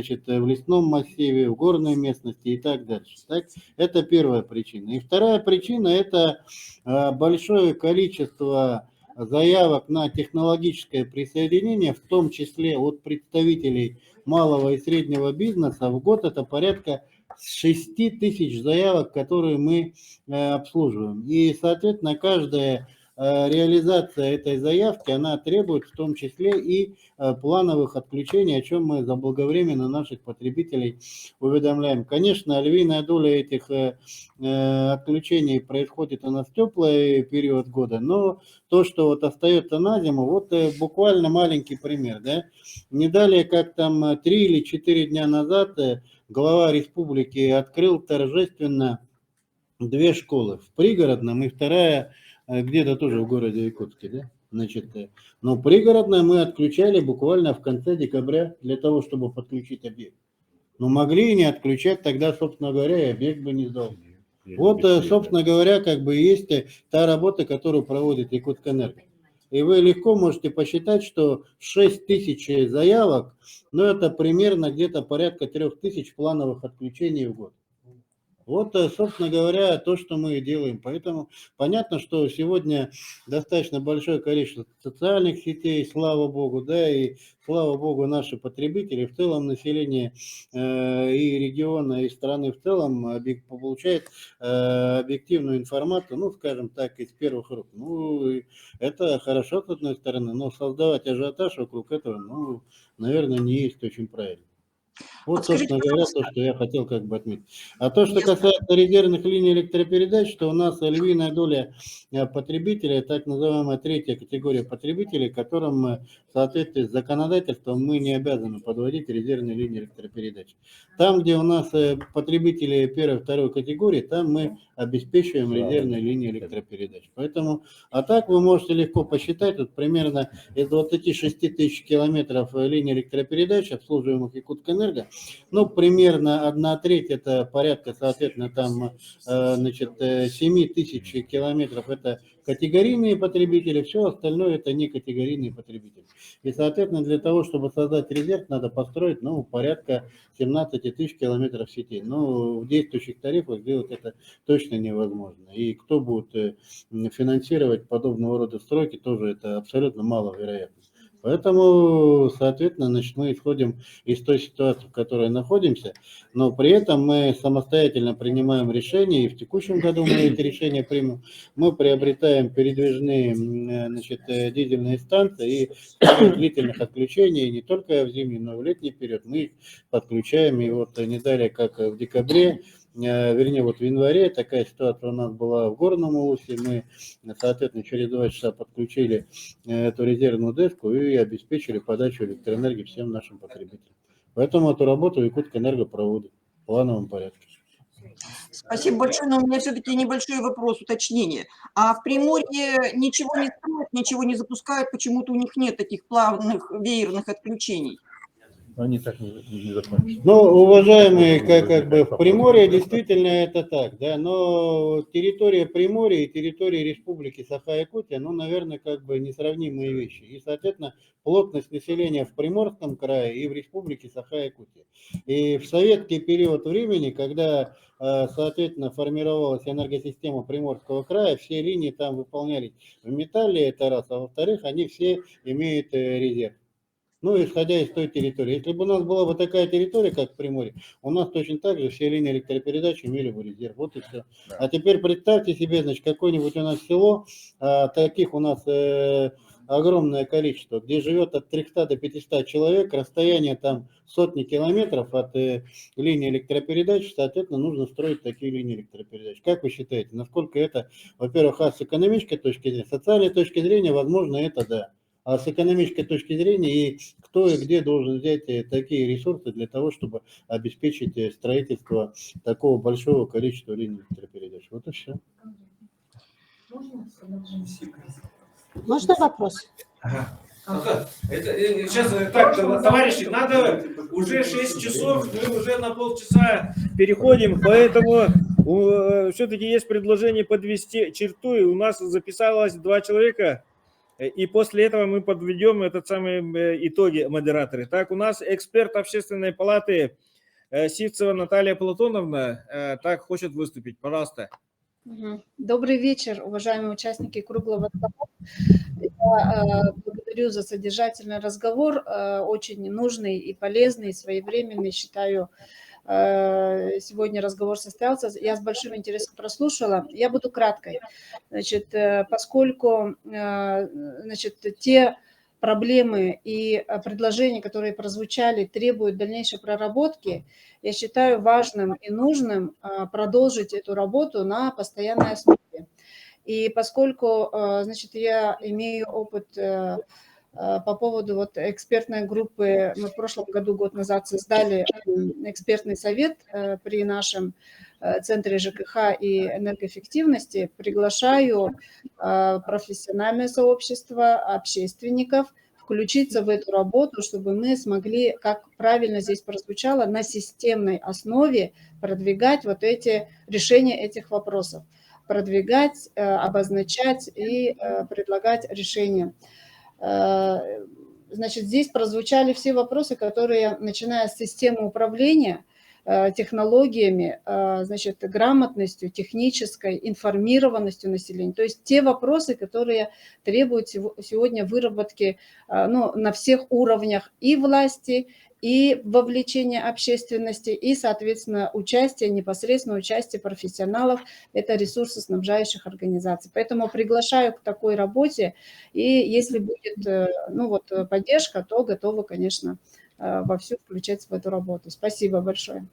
лесном массиве, в горной местности и так дальше. Так? Это первая причина. И вторая причина – это большое количество заявок на технологическое присоединение, в том числе от представителей малого и среднего бизнеса. В год это порядка 6 тысяч заявок, которые мы обслуживаем. И, соответственно, каждая реализация этой заявки, она требует в том числе и плановых отключений, о чем мы заблаговременно наших потребителей уведомляем. Конечно, львиная доля этих отключений происходит у нас в теплый период года, но то, что остается на зиму, буквально маленький пример. Да? Не далее, как там 3 или 4 дня назад глава республики открыл торжественно 2 школы в пригородном и вторая где-то тоже в городе Якутске, да? Значит, но пригородное мы отключали буквально в конце декабря для того, чтобы подключить объект. Но могли и не отключать, тогда, собственно говоря, и объект бы не сдал. Вот, собственно говоря, как бы есть та работа, которую проводит Якутскэнерго. И вы легко можете посчитать, что 6 тысяч заявок, ну это примерно где-то порядка 3 тысяч плановых отключений в год. Вот, собственно говоря, то, что мы делаем. Поэтому понятно, что сегодня достаточно большое количество социальных сетей, слава богу, да, и слава богу, наши потребители, в целом население и региона, и страны в целом получает объективную информацию, ну, скажем так, из первых рук. Ну, и это хорошо, с одной стороны, но создавать ажиотаж вокруг этого, ну, наверное, не есть очень правильно. Вот, собственно говоря, то, что я хотел как бы отметить. А то, что касается резервных линий электропередач, то у нас львиная доля потребителей, так называемая третья категория потребителей, которым в соответствии с законодательством мы не обязаны подводить резервные линии электропередач. Там, где у нас потребители первой, второй категории, там мы обеспечиваем резервные линии электропередач. Поэтому, а так вы можете легко посчитать, вот примерно из 26 тысяч километров линий электропередач, обслуживаемых Якутскэнерго, ну, примерно 1/3, это порядка, соответственно, там, значит, 7 тысяч километров, это категорийные потребители, все остальное это не категорийные потребители. И, соответственно, для того, чтобы создать резерв, надо построить, ну, порядка 17 тысяч километров сетей. Но в действующих тарифах сделать это точно невозможно. И кто будет финансировать подобного рода стройки, тоже это абсолютно маловероятно. Поэтому, соответственно, значит, мы исходим из той ситуации, в которой находимся, но при этом мы самостоятельно принимаем решения, и в текущем году мы эти решения примем. Мы приобретаем передвижные, значит, дизельные станции, и в длительных отключений, не только в зимний, но и в летний период, мы их подключаем. И вот не далее, как в декабре, вернее, вот в январе такая ситуация у нас была в Горном Улусе. Мы, соответственно, через 2 часа подключили эту резервную деску и обеспечили подачу электроэнергии всем нашим потребителям. Поэтому эту работу Якутскэнерго проводит в плановом порядке. Спасибо большое, но у меня все-таки небольшой вопрос, уточнение. А в Приморье ничего не строят, ничего не запускают, почему-то у них нет таких плавных веерных отключений? Они так не закончат. Ну, уважаемые, как бы в Приморье действительно это так, да, но территория Приморья и территория Республики Саха-Якутия, ну, наверное, как бы несравнимые вещи. И, соответственно, плотность населения в Приморском крае и в Республике Саха-Якутия. И в советский период времени, когда, соответственно, формировалась энергосистема Приморского края, все линии там выполнялись в металле, это раз, а во-вторых, они все имеют резерв. Ну, исходя из той территории. Если бы у нас была бы такая территория, как в Приморье, у нас точно так же все линии электропередач имели бы резерв. Вот и все. Да. А теперь представьте себе, значит, какое-нибудь у нас село, таких у нас огромное количество, где живет от 300 до 500 человек, расстояние там сотни километров от линии электропередач, соответственно, нужно строить такие линии электропередач. Как вы считаете, насколько это, во-первых, с экономической точки зрения, с социальной точки зрения, возможно, это да. А с экономической точки зрения, и кто и где должен взять такие ресурсы для того, чтобы обеспечить строительство такого большого количества линий электропередач. Вот и все. Можно вопрос? Ага. Сейчас так, товарищи, надо уже 6 часов, мы уже на полчаса переходим, поэтому все-таки есть предложение подвести черту, и у нас записалось 2 человека. И после этого мы подведем этот самый итоги, модераторы. Так, у нас эксперт Общественной палаты Сивцева Наталья Платоновна так хочет выступить. Пожалуйста. Добрый вечер, уважаемые участники круглого стола. Я благодарю за содержательный разговор, очень нужный и полезный, своевременный, считаю. Сегодня разговор состоялся, я с большим интересом прослушала. Я буду краткой. Значит, поскольку значит, те проблемы и предложения, которые прозвучали, требуют дальнейшей проработки, я считаю важным и нужным продолжить эту работу на постоянной основе. И поскольку, значит, я имею опыт по поводу вот экспертной группы, мы в прошлом году, год назад, создали экспертный совет при нашем Центре ЖКХ и энергоэффективности, приглашаю профессиональное сообщество, общественников включиться в эту работу, чтобы мы смогли, как правильно здесь прозвучало, на системной основе продвигать вот эти решения этих вопросов, продвигать, обозначать и предлагать решения. Значит, здесь прозвучали все вопросы, которые, начиная с системы управления, технологиями, значит, грамотностью, технической, информированностью населения. То есть те вопросы, которые требуют сегодня выработки на всех уровнях и власти, и вовлечения общественности, и, соответственно, непосредственно участие профессионалов, это ресурсоснабжающих организаций. Поэтому приглашаю к такой работе, и если будет поддержка, то готова, конечно, вовсю включаться в эту работу. Спасибо большое.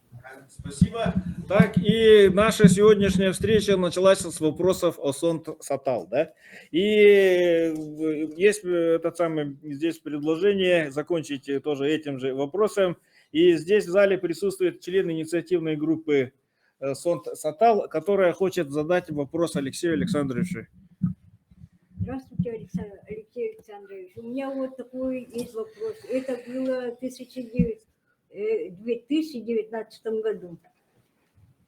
Спасибо. Так, и наша сегодняшняя встреча началась с вопросов о Сон-Сатал, да? И есть здесь предложение закончить тоже этим же вопросом. И здесь в зале присутствует член инициативной группы Сон-Сатал, которая хочет задать вопрос Алексею Александровичу. Здравствуйте, Алексей Александрович. У меня вот такой есть вопрос. Это было в 2019 году.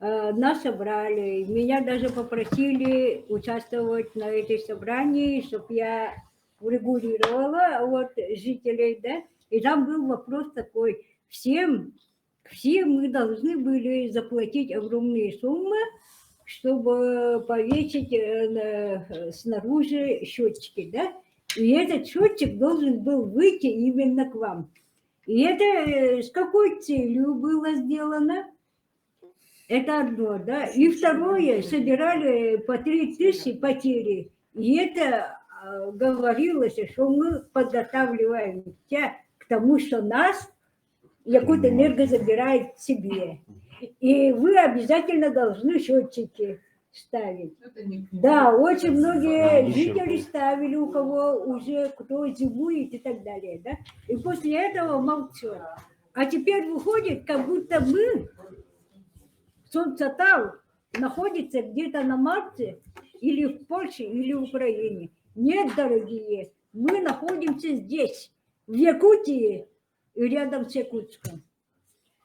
Нас собрали, меня даже попросили участвовать на этой собрании, чтобы я урегулировала жителей, да. И там был вопрос такой: все мы должны были заплатить огромные суммы, чтобы повесить снаружи счетчики, да? И этот счетчик должен был выйти именно к вам. И это с какой целью было сделано? Это одно, да? И второе, собирали по 3000 потери. И это говорилось, что мы подготавливаемся к тому, что нас Якутэнерго забирает себе. И вы обязательно должны счетчики ставить. Да, очень многие жители ставили, у кого уже кто зимует и так далее. Да? И после этого молчат. А теперь выходит, как будто мы, Сон-Сатал, находится где-то на Марсе, или в Польше, или в Украине. Нет, дорогие, мы находимся здесь, в Якутии, рядом с Якутском.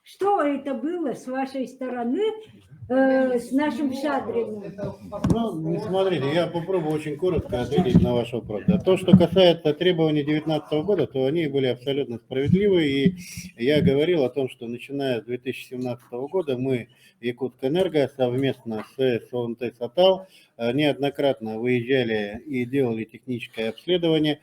Что это было с вашей стороны, с нашим Шадриным? Ну, смотрите, я попробую очень коротко ответить на ваш вопрос. Да. То, что касается требований 2019 года, то они были абсолютно справедливы. И я говорил о том, что начиная с 2017 года мы, Якутэнерго, совместно с СОНТ-Сатал, неоднократно выезжали и делали техническое обследование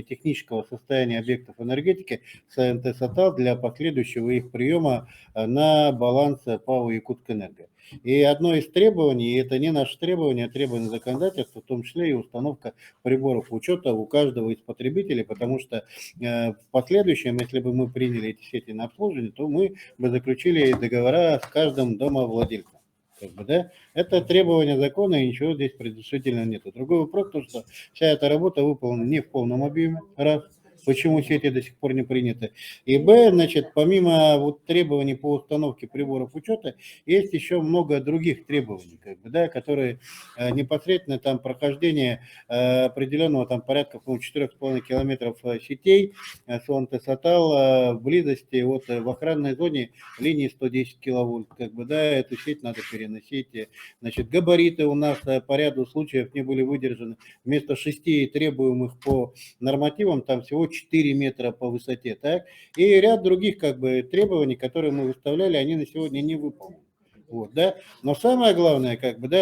технического состояния объектов энергетики СНТ-Сатал для последующего их приема на баланс ПАО Якутэнерго. И одно из требований, и это не наше требование, а требование законодательства, в том числе и установка приборов учета у каждого из потребителей, потому что в последующем, если бы мы приняли эти сети на обслуживание, то мы бы заключили договора с каждым домовладельцем. Да? Это требование закона, и ничего здесь предусмотрительного нет. Другой вопрос, то, что вся эта работа выполнена не в полном объеме, раз. Почему сети до сих пор не приняты. И Б, значит, помимо требований по установке приборов учета, есть еще много других требований, которые непосредственно там прохождение определенного там порядка 4,5 километров сетей СОНТ-Сатал в близости в охранной зоне линии 110 киловольт. Эту сеть надо переносить. Значит, габариты у нас по ряду случаев не были выдержаны. Вместо 6 требуемых по нормативам, там всего 4 метра по высоте, так? И ряд других требований, которые мы выставляли, они на сегодня не выполнены. Да? Но самое главное,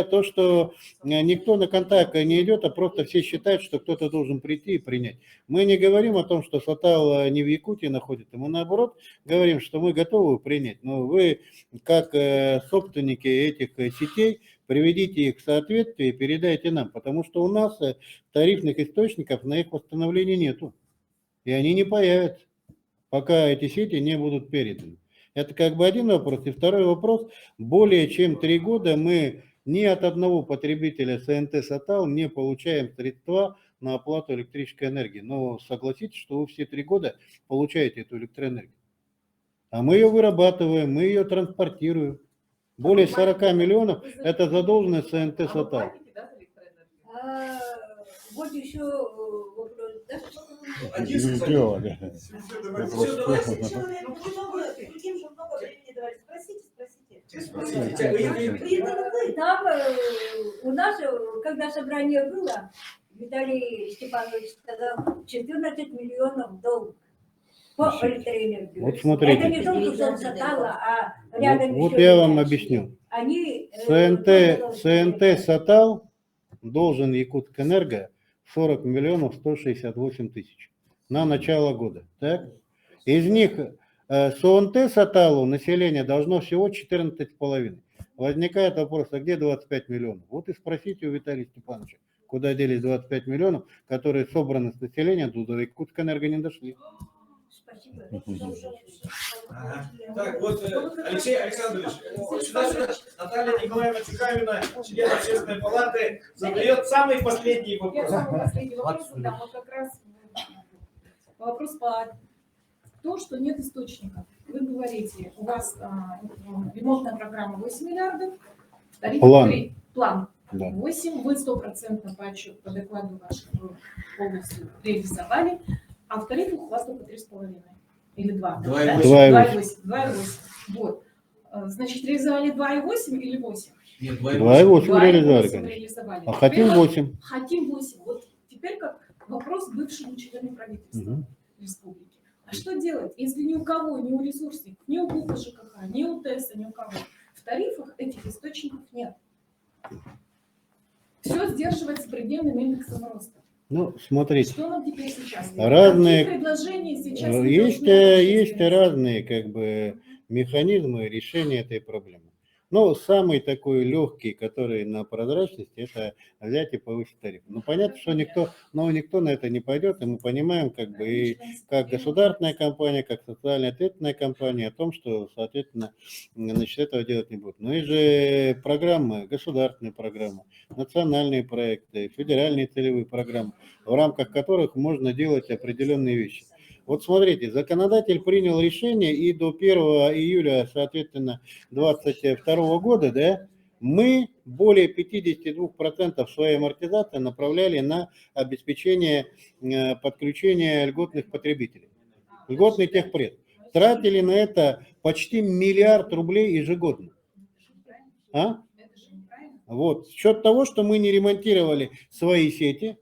то, что никто на контакт не идет, а просто все считают, что кто-то должен прийти и принять. Мы не говорим о том, что Сатал не в Якутии находится, мы наоборот говорим, что мы готовы принять. Но вы, как собственники этих сетей, приведите их в соответствие и передайте нам, потому что у нас тарифных источников на их восстановление нету. И они не появятся, пока эти сети не будут переданы. Это один вопрос. И второй вопрос. Более чем 3 года мы ни от одного потребителя СНТ-Сатал не получаем средства на оплату электрической энергии. Но согласитесь, что вы все 3 года получаете эту электроэнергию. А мы ее вырабатываем, мы ее транспортируем. Более 40 миллионов – это задолженность СНТ «Сатал». Вот еще вопрос, да? Дело, да. Там у нас, когда собрание было, Виталий Степанович сказал, 14 миллионов долг по электроэнергии. Вот смотрите. Это не только Сатала, а рядом Вот еще я есть. вам объясню. Они, СНТ «Сатал» должен Якутскэнерго 40 миллионов 168 тысяч на начало года. Так? Из них СОНТ «Саталу» население должно всего 14,5. Возникает вопрос, а где 25 миллионов? Вот и спросите у Виталия Степановича, куда делись 25 миллионов, которые собраны с населения, до Якутскэнерго не дошли. Так, вот Алексей Александрович, сюда Наталья Николаевна Чухавина, член Общественной палаты, задает самый последний вопрос. Я самый последний вопрос задам. Вот как раз вопрос по то, что нет источников. Вы говорите, у вас ремонтная программа 8 миллиардов, тариф план Да. 8, вы 100% по отчету, по докладу вашему полностью реализовали, а в тарифах у вас только 3,5 или 2. 2,8. Вот. Значит, реализовали 2,8 или 8? Нет, 2,8 реализовали, реализовали. А хотим 8. Хотим 8. Вот теперь как вопрос бывшему члену правительства республики. А что делать, если ни у кого, ни у ресурсников, ни у ГУПа ЖКХ, ни у ТЭСа, ни у кого в тарифах этих источников нет? Все сдерживается предельным индексом роста. Ну, смотрите. Что нам теперь сейчас? Разные, Какие предложения сейчас есть разные как бы механизмы решения этой проблемы. Ну, самый такой легкий, который на прозрачности, это взять и повысить тариф. Ну, понятно, что никто на это не пойдет, и мы понимаем, как бы, и как государственная компания, как социально ответственная компания, о том, что, соответственно, значит, этого делать не будут. Но и же программы, государственные программы, национальные проекты, федеральные целевые программы, в рамках которых можно делать определенные вещи. Вот смотрите, законодатель принял решение, и до 1 июля, соответственно, 2022 года, да, мы более 52% своей амортизации направляли на обеспечение подключения льготных потребителей. Льготный техпред. Тратили на это почти 1 миллиард рублей ежегодно. А? Вот. В счет того, что мы не ремонтировали свои сети,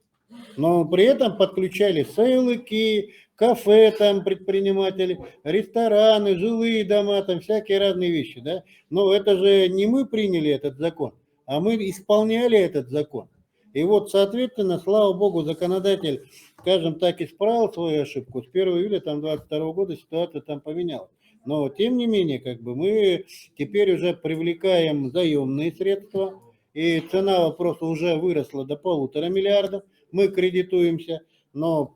но при этом подключали сейлыки, кафе там предприниматели, рестораны, жилые дома, там всякие разные вещи, да. Но это же не мы приняли этот закон, а мы исполняли этот закон. И вот, соответственно, слава богу, законодатель, скажем так, исправил свою ошибку. С 1 июля 2022 года ситуация там поменялась. Но, тем не менее, как бы мы теперь уже привлекаем заемные средства, и цена вопроса уже выросла до 1,5 миллиарда. Мы кредитуемся, но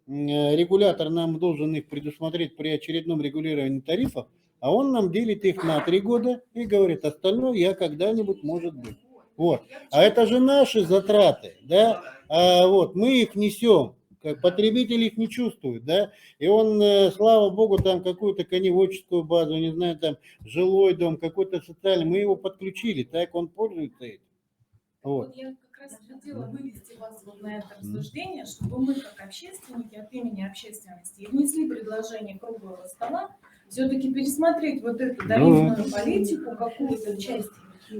регулятор нам должен их предусмотреть при очередном регулировании тарифов, а он нам делит их на 3 года и говорит, остальное я когда-нибудь может быть. Вот. А это же наши затраты, да, а вот мы их несем, как потребитель их не чувствует, да, и он, слава богу, там какую-то коневодческую базу, не знаю, там жилой дом, какой-то социальный, мы его подключили, так он пользуется этим. Вот. Я как раз хотела вывести вас вот на это рассуждение, чтобы мы, как общественники, от имени общественности, внесли предложение круглого стола, все-таки пересмотреть вот эту тарифную политику, какую-то часть,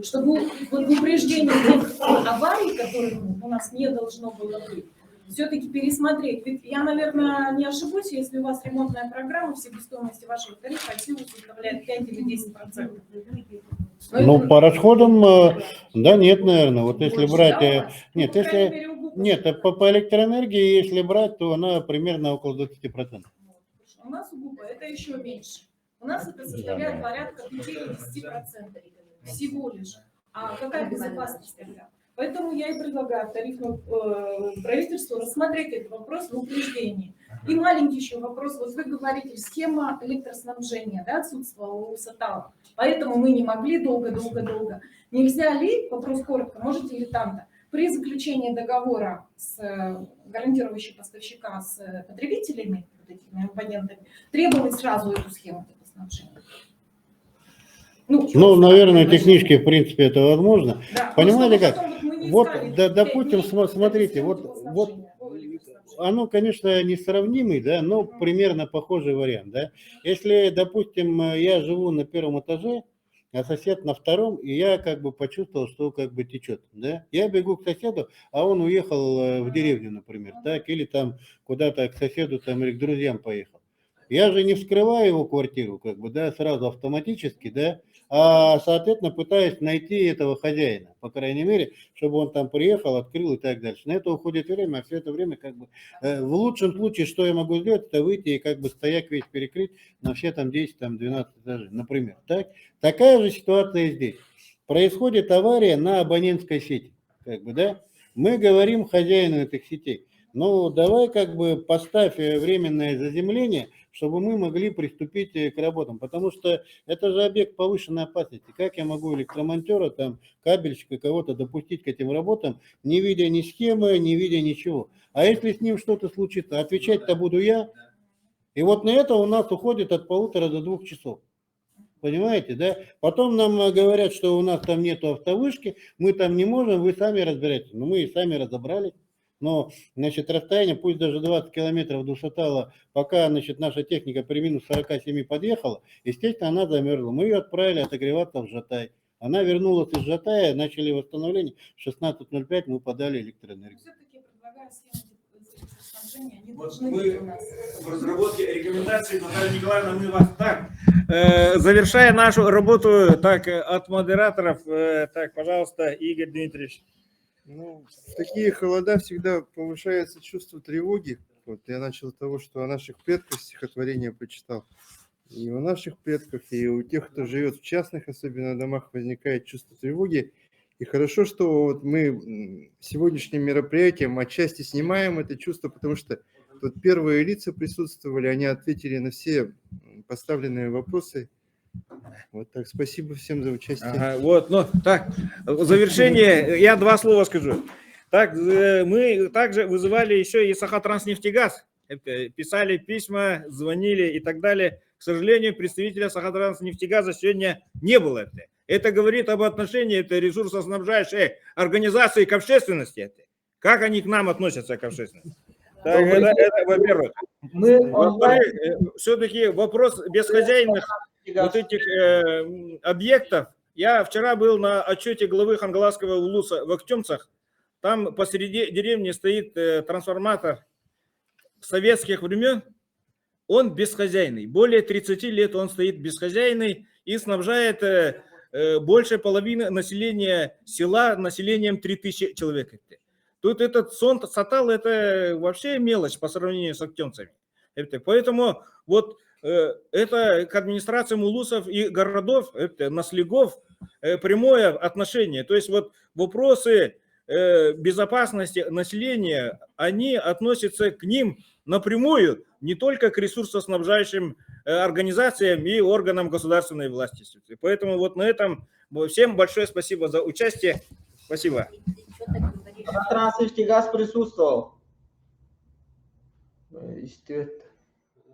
чтобы вот в упреждении тех аварий, которых у нас не должно было быть, все-таки пересмотреть. Ведь я, наверное, не ошибусь, если у вас ремонтная программа в себестоимости вашего тарифа от силы составляет 5 или 10%. Ну, по расходам, да, нет, наверное. Вот если брать, нет, по электроэнергии, если брать, то она примерно около 20%. У нас у ГУПа это еще меньше. У нас это составляет порядка 5-10% всего лишь. А какая безопасность тогда? Поэтому я и предлагаю тарифному правительству рассмотреть этот вопрос в упреждении. И маленький еще вопрос. Вот вы говорите, схема электроснабжения, да, отсутствовала у Сатала. Поэтому мы не могли долго. Нельзя ли, вопрос коротко, можете ли там-то, при заключении договора с гарантирующим поставщика с потребителями, вот этими абонентами, требовать сразу эту схему снабжения? Ну, наверное, технически, в принципе, это возможно. Да, Понимаете просто как? потом вот мы не Вот, искали да, 5 допустим, дней, смотрите, вот снабжения. оно, конечно, несравнимый, да, но примерно похожий вариант, да. Если, допустим, я живу на 1-м этаже, а сосед на 2-м, и я как бы почувствовал, что как бы течет, да. Я бегу к соседу, а он уехал в деревню, например, так, или там куда-то к соседу там или к друзьям поехал. Я же не вскрываю его квартиру, как бы, да, сразу автоматически, да, а, соответственно, пытаюсь найти этого хозяина, по крайней мере, чтобы он там приехал, открыл и так дальше. На это уходит время, а все это время, как бы, в лучшем случае, что я могу сделать, это выйти и как бы стояк весь перекрыть на все там 10, там 12 этажей, например, так. Такая же ситуация и здесь. Происходит авария на абонентской сети, как бы, да. Мы говорим хозяину этих сетей, ну, давай как бы поставь временное заземление, чтобы мы могли приступить к работам, потому что это же объект повышенной опасности. Как я могу электромонтера, там, кабельщика, кого-то допустить к этим работам, не видя ни схемы, не видя ничего. А если с ним что-то случится, отвечать-то буду я. И вот на это у нас уходит от 1,5 до 2 часов. Понимаете, да? Потом нам говорят, что у нас там нету автовышки, мы там не можем, вы сами разбираетесь. Но мы и сами разобрались. Но, значит, расстояние, пусть даже 20 километров до Шатала, пока, значит, наша техника при минус 47 подъехала, естественно, она замерзла. Мы ее отправили отогреваться в Жатай. Она вернулась из Жатая, начали восстановление. В 16:05 мы подали электроэнергию. Все-таки предлагаю схему снабжения, они Вот должны мы быть у нас. в разработке рекомендаций, Наталья Николаевна, мы вас так, завершая нашу работу, так, от модераторов, так, пожалуйста, Игорь Дмитриевич. Ну, в такие холода всегда повышается чувство тревоги. Вот я начал с того, что о наших предках стихотворение прочитал. И у наших предков, и у тех, кто живет в частных, особенно домах, возникает чувство тревоги. И хорошо, что вот мы сегодняшним мероприятием отчасти снимаем это чувство, потому что тут первые лица присутствовали, они ответили на все поставленные вопросы. Вот так, спасибо всем за участие. Ага, вот, ну, так, в завершение я 2 слова скажу. Так, мы также вызывали еще и Сахатранснефтегаз, писали письма, звонили и так далее. К сожалению, представителя Сахатранснефтегаза сегодня не было. Это говорит об отношении этой ресурсоснабжающей организации к общественности. Как они к нам относятся к общественности? Так, это во-первых. Во-вторых, все-таки вопрос бесхозяйных вот этих объектов. Я вчера был на отчете главы Хангаласского улуса в Актемцах. Там посреди деревни стоит трансформатор советских времен. Он бесхозяйный. Более 30 лет он стоит бесхозяйный и снабжает больше половины населения села населением 3000 человек. Тут этот Сатал это вообще мелочь по сравнению с Актемцами. Поэтому вот это к администрациям улусов и городов, это наслегов прямое отношение. То есть вот вопросы безопасности населения, они относятся к ним напрямую, не только к ресурсоснабжающим организациям и органам государственной власти. Поэтому вот на этом всем большое спасибо за участие. Спасибо. Транснефтегаз присутствовал.